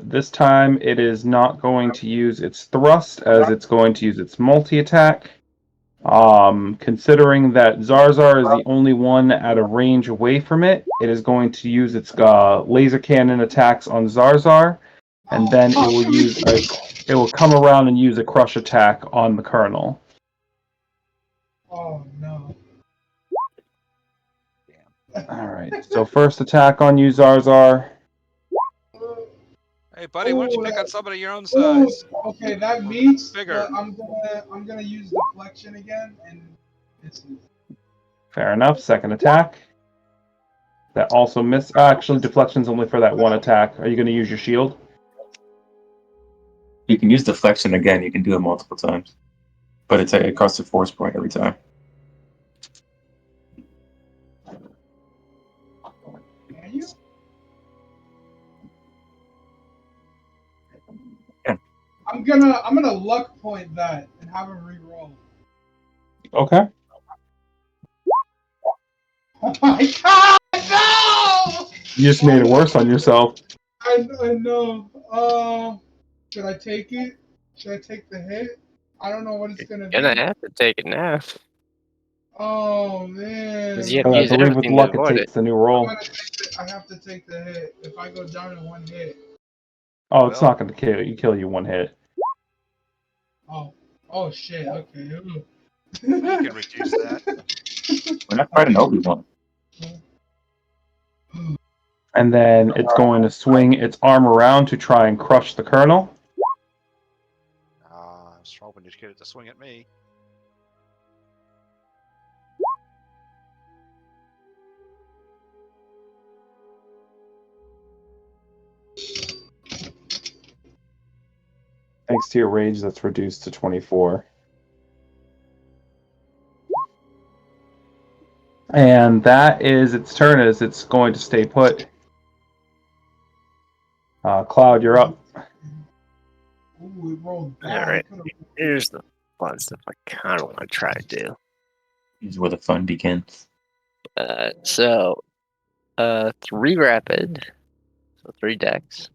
This time it is not going to use its thrust, as it's going to use its multi-attack. Considering that Zarzar is the only one at a range away from it, it is going to use its laser cannon attacks on Zarzar, and then it will come around and use a crush attack on the Colonel. oh no. All right. So first attack on you, Zarzar. Hey, buddy, why don't you Ooh, pick on that- somebody your own Ooh, size? okay, that meets. Bigger. But I'm gonna use deflection again, and it's Fair enough. Second attack. That also missed. Actually, deflection's only for that one attack. Are you going to use your shield? You can use deflection again. You can do it multiple times, but it costs a force point every time. Can you? Yeah. I'm gonna luck point that and have him re-roll. Okay. Oh my god, no! You just made it worse on yourself. I know. Should I take it? Should I take the hit? I don't know what it's gonna You're gonna be. have to take it now. Oh man. Because you have And to I use believe with everything to luck, it avoid it. takes the new I'm roll. gonna I have to take the hit. If I go down in one hit. Oh, it's Well. not going to kill you one hit. Oh shit. Okay. You can reduce that. We're not fighting Obi-Wan. And then it's going to swing its arm around to try and crush the Colonel. I was hoping to get it to swing at me. Thanks to your rage, that's reduced to 24. And that is its turn, as it's going to stay put. Cloud, you're up. Ooh, it rolled bad. Alright. It could've- Here's the fun stuff I kind of want to try to do. This is where the fun begins. So, 3 rapid. So 3 decks.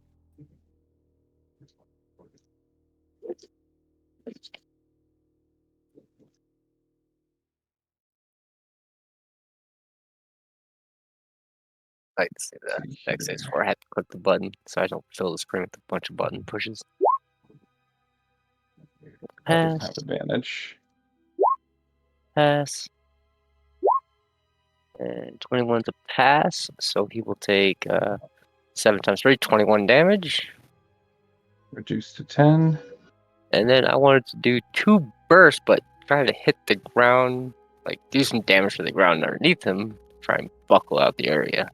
I like to see the deck says 4. I have to click the button so I don't fill the screen with a bunch of button pushes. That doesn't Pass, have advantage. pass. And 21's a pass, so he will take 7 times 3, 21 damage. Reduced to 10. And then I wanted to do 2 bursts, but try to hit the ground, like do some damage to the ground underneath him, try and buckle out the area.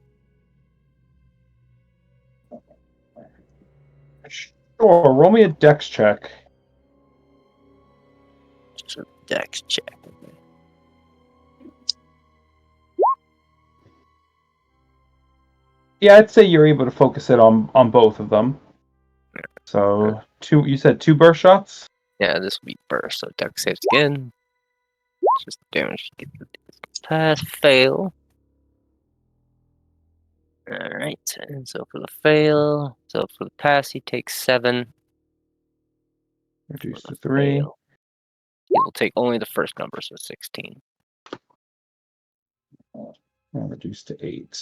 Sure, roll me a dex check. So dex check. Yeah, I'd say you're able to focus it on both of them. So, you said 2 burst shots? Yeah, this will be burst, so dex saves again. Just damage to get the pass, fail. Alright, and so for the fail, so for the pass he takes 7. Reduced For to the 3. fail, he will take only the first number, so 16. And reduced to 8.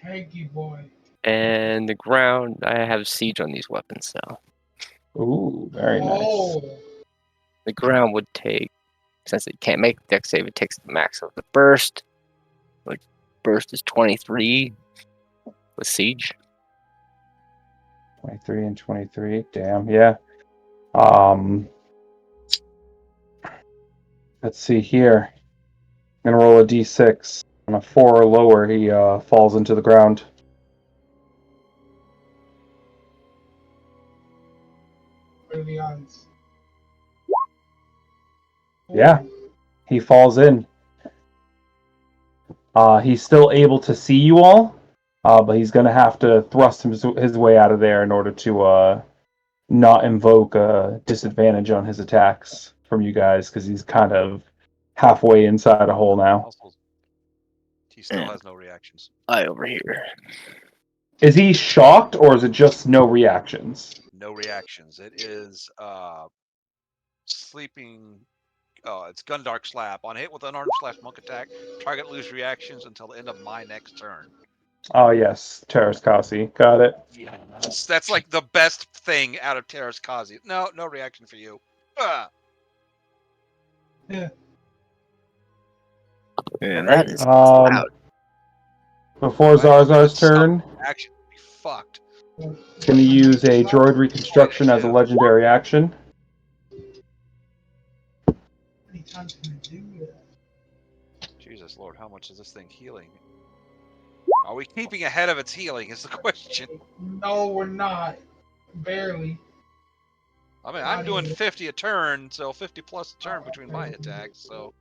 Tanky boy. And the ground, I have siege on these weapons, so Ooh, very nice. Oh. the ground would take, since it can't make the dex save, it takes the max of the burst. Like burst is 23 with siege. 23 and 23. Damn, yeah. Um, let's see here. I'm gonna roll a d6. On a 4 or lower, he falls into the ground. What are the odds? Yeah. He falls in. He's still able to see you all, but he's going to have to thrust his way out of there in order to not invoke a disadvantage on his attacks from you guys, because he's kind of halfway inside a hole now. Also, he still has no reactions. Over here. Is he shocked, or is it just no reactions? No reactions. It is sleeping. It's Gundark Slap. On hit with unarmed / monk attack, target lose reactions until the end of my next turn. Oh, yes. Terrace Kasi. Got it. That's like the best thing out of Terrace Kazi. No reaction for you. Yeah. And Right. that is loud. Before Zarzar's turn, Action be fucked. he's going to use a droid reconstruction as a legendary action. How many times can I do that? Jesus Lord, how much is this thing healing? Are we keeping ahead of its healing is the question. No, we're not. barely. I mean, I'm Not doing even. 50 a turn, so 50 plus a turn Oh, between okay. my attacks. So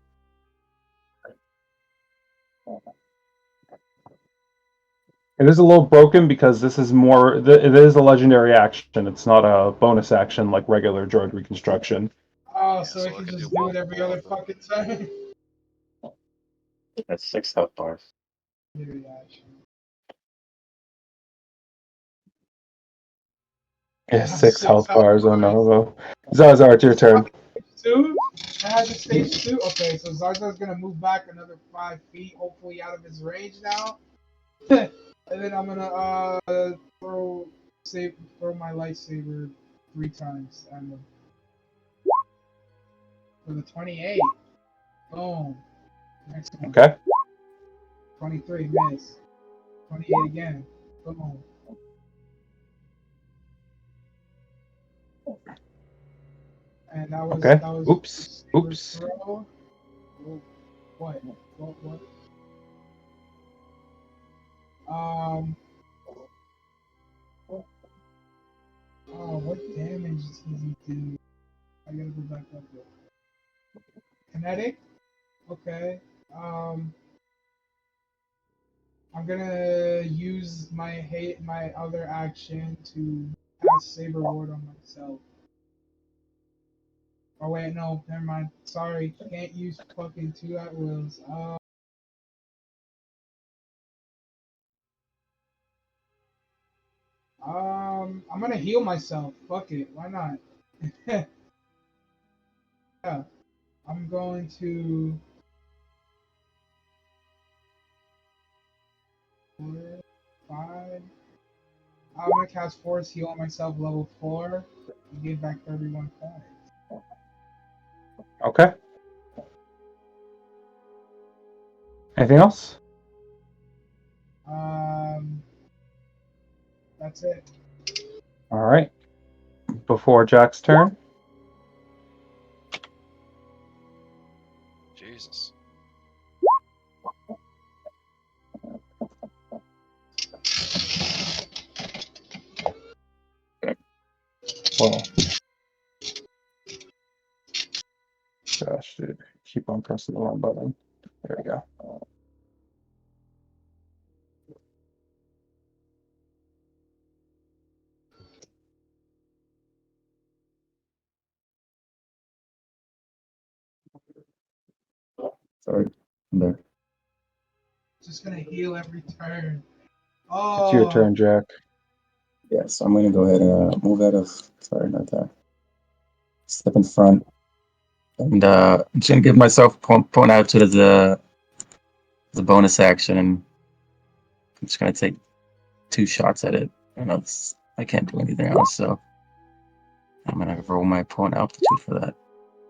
It is a little broken because this is more. It is a legendary action. It's not a bonus action like regular droid reconstruction. Oh, yeah, so so I I can can just do do it every multiple other of them. fucking time. That's 6 health bars. Legendary action. Yeah, That's 6 health bars. Oh bars. no. Zazar, it's your turn. Two? I had to stage two? Okay, so Zarzar's gonna move back another 5 feet, hopefully out of his range now. And then I'm gonna throw my lightsaber 3 times at him. For the 28. Boom. Next one. Okay. 23, miss. 28 again. Boom. And Okay. that was Oops. saber Oops. throw. Oh, what? What? Um. Oh, what damage does he do? I gotta go back up there. Kinetic? Okay. I'm gonna use my other action to cast Saber Ward on myself. Oh wait, no, never mind. Sorry, can't use fucking 2 at wills. I'm gonna heal myself. Fuck it, why not? Yeah, I'm going to 4, 5. I'm gonna cast Force Heal on myself, level 4, and give back 31 points. Okay. Anything else? That's it. All right. Before Jack's turn. Jesus. Well, gosh, dude, keep on pressing the wrong button. There we go. Sorry. I'm there. Just gonna heal every turn. It's your Oh, turn, Jack. Yeah, so I'm going to go ahead and move out of. Sorry, not that. Step in front. And I'm just going to give myself point out to the bonus action. And I'm just going to take 2 shots at it. I can't do anything else, so I'm going to roll my point altitude for that.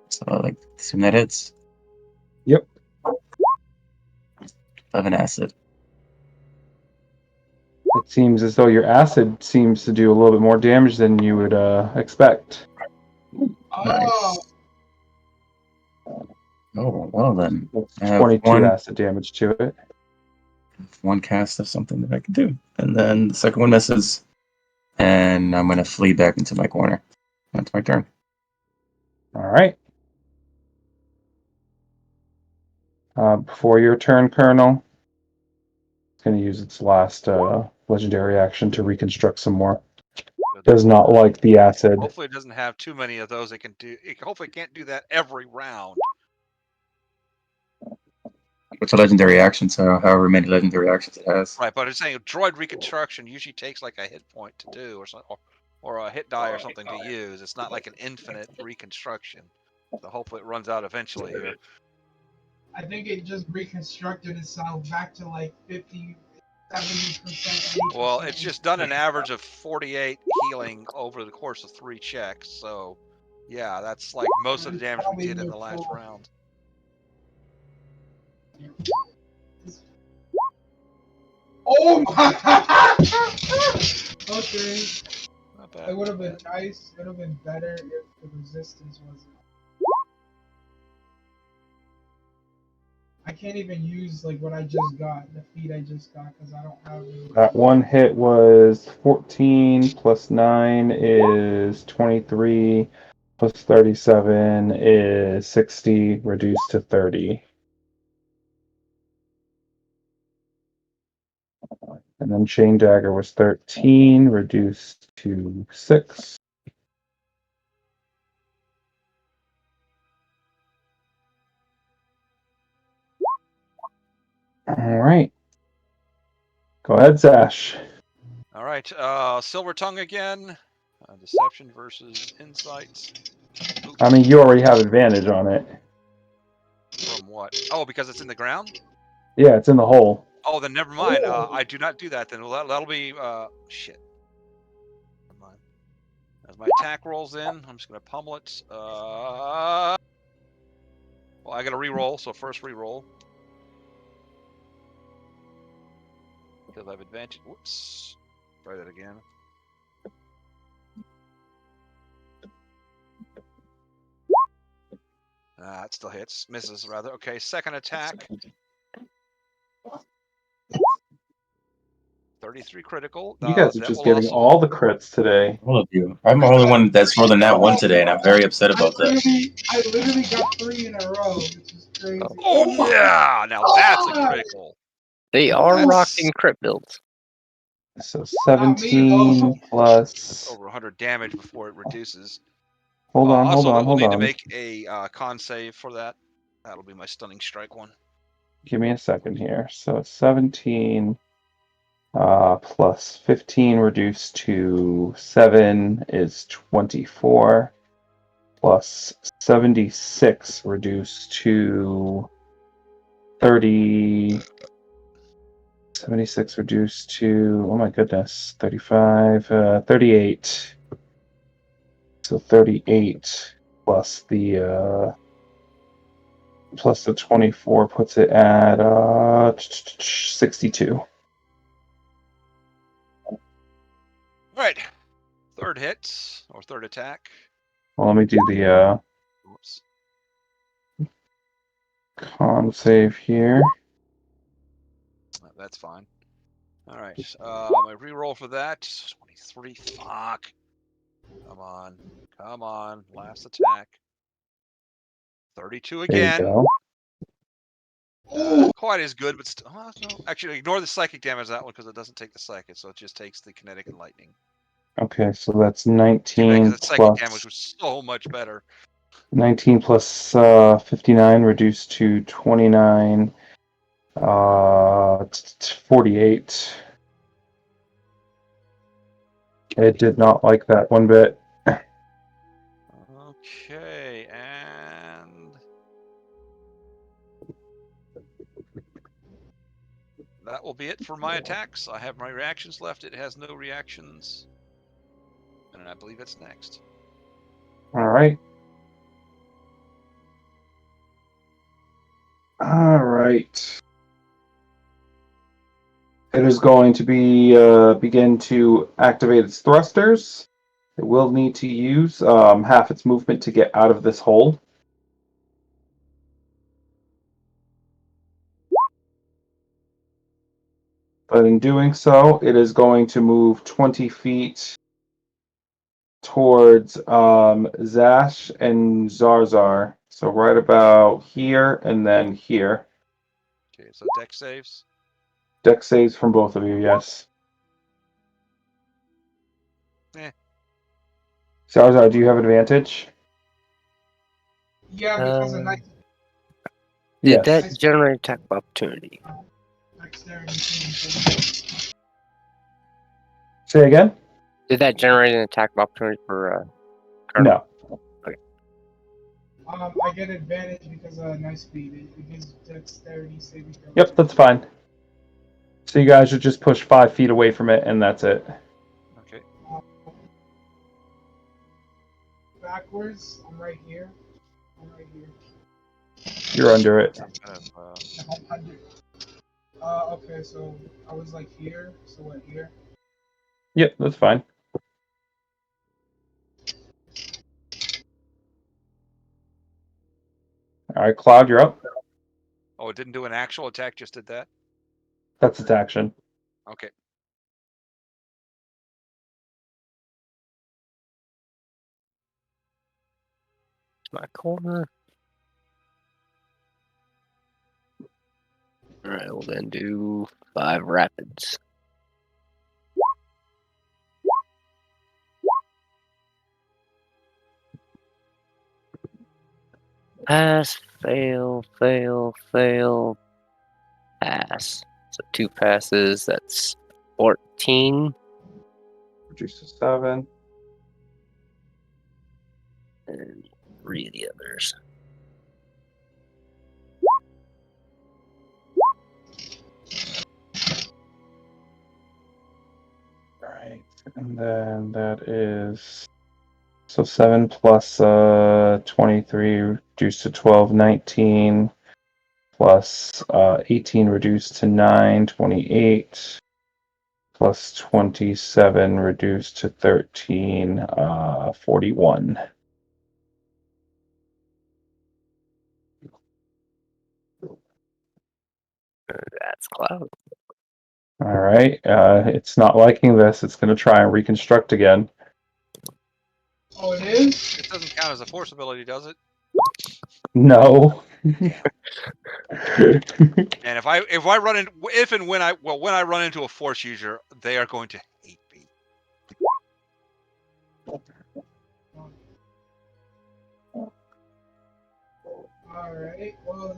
So I like assume that hits. Yep. 11 acid. It seems as though your acid seems to do a little bit more damage than you would expect. oh, Nice. Oh, well then. That's I have 22 acid damage to it. one cast of something that I can do. And then the second one misses. And I'm going to flee back into my corner. That's my turn. All right. Before your turn, Colonel, it's going to use its last legendary action to reconstruct some more. Does not like the acid. Hopefully, it doesn't have too many of those. It can do. It hopefully can't do that every round. It's a legendary action, so however many legendary actions it has. Right, but it's saying droid reconstruction usually takes like a hit point to do, or something, or a hit die or something to use. It's not like an infinite reconstruction. So hopefully, it runs out eventually here. I think it just reconstructed itself back to like 50, 70%. Well, it's just done an average of 48 healing over the course of 3 checks. So, yeah, that's like most of the damage we did in the last round. Oh my! Okay. Not bad. It would have not been bad. nice. It would have been better if the resistance wasn't. I can't even use like what I just got, the feed I just got, because I don't have any. That one hit was 14 plus 9 is 23 plus 37 is 60 reduced to 30. And then Chain Dagger was 13 reduced to 6. All right. Go ahead, Sash. All right. Silver Tongue again. Deception versus Insight. Oops. I mean, you already have advantage on it. From what? Oh, because it's in the ground? Yeah, it's in the hole. Oh, then never mind. I do not do that. Then that'll be shit. Never mind. As my attack rolls in, I'm just gonna pummel it. Well, I gotta re-roll. So first re-roll. Because I have advantage. Whoops. Try that again. It still hits. Misses, rather. Okay, second attack. 33 critical. You guys are That just will getting also... all the crits today. All of you. I'm the only one that's more than that one today, and I'm very upset about that. I literally got 3 in a row, which is crazy. Oh, yeah! Now that's a critical. They are That's- rocking crit builds. So 17 plus. Over 100 damage before it reduces. Hold on, hold Also, on, we'll hold need to on. make a con save for that. That'll be my stunning strike one. Give me a second here. So 17 plus 15 reduced to 7 is 24. Plus 76 reduced to 30. 76 reduced to, oh my goodness, 35, 38. So 38 plus the 24 puts it at 62. All right. Third hit, or third attack. Well, let me do the Whoops. con save here. That's fine. All right. My reroll for that. 23. Fuck. Come on. Come on. Last attack. 32 There you again. go. Quite as good, but still. No. Actually, ignore the psychic damage that one because it doesn't take the psychic, so it just takes the kinetic and lightning. Okay, so that's Too bad 19 because the psychic damage plus was so much better. 19 plus 59 reduced to 29. 48. It did not like that one bit. Okay, and that will be it for my attacks. I have my reactions left. It has no reactions. And I believe it's next. All right. All right. It is going to be begin to activate its thrusters. It will need to use half its movement to get out of this hole. But in doing so, it is going to move 20 feet towards Zash and Zarzar. So right about here and then here. Okay, so deck saves. Deck saves from both of you, yes. Eh. Zarzar, do you have advantage? Yeah, because of Did Yes. that generate attack of opportunity? dexterity. Say again? Did that generate an attack of opportunity for No. I get advantage because of nice speed. It gives dexterity saving throw. Yep, that's fine. So you guys should just push 5 feet away from it, and that's it. Okay. Backwards, I'm right here. You're under it. Kind of, I'm under. Okay, so I was like here. So what here? Yep, that's fine. All right, Cloud, you're up. Oh, it didn't do an actual attack, just did that? That's its action. Okay. My corner. Alright, we'll then do 5 rapids. Pass, fail, fail, fail, pass. So 2 passes, that's 14. Reduce to 7. And 3 of the others. Alright. And then that is. So 7 plus 23 reduced to 12, 19. Plus 18 reduced to 9, 28. Plus 27 reduced to 13, 41. That's Cloud. All right. It's not liking this. It's going to try and reconstruct again. Oh, it is? It doesn't count as a force ability, does it? No. And if I run in, if and when I run into a force user, they are going to hate me. Alright, well,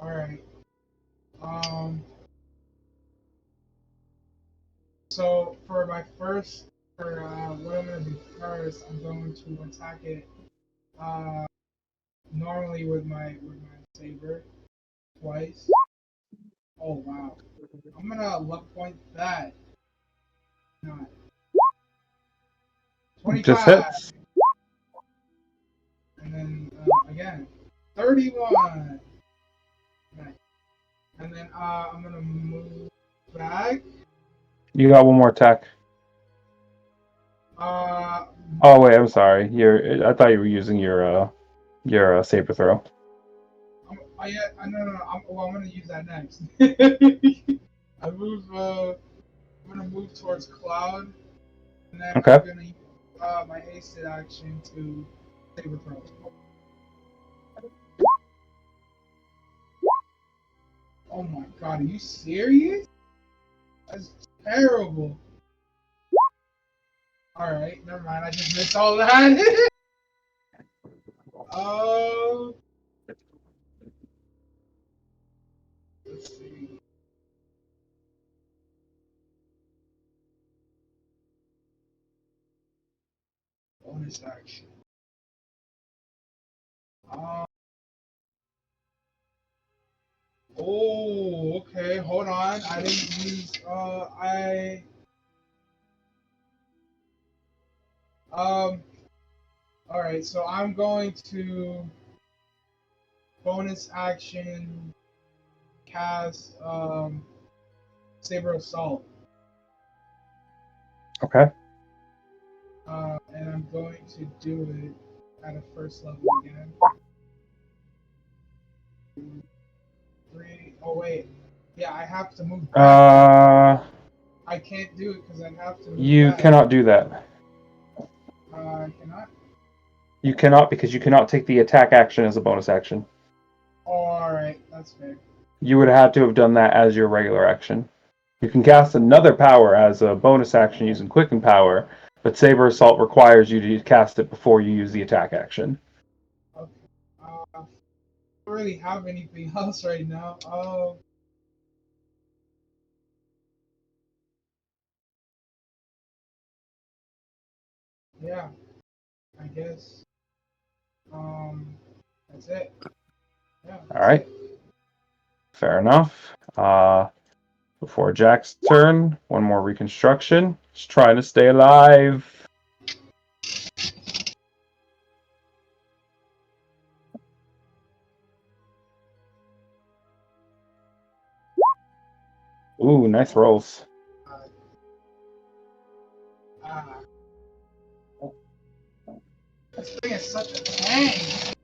alright. So for my first, for what I'm gonna do first, I'm going to attack it, normally with my saber twice. Oh wow. I'm gonna luck point that. Not Just 25, hits. and then again 31. Nice. And then I'm gonna move back. You got one more attack. Uh, Oh wait, I'm sorry. I thought you were using your saber throw. oh yeah, no. I'm gonna use that next. I move. I'm gonna move towards Cloud, and then Okay. I'm gonna use my hasted action to saber throw. Oh my god, are you serious? That's terrible. Alright, never mind. I just missed all that. Oh. Let's see. Bonus action. Um, oh, okay. Hold on. I didn't use. All right. So I'm going to bonus action cast Saber Assault. Okay. And I'm going to do it at a first level again. 3. Oh wait. Yeah, I have to move back. I can't do it because I have to move You back. cannot do that. I cannot. You cannot because you cannot take the attack action as a bonus action. All right, that's fair. You would have to have done that as your regular action. You can cast another power as a bonus action using Quicken Power, but Saber Assault requires you to cast it before you use the attack action. Okay. I don't really have anything else right now. Oh. Yeah, I guess. That's it. Yeah. All right. It. Fair enough. Before Jack's turn, one more reconstruction. Just trying to stay alive. Ooh, nice rolls. Ah. This thing is such a pain.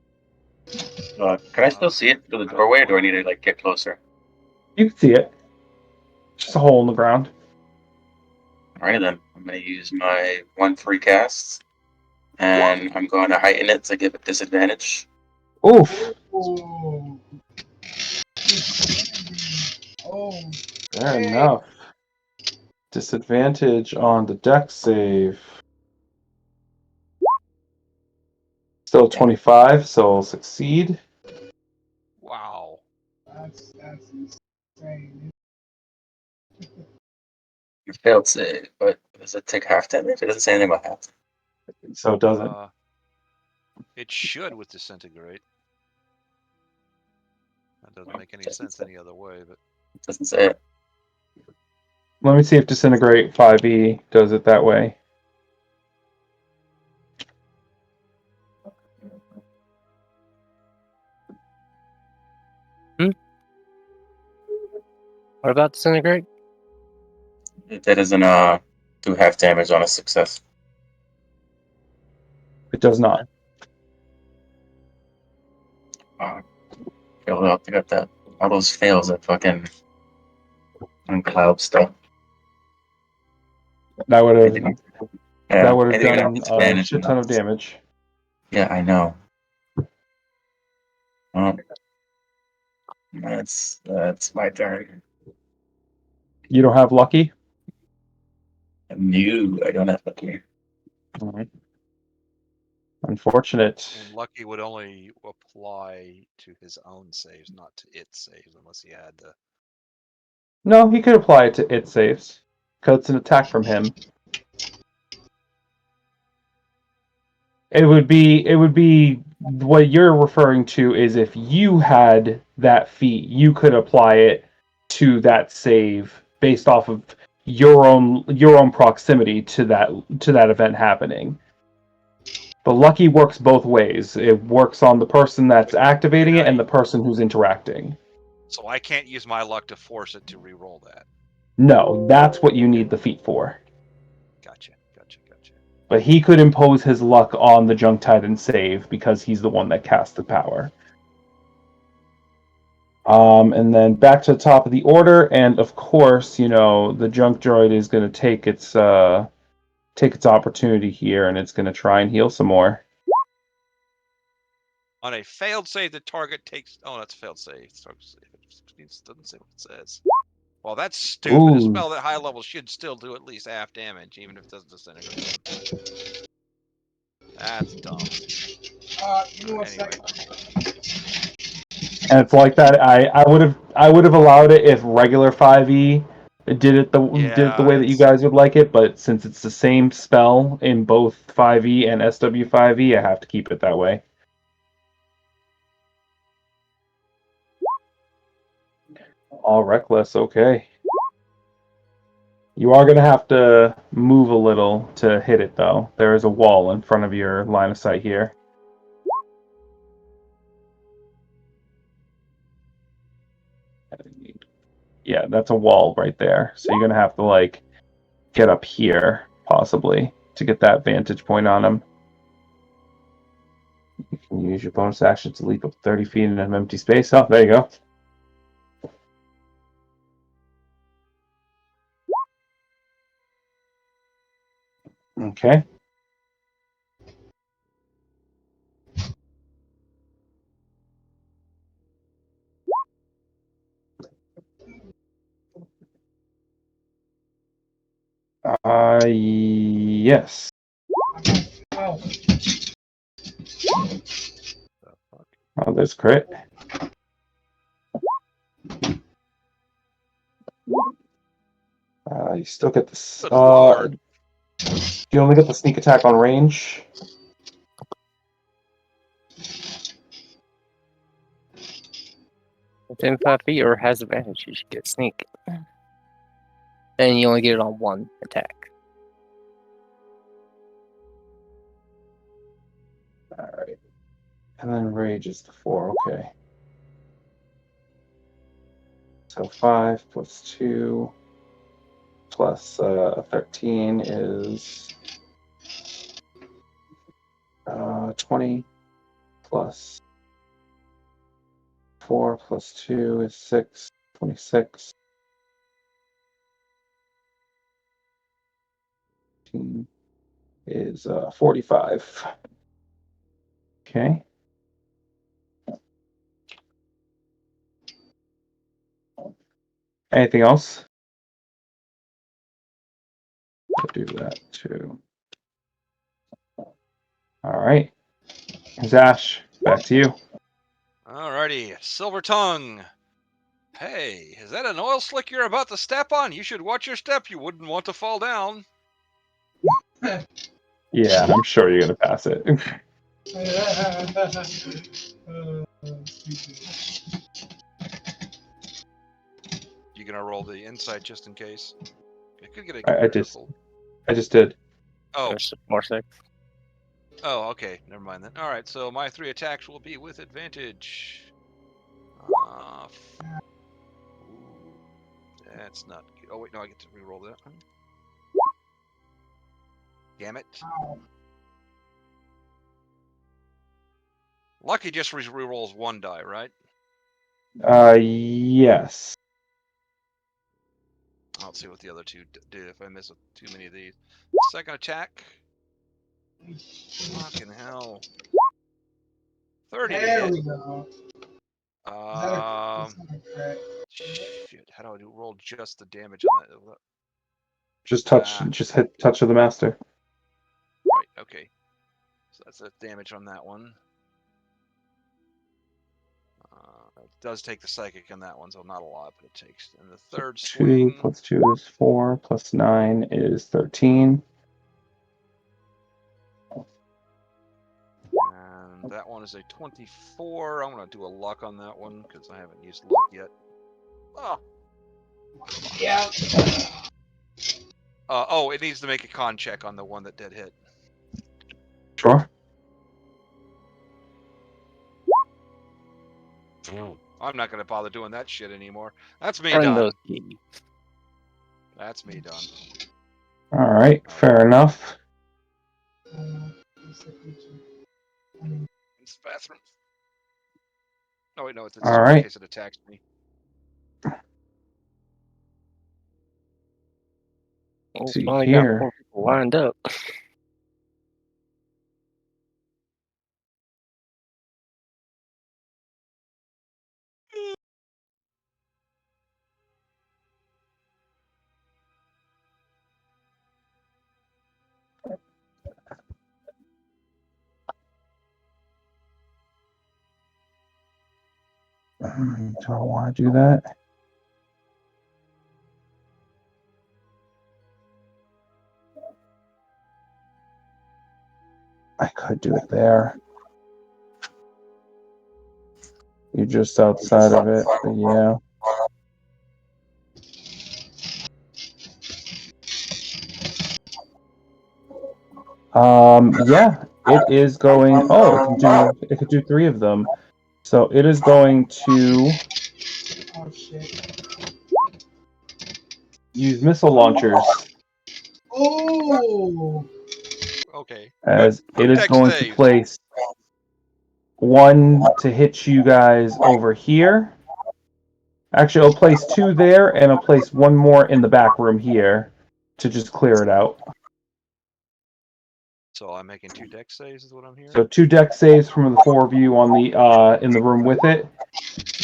Can I still see it through the doorway, or do I need to like get closer? You can see it. Just a hole in the ground. Alright then, I'm gonna use my 1 free cast, and I'm going to heighten it to give it disadvantage. Oof. Oh. Oh. Fair Hey. enough. Disadvantage on the dex save. Still 25, so I'll succeed. Wow. That's insane. You failed save, but does it take half damage? It doesn't say anything about half. So it doesn't. It should with disintegrate. That doesn't make any sense any other way, but It doesn't say it. Let me see if Disintegrate 5e does it that way. What about disintegrate? That doesn't do half damage on a success. It does not. Failed out to get that. All those fails at fucking on cloud stuff. That would have Yeah, that would have anything done with a advantage shit ton of damage. Yeah, I know. Well, that's my turn. You don't have lucky? No, I don't have lucky. Alright. Unfortunate. and Lucky would only apply to his own saves, not to its saves, unless he had the. No, he could apply it to its saves. Because it's an attack from him. It would be what you're referring to is if you had that feat, you could apply it to that save based off of your own proximity to that event happening. But lucky works both ways. It works on the person that's activating it and the person who's interacting. So I can't use my luck to force it to re-roll that. No, that's what you need the feat for. Gotcha. But he could impose his luck on the Junk Titan save because he's the one that cast the power. And then back to the top of the order, and of course, the Junk Droid is going to take its opportunity here, and it's going to try and heal some more. On a failed save, the target takes. Oh, that's a failed save. It doesn't say what it says. Well, that's stupid. Ooh. A spell that high level should still do at least half damage, even if it doesn't disintegrate. That's dumb. Give me one Anyway. And it's like that. I would have allowed it if regular 5e did it the way that you guys would like it, but since it's the same spell in both 5e and SW5e, I have to keep it that way. All reckless, okay. You are going to have to move a little to hit it, though. There is a wall in front of your line of sight here. Yeah, that's a wall right there. So you're going to have to, get up here, possibly, to get that vantage point on him. You can use your bonus action to leap up 30 feet in an empty space. Oh, there you go. Okay. Yes. Oh. Oh, there's crit. You still get this. You only get the sneak attack on range. within 5 feet or has advantage, you should get sneak. Then you only get it on one attack. Alright. And then rage is the 4, okay. So 5 plus 2 plus 13 is 20 plus 4 plus 2 is 6, 26. Is 45. Okay. Anything else? I'll do that too. All right. Zash, back to you. Alrighty, Silver Tongue. Hey, is that an oil slick you're about to step on? You should watch your step. You wouldn't want to fall down. Yeah, I'm sure you're gonna pass it. You gonna roll the insight just in case? I could get a I critical. just did. Oh, There's more 6. oh, okay. Never mind then. All right, so my 3 attacks will be with advantage. Ooh, that's not good. Oh wait, no, I get to re-roll that one. Damn it. Lucky just re-rolls 1 die, right? Yes. I'll see what the other 2 do if I miss too many of these. Second attack. Fucking hell. 30 to There hit. we go. Shit, how do I roll just the damage on that? Just hit touch of the master. Right, okay. So that's the damage on that one. It does take the psychic on that one, so not a lot, but it takes. And the third 2 swing. plus 2 is 4, plus 9 is 13. And that one is a 24. I'm going to do a luck on that one because I haven't used luck yet. Oh. Yeah. Oh, it needs to make a con check on the one that did hit. Sure. I'm not going to bother doing that shit anymore. That's me Burn done. those keys. That's me done. All right, fair enough. It's the bathroom. Oh wait, no, it's All in right. case it attacks me. Well, See finally here. got 4 people lined up. Do I want to do that? I could do it there. You're just outside of it, but yeah. Yeah, it is going. Oh, it could do 3 of them. So it is going to Oh shit. use missile launchers Oh. Okay. as Good. it is Dex going to saves. place 1 to hit you guys over here. Actually, I'll place 2 there, and I'll place 1 more in the back room here to just clear it out. So I'm making 2 dex saves, is what I'm hearing. So 2 deck saves from the 4 of you on the in the room with it,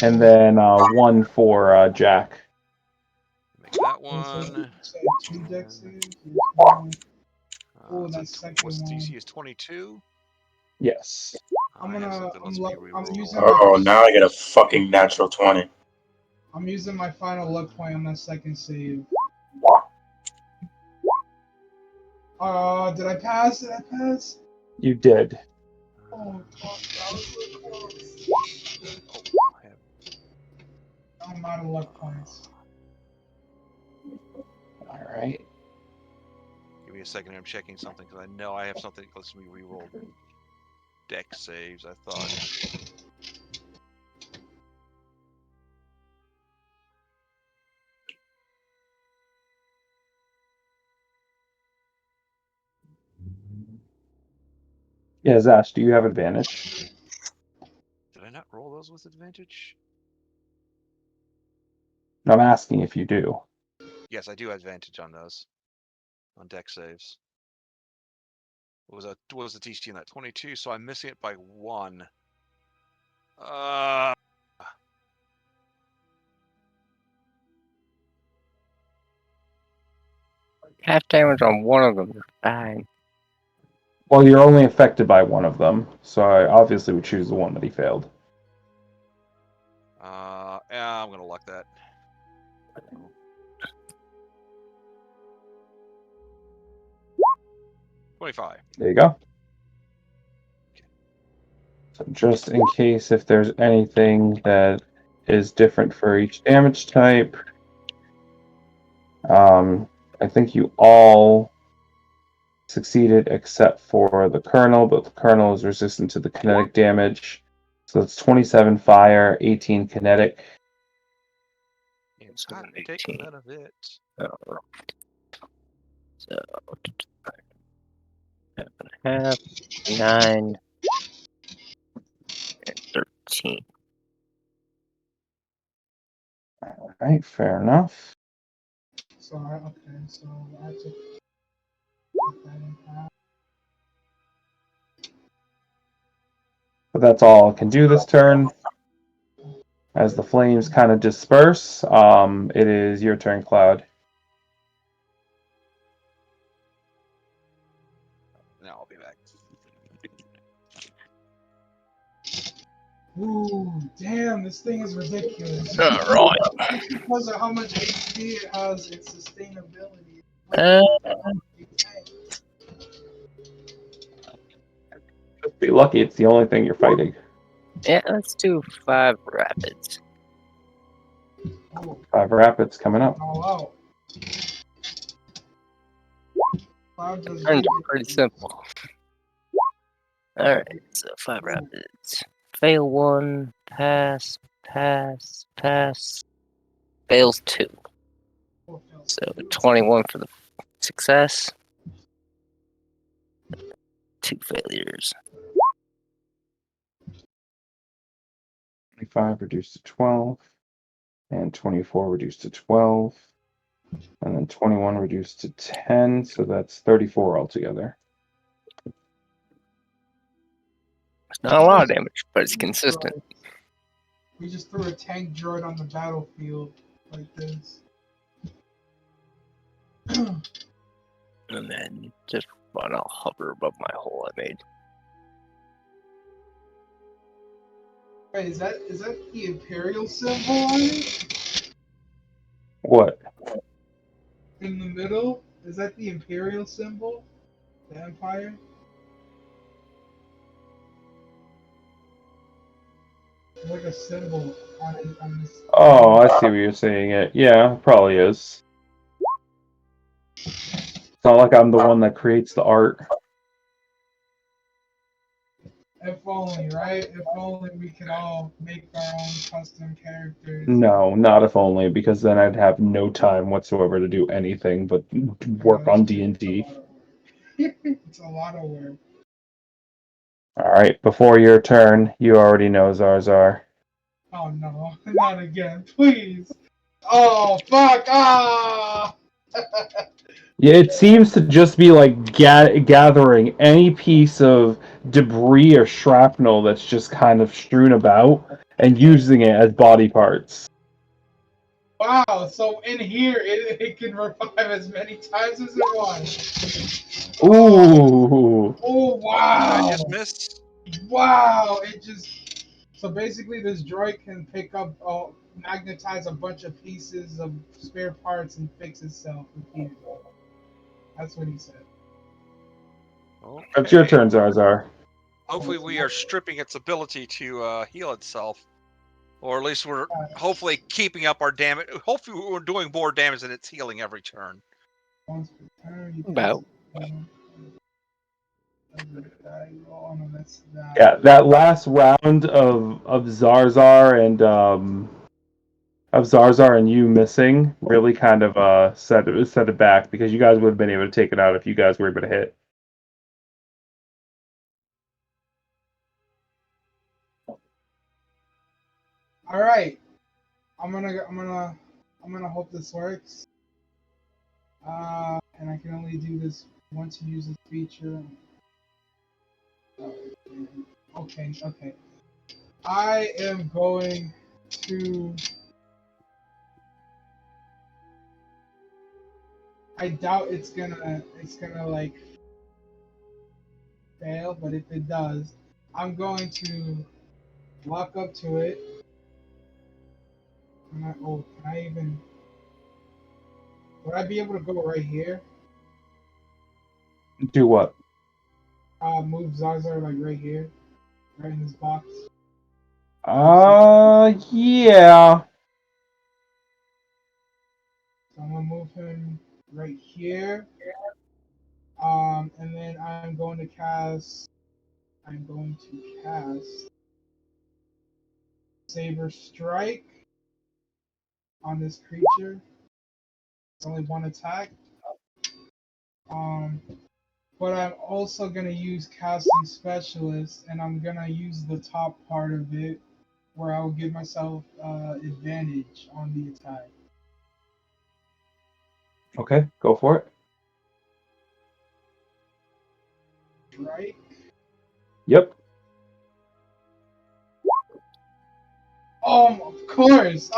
and then 1 for Jack. Make that one. So 2 deck saves. So that second what's one. DC is 22. Yes. I'm I have gonna. something lets me reroll. using Oh, now I get a fucking natural 20. I'm using my final luck point on that second save. Did I pass? Did I pass? You did. Oh, fuck. That was so close. Oh, I have I'm out of luck points. All right. Give me a second. I'm checking something because I know I have something that lets me reroll deck saves. I thought. Yeah, Zash, do you have advantage? Did I not roll those with advantage? I'm asking if you do. Yes, I do have advantage on those. On deck saves. What was the TC in that? 22. So I'm missing it by 1. Half damage on one of them. You're fine. Well, you're only affected by one of them, so I obviously would choose the one that he failed. Yeah, I'm gonna luck that. 25. There you go. So just in case if there's anything that is different for each damage type, I think you all succeeded except for the Colonel, but the Colonel is resistant to the kinetic damage. So it's 27 fire, 18 kinetic. It's not 18. taking none of it. Oh. So 7.5, 9, and 13. All right, fair enough. So I have to put that in half. But that's all I can do this turn. As the flames kind of disperse, it is your turn, Cloud. Now I'll be back. Ooh, damn, this thing is ridiculous. Alright. Just because of how much HP it has, its sustainability. Just be lucky it's the only thing you're fighting. Yeah, let's do 5 rapids. Oh, 5 rapids coming up. all out. Cloud does Turns really are pretty simple. Alright, so 5 rapids. Fail 1, pass, pass, pass. Fails 2. good. So 21 for the success. 2 failures. 25 reduced to 12, and 24 reduced to 12, and then 21 reduced to 10, so that's 34 altogether. It's not a lot of damage, but it's consistent. We just threw a tank droid on the battlefield like this. And then just run, I'll hover above my hole I made. Wait, is that the Imperial symbol on it? What? In the middle? Is that the Imperial symbol? The Empire? There's like a symbol on this. Oh, I see what you're saying. It. Yeah, probably is. It's not like I'm the one that creates the art. If only, right? If only we could all make our own custom characters. No, not if only, because then I'd have no time whatsoever to do anything but work on D&D. It's a lot of work. All right, before your turn, you already know Zarzar. Oh no, not again, please. Oh fuck! Ah! Yeah, it seems to just be like gathering any piece of debris or shrapnel that's just kind of strewn about and using it as body parts. Wow, so in here it can revive as many times as it wants. Ooh. Oh I wow! just missed. Wow! It just so basically this droid can pick up, magnetize a bunch of pieces of spare parts and fix itself repeatedly. That's what he said. Okay. It's your turn, Zarzar. Hopefully we are stripping its ability to heal itself. Or at least we're hopefully keeping up our damage. Hopefully we're doing more damage than it's healing every turn. Once per turn, you About. Oh, no, that's that. Yeah, that last round of Zarzar and you missing really kind of set it back because you guys would have been able to take it out if you guys were able to hit. All right, I'm gonna hope this works. And I can only do this once you use this feature. Okay. I am going to. I doubt it's gonna like fail, but if it does, I'm going to walk up to it. Can I even? Would I be able to go right here? Do what? Move Zarzar like right here, right in this box. Yeah. So I'm gonna move him right here. And then I'm going to cast Saber Strike on this creature. It's only one attack. But I'm also gonna use Casting Specialist, and I'm gonna use the top part of it, where I will give myself advantage on the attack. Okay, go for it. Right? Yep. Of course!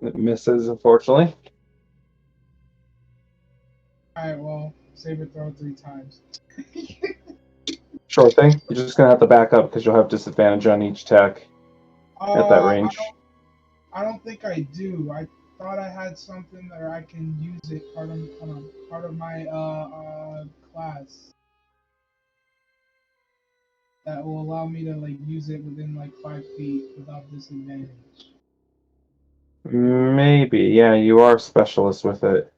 It misses, unfortunately. Alright, well, Saber throw 3 times. Sure thing. You're just gonna have to back up because you'll have disadvantage on each attack at that range. I don't think I do. I thought I had something that I can use it part of my class that will allow me to like use it within like 5 feet without disadvantage. Maybe, yeah, you are a specialist with it.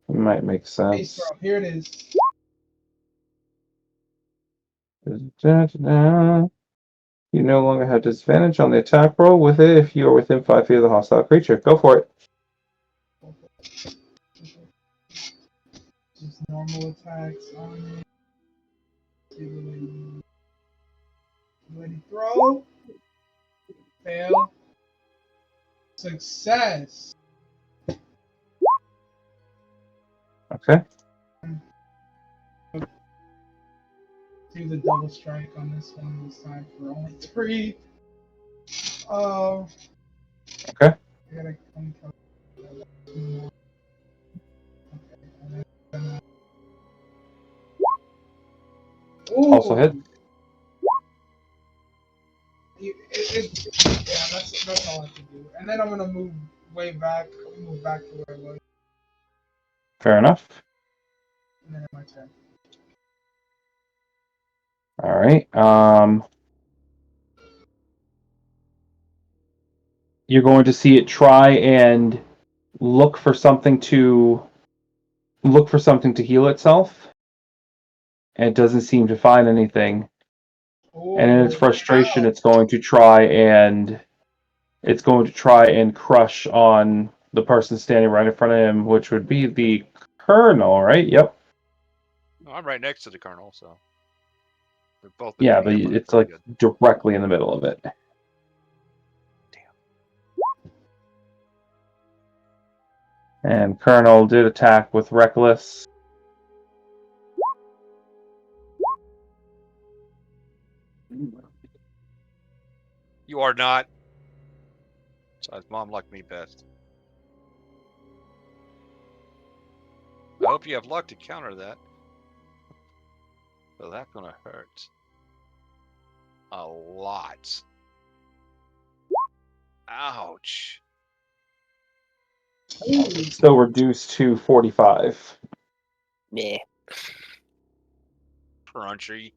It might make Hey, sense. so here it is. You no longer have disadvantage on the attack roll with it if you are within 5 feet of the hostile creature. Go for it. Just normal attacks on it. Ready, throw. Fail. Success. Okay. Do the double strike on this one this time for only 3. Oh. Okay. I gotta come up with 2 more. Okay, and then Also hit. Yeah, that's all I can do. And then I'm gonna move back to where I was, Fair enough. and then my turn. All right. You're going to see it try and look for something to heal itself, and it doesn't seem to find anything. And in its frustration, it's going to try and crush on the person standing right in front of him, which would be the colonel, right? Yep. I'm right next to the colonel, so we've both. Yeah, but it's like directly in the middle of it. Damn. And Colonel did attack with Reckless. You are not. So Mom liked me best. I hope you have luck to counter that. So that's gonna hurt a lot. Ouch. Still reduced to 45. Yeah. Crunchy.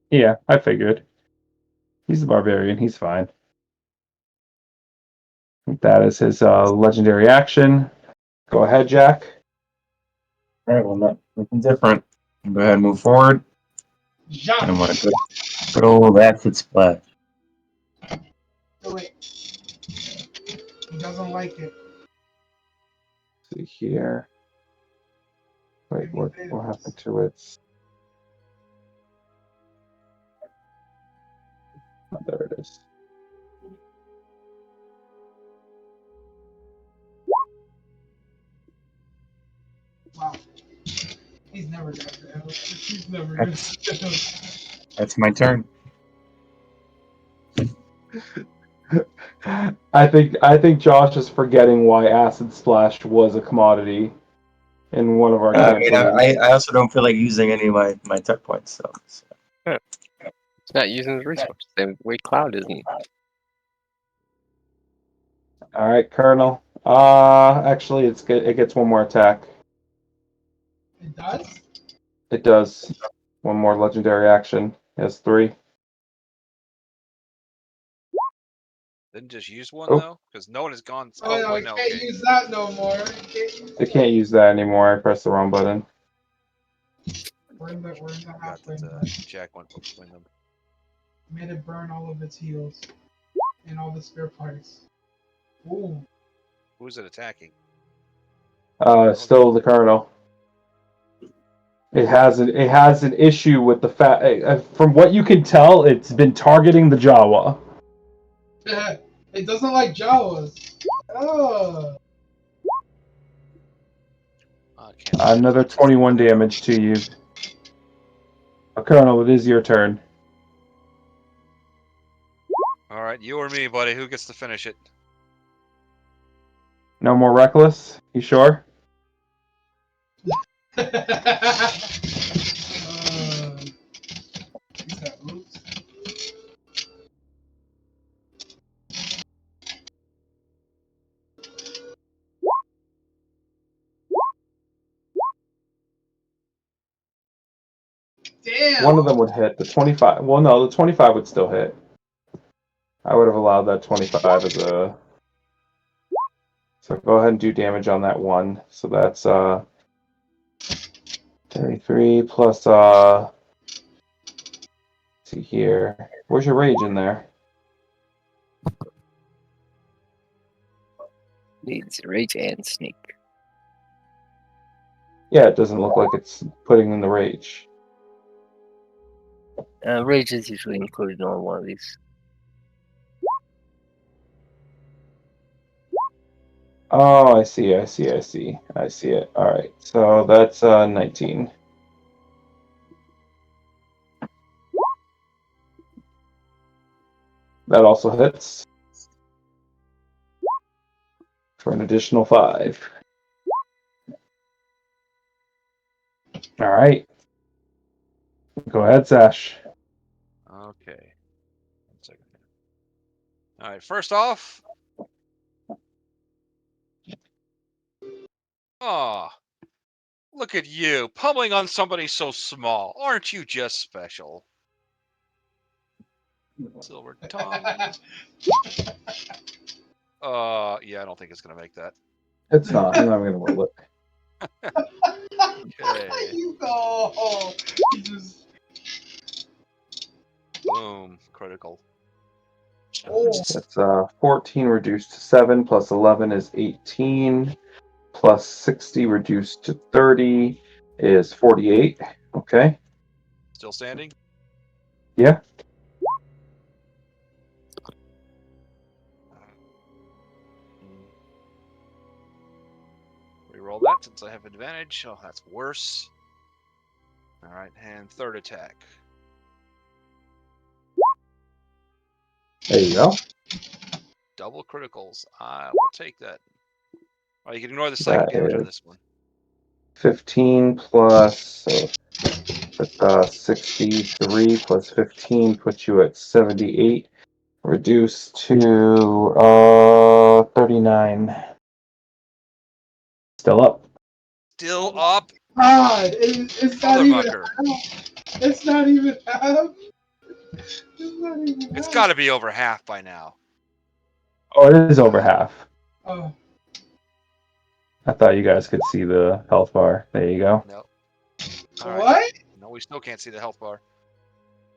Yeah, I figured. He's the barbarian. He's fine. That is his legendary action. Go ahead, Jack. All right, well, nothing different. Go ahead and move forward. Jump! And what a good old acid splash. Do it. He doesn't like it. See here. Wait, what happened to it? Oh, there it is. Wow. He's never gonna fail. He's never gonna fail. That's my turn. I think Josh is forgetting why acid splash was a commodity in one of our I mean, campaigns. I also don't feel like using any of my tech points. So. It's not using the resource. The way Cloud isn't. All right, Colonel. Actually, it's good. It gets one more attack. It does? It does. One more legendary action. It has 3. Didn't just use one Oh. though, because no one has gone. Oh, no, wait, I no, can't okay. use that no more. They can't use that anymore. I pressed the wrong button. We're in the Forgot halfway. that Jack went between them. Made it burn all of its heals and all the spare parts. Ooh. Who's it attacking? Still the Colonel. It has an issue with the fact. From what you can tell, it's been targeting the Jawa. It doesn't like Jawas. Oh. Another 21 damage to you. Colonel, it is your turn. All right, you or me, buddy. Who gets to finish it? No more reckless? You sure? Is that oops? Damn. One of them would hit. The 25. Well, no, the 25 would still hit. I would have allowed that 25 as a. So go ahead and do damage on that one. So that's 33 plus see here. Where's your rage in there? Needs rage and sneak. Yeah, it doesn't look like it's putting in the rage. Rage is usually included on one of these. Oh, I see it. All right, so that's 19. That also hits for an additional 5. All right, go ahead, Sash. Okay. 1 second. All right. First off. Oh, look at you pummeling on somebody so small. Aren't you just special? Silver tongue. Yeah, I don't think it's gonna make that. It's not. I'm not going to roll it. Okay. You go. You just. Boom. Critical. Oh. That's 14 reduced to 7 plus 11 is 18 plus 60 reduced to 30 is 48. Okay. Still standing? Yeah. Reroll that since I have advantage. Oh, that's worse. All right, and third attack. There you go. Double criticals. I will take that. Oh, you can ignore the psychic That damage on is this one. 15 plus so that's 63 plus 15 puts you at 78. Reduced to 39. Still up. Still up? God, it's not even half. It's not even half. It's got to be over half by now. Oh, it is over half. Oh, I thought you guys could see the health bar. There you go. No. All right. what? No, we still can't see the health bar.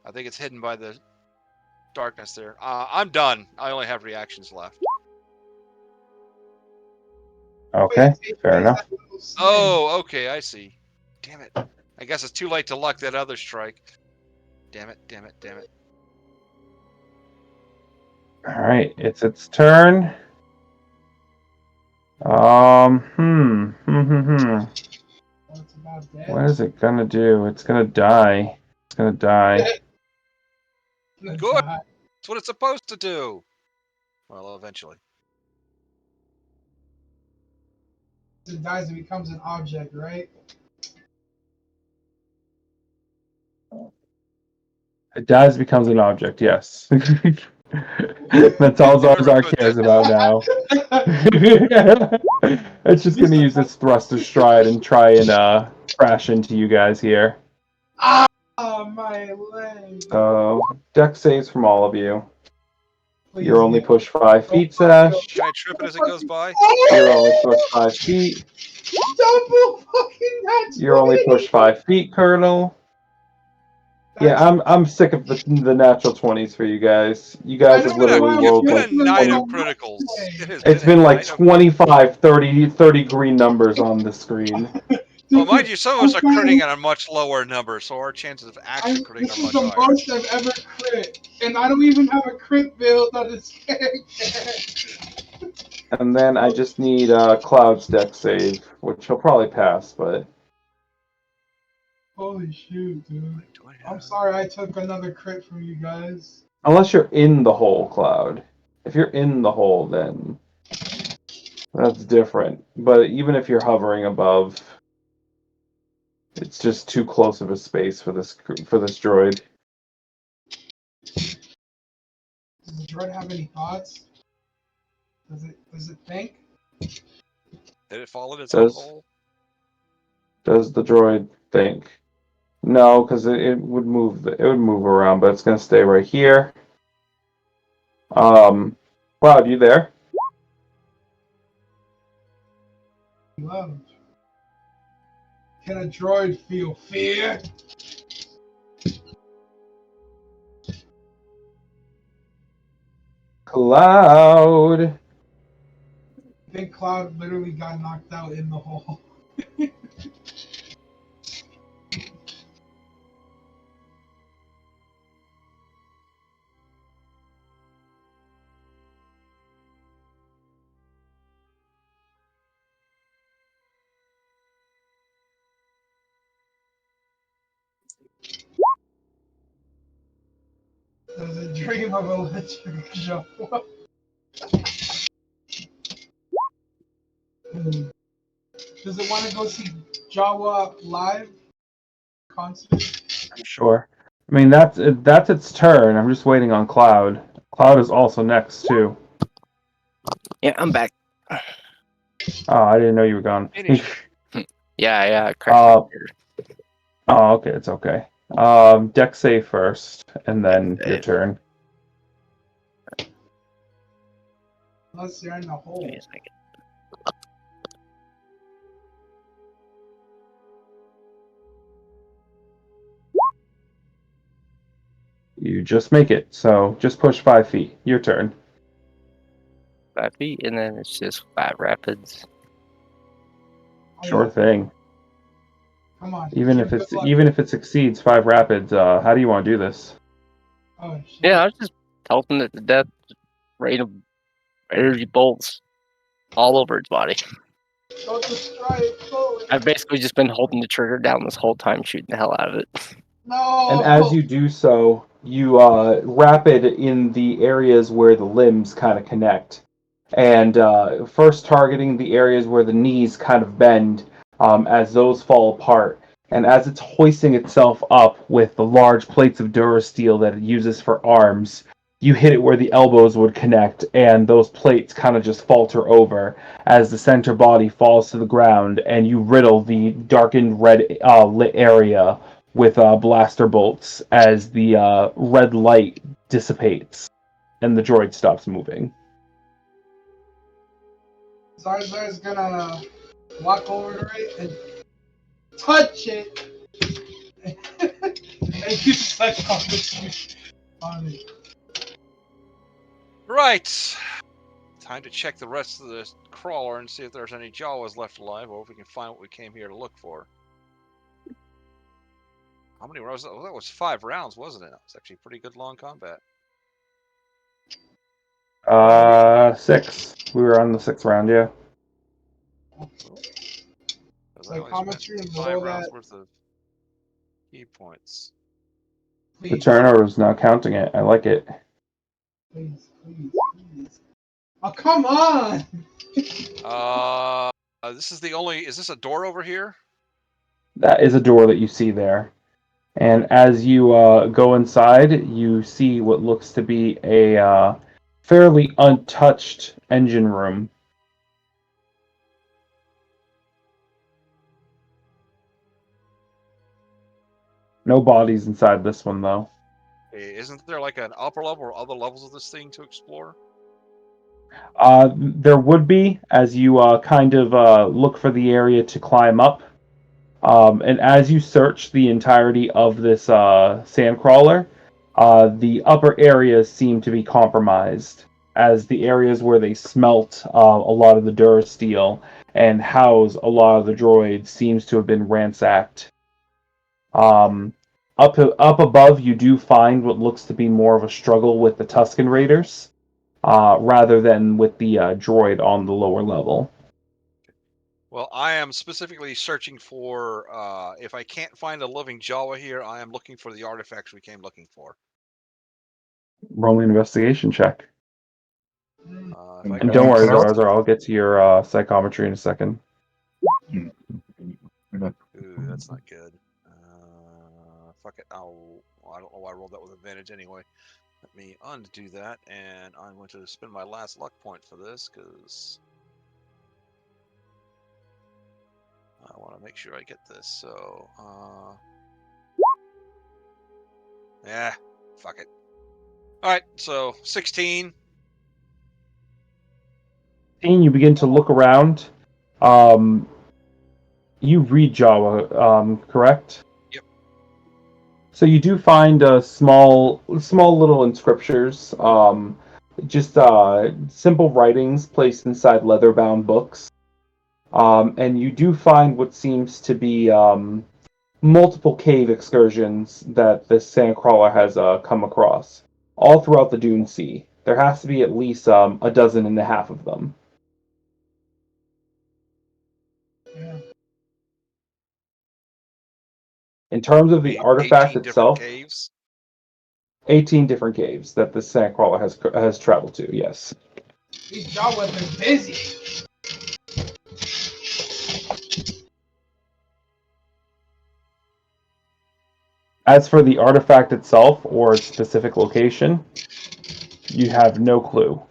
I think it's hidden by the darkness there. I'm done. I only have reactions left. Okay, Wait, fair what is enough. that little snake? Oh, okay, I see. Damn it. I guess it's too late to luck that other strike. Damn it, damn it, damn it. All right, it's its turn. Hmm. What's about that? What is it gonna do? It's gonna die. It's gonna die. Good. That's what it's supposed to do. Well, eventually. It dies and becomes an object, right? It dies, becomes an object. Yes. That's all Zarzar cares about now. It's just gonna use its thruster stride and try and crash into you guys here. Ah, my leg. So deck saves from all of you. Please, You're only yeah. pushed 5 feet, Sash. Can I trip it as it goes by? You're only pushed 5 feet. Double fucking that. You're only pushed 5 feet, Colonel. Yeah, I'm sick of the natural 20s for you guys. You guys have literally rolled You've like been a night of 20. criticals. It's been like 25, 30 green numbers on the screen. Well, mind you, some of us are critting at a much lower number, so our chances of actually critting This are is much the higher. most I've ever crit, and I don't even have a crit build on this character. And then I just need Cloud's deck save, which he'll probably pass, but Holy shoot, dude. I'm sorry I took another crit from you guys. unless you're in the hole, Cloud. If you're in the hole, then that's different. But even if you're hovering above, it's just too close of a space for this droid. Does the droid have any thoughts? Does it think? Did it fall in its own hole? Does the droid think? No, because it would move. It would move around, but it's gonna stay right here. Cloud, you there? Love. Can a droid feel fear? Cloud. I think Cloud literally got knocked out in the hole. Does it dream of electric Jawa? Does it want to go see Jawa live concert? I'm sure. I mean, that's its turn. I'm just waiting on Cloud. Cloud is also next too. Yeah, I'm back. Oh, I didn't know you were gone. Yeah, Crash. Oh, okay, it's okay. Deck save first, and then your turn. Unless you're in the hole. Give me a second. You just make it, so just push 5 feet. Your turn. 5 feet, and then it's just 5 rapids. Sure thing. Come on. Even if it succeeds 5 rapids, how do you want to do this? Oh, shit. Yeah, I was just pelting it to death, rain of energy bolts all over its body. Don't destroy it fully. I've basically just been holding the trigger down this whole time, shooting the hell out of it. No. And as you do so, you rapid in the areas where the limbs kind of connect. And first targeting the areas where the knees kind of bend as those fall apart. And as it's hoisting itself up with the large plates of Durasteel that it uses for arms, you hit it where the elbows would connect, and those plates kind of just falter over as the center body falls to the ground, and you riddle the darkened red lit area with blaster bolts as the red light dissipates and the droid stops moving. Zarzar's gonna walk over to it and touch it. And use psychology on it. Right. Time to check the rest of the crawler and see if there's any Jawas left alive, or if we can find what we came here to look for. How many rounds? Oh, that was 5 rounds, wasn't it? It was actually pretty good long combat. 6. We were on the 6th round, yeah. Psychometry and 5 roll rounds that. worth of key points. The Please, turnover is not counting it. I like it. please. Oh, come on! This is the only. Is this a door over here? That is a door that you see there. And as you go inside, you see what looks to be a fairly untouched engine room. No bodies inside this one, though. Hey, isn't there like an upper level or other levels of this thing to explore? There would be, as you kind of look for the area to climb up. And as you search the entirety of this sandcrawler, the upper areas seem to be compromised, as the areas where they smelt a lot of the durasteel and house a lot of the droids seems to have been ransacked. Up above, you do find what looks to be more of a struggle with the Tusken Raiders, rather than with the droid on the lower level. Well, I am specifically searching for. If I can't find a living Jawa here, I am looking for the artifacts we came looking for. Roll an investigation check. If I And can don't worry, find something- Zarzar, I'll get to your psychometry in a second. Ooh, that's not good. Fuck it. I don't know why I rolled that with advantage anyway. Let me undo that, and I'm going to spend my last luck point for this because I want to make sure I get this. So, yeah, fuck it. All right, so 16. And you begin to look around. You read Jawa, correct? Yep. So you do find small little inscriptions, just simple writings placed inside leather-bound books. And you do find what seems to be multiple cave excursions that this sandcrawler has come across, all throughout the Dune Sea. There has to be at least a dozen and a half of them. Yeah. In terms of the artifact 18 different itself, caves. 18 different caves that the sandcrawler has traveled to. Yes. These Jawas are busy. As for the artifact itself or its specific location, you have no clue.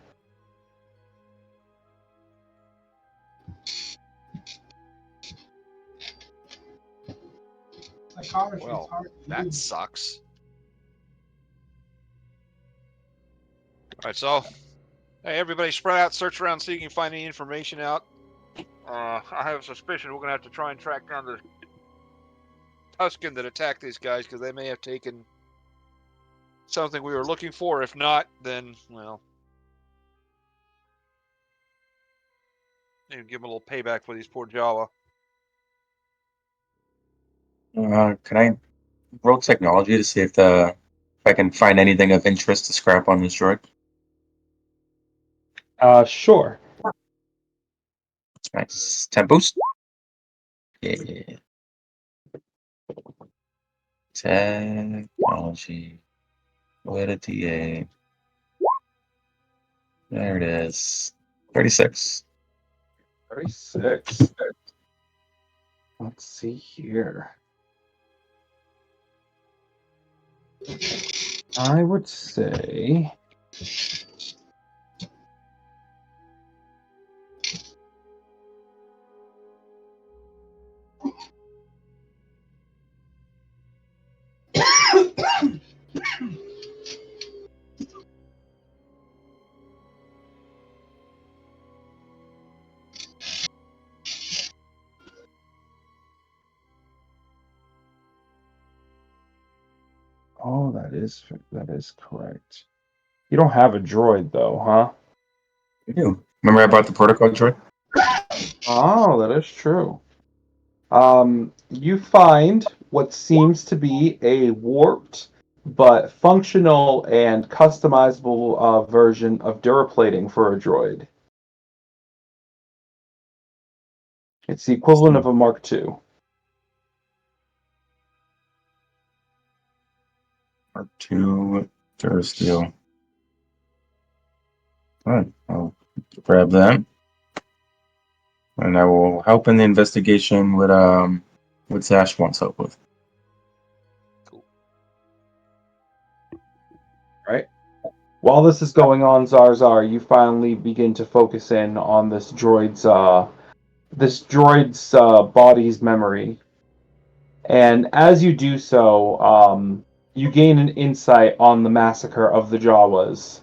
Psychometry is Well, hard to that do. sucks. All right, so hey, everybody, spread out, search around, see if you can find any information out. I have a suspicion we're gonna have to try and track down the Tusken that attacked these guys because they may have taken something we were looking for. If not, then well, maybe give them a little payback for these poor Jawa. Can I roll technology to see if I can find anything of interest to scrap on this droid? Sure. Nice. 10 boost. Yeah. Technology. What a TA. There it is. 36. 36. Let's see here. I would say Oh, that is correct. You don't have a droid though, huh? I do. Remember I brought the protocol droid? Oh, that is true. You find what seems to be a warped but functional and customizable version of duraplating for a droid. It's the equivalent of a Mark II. Mark II Durasteel. Alright, I'll grab that. And I will help in the investigation with what Zash wants help with. Right. While this is going on, Zarzar, you finally begin to focus in on this droid's body's memory. And as you do so, you gain an insight on the massacre of the Jawas,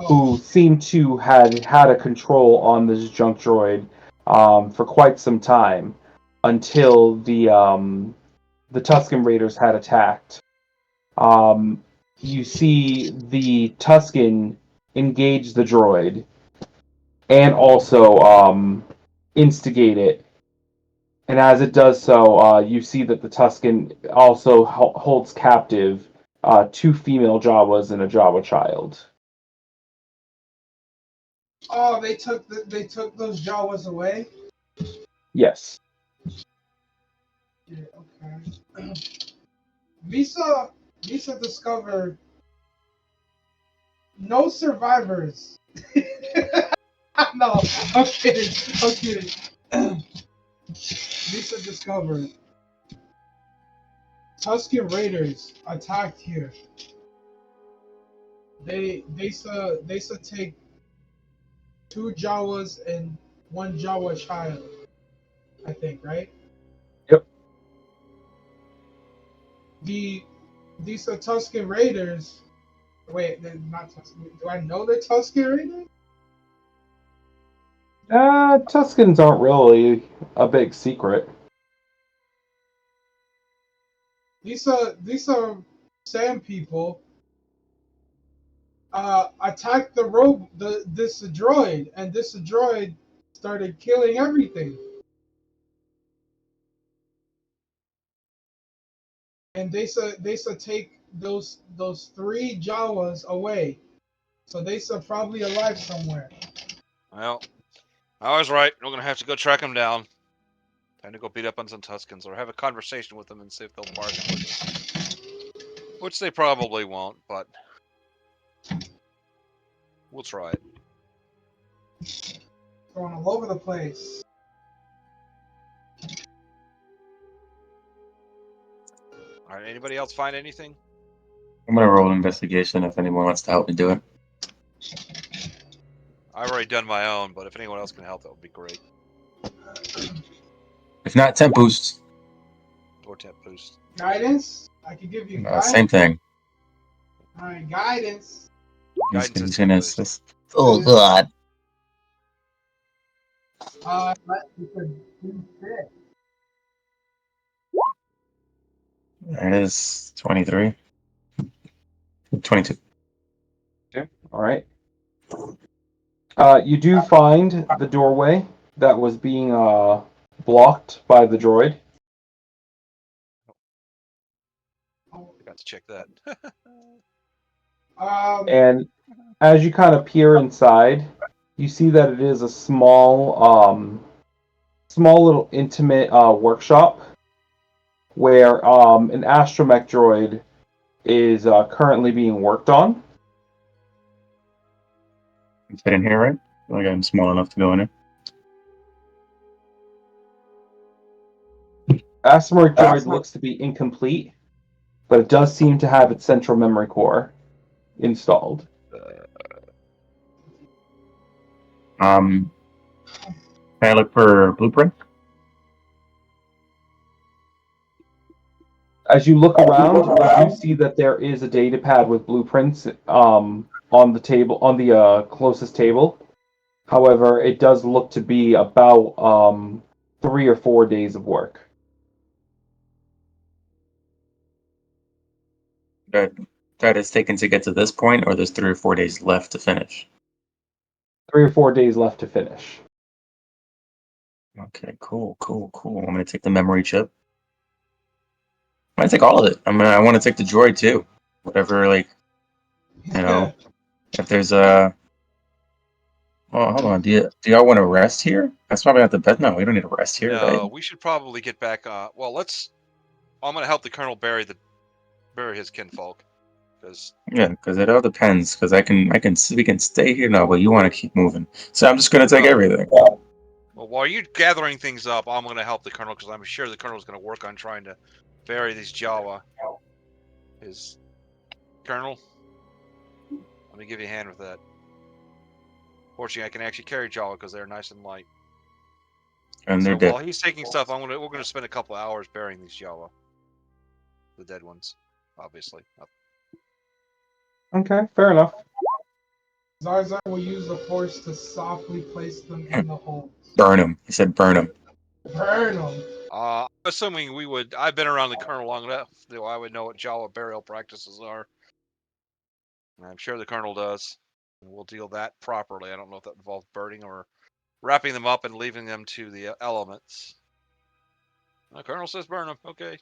who seem to had had a control on this junk droid for quite some time until the Tusken Raiders had attacked. You see the Tusken engage the droid and also instigate it. And as it does so, you see that the Tusken also holds captive two female Jawas and a Jawa child. Oh, they took those Jawas away. Yes. Yeah. Okay. Visa discovered no survivors. No, I'm kidding. I'm kidding. Visa discovered Tusken Raiders attacked here. They take two Jawas and one Jawa child. I think, right? Yep. These are Tusken Raiders. Wait, they're not Tusken. Do I know they're Tusken Raiders? Tuskens aren't really a big secret. These are Sand people. Attacked this droid, and this droid started killing everything. And they said take those three Jawas away. So they are probably alive somewhere. Well, I was right. We're gonna have to go track them down. Time to go beat up on some Tuskens or have a conversation with them and see if they'll bargain with us. Which they probably won't, but we'll try it. Going all over the place. All right. Anybody else find anything? I'm gonna roll investigation if anyone wants to help me do it. I've already done my own, but if anyone else can help, that would be great. If not, temp boosts. Or temp boost. Guidance? I can give you guidance. Same thing. Alright, guidance. Guidance is He's temp gonna boost. assist. Oh god. You could do fit. There it is. 23. 22. Okay. All right. You do find the doorway that was being blocked by the droid. I got to check that. And as you kind of peer inside, you see that it is a small little intimate workshop where an astromech droid is currently being worked on. Can fit in here, right? Like I'm small enough to go in here. Astromech droid looks to be incomplete, but it does seem to have its central memory core installed. Can I look for a blueprint? As you look around, you do see that there is a data pad with blueprints on the table, on the closest table. However, it does look to be about 3 or 4 days of work. that is taken to get to this point, or there's 3 or 4 days left to finish? 3 or 4 days left to finish. Okay, cool. I'm gonna take the memory chip. I'm gonna take all of it. I want to take the droid too. Whatever, like, if there's a. Oh, hold on. Do y'all want to rest here? That's probably not the best. No, we don't need to rest here, No, right? we should probably get back. Well, let's. I'm gonna help the colonel bury his kinfolk, because Yeah, because it all depends. Because we can stay here. No, but you want to keep moving. So I'm just gonna take everything. well, while you're gathering things up, I'm gonna help the colonel because I'm sure the colonel's gonna work on trying to bury these Jawa. His colonel, let me give you a hand with that. Fortunately, I can actually carry Jawa because they're nice and light. And they're So dead. while he's taking stuff, we're gonna spend a couple hours burying these Jawa, the dead ones, obviously. Okay, fair enough. Zar Zar will use the force to softly place them in the holes. Burn him. He said burn him. Burn them. Assuming we would, I've been around the colonel long enough that I would know what Jawa burial practices are. And I'm sure the colonel does. And we'll deal that properly. I don't know if that involves burning or wrapping them up and leaving them to the elements. The colonel says burn them. Okay.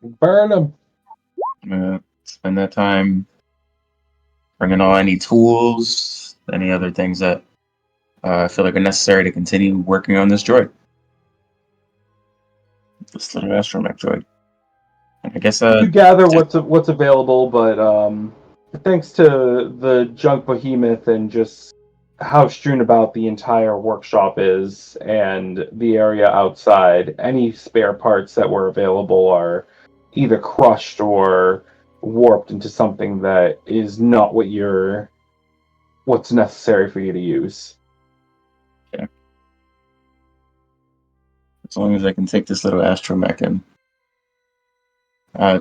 Burn them. Spend that time bringing all any tools, any other things that I feel like are necessary to continue working on this droid. This little astromech droid. And I guess You gather what's available, but thanks to the junk behemoth and just how strewn about the entire workshop is and the area outside, any spare parts that were available are either crushed or warped into something that is not what's necessary for you to use. Yeah. As long as I can take this little astromech in. How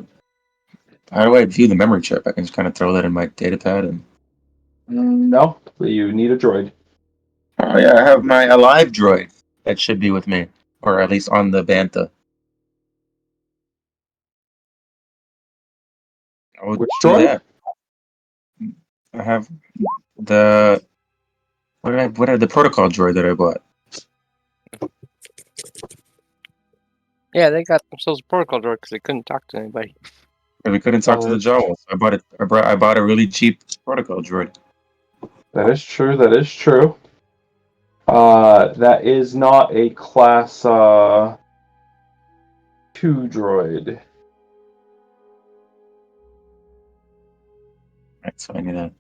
do I view the memory chip? I can just kind of throw that in my datapad and. No, you need a droid. Oh yeah, I have my alive droid that should be with me, or at least on the Bantha. I would Which do droid? that. I have the what are the protocol droid that I bought? Yeah, they got themselves a protocol droid because they couldn't talk to anybody. And we couldn't talk to the Jawas. I bought it. I bought a really cheap protocol droid. That is true. That is true. That is not a class 2 droid. Right, so I need a.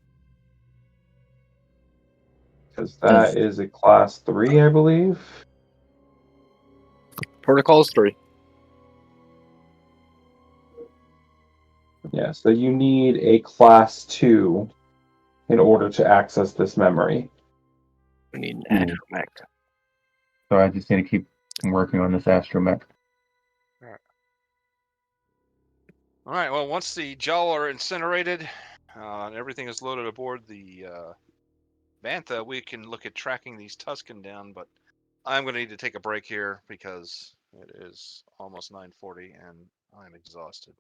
Because that is a class 3, I believe. Protocol is 3. Yeah, so you need a class 2 in order to access this memory. We need an astromech. So I just need to keep working on this astromech. All right. Well, once the Jawa are incinerated and everything is loaded aboard the Bantha, we can look at tracking these Tusken down. But I'm going to need to take a break here because it is almost 9:40 and I'm exhausted.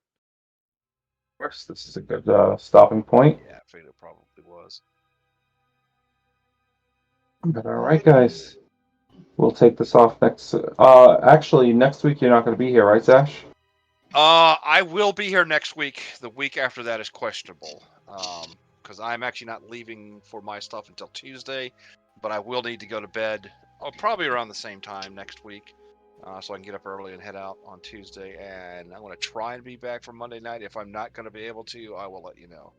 Of course, this is a good stopping point. Yeah, I figured it probably was. But all right, guys. We'll take this off next... actually, next week you're not going to be here, right, Zash? I will be here next week. The week after that is questionable. Because I'm actually not leaving for my stuff until Tuesday, but I will need to go to bed probably around the same time next week, so I can get up early and head out on Tuesday. And I'm going to try and be back for Monday night. If I'm not going to be able to, I will let you know.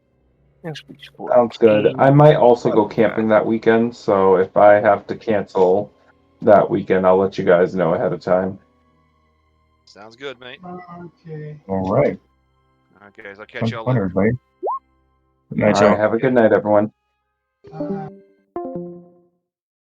Sounds good. I might also go camping that weekend, so if I have to cancel that weekend, I'll let you guys know ahead of time. Sounds good, mate. Okay. All right. Okay, guys, I'll catch y'all Fun, later. everybody. Good night, All right, y'all. have a good night, everyone.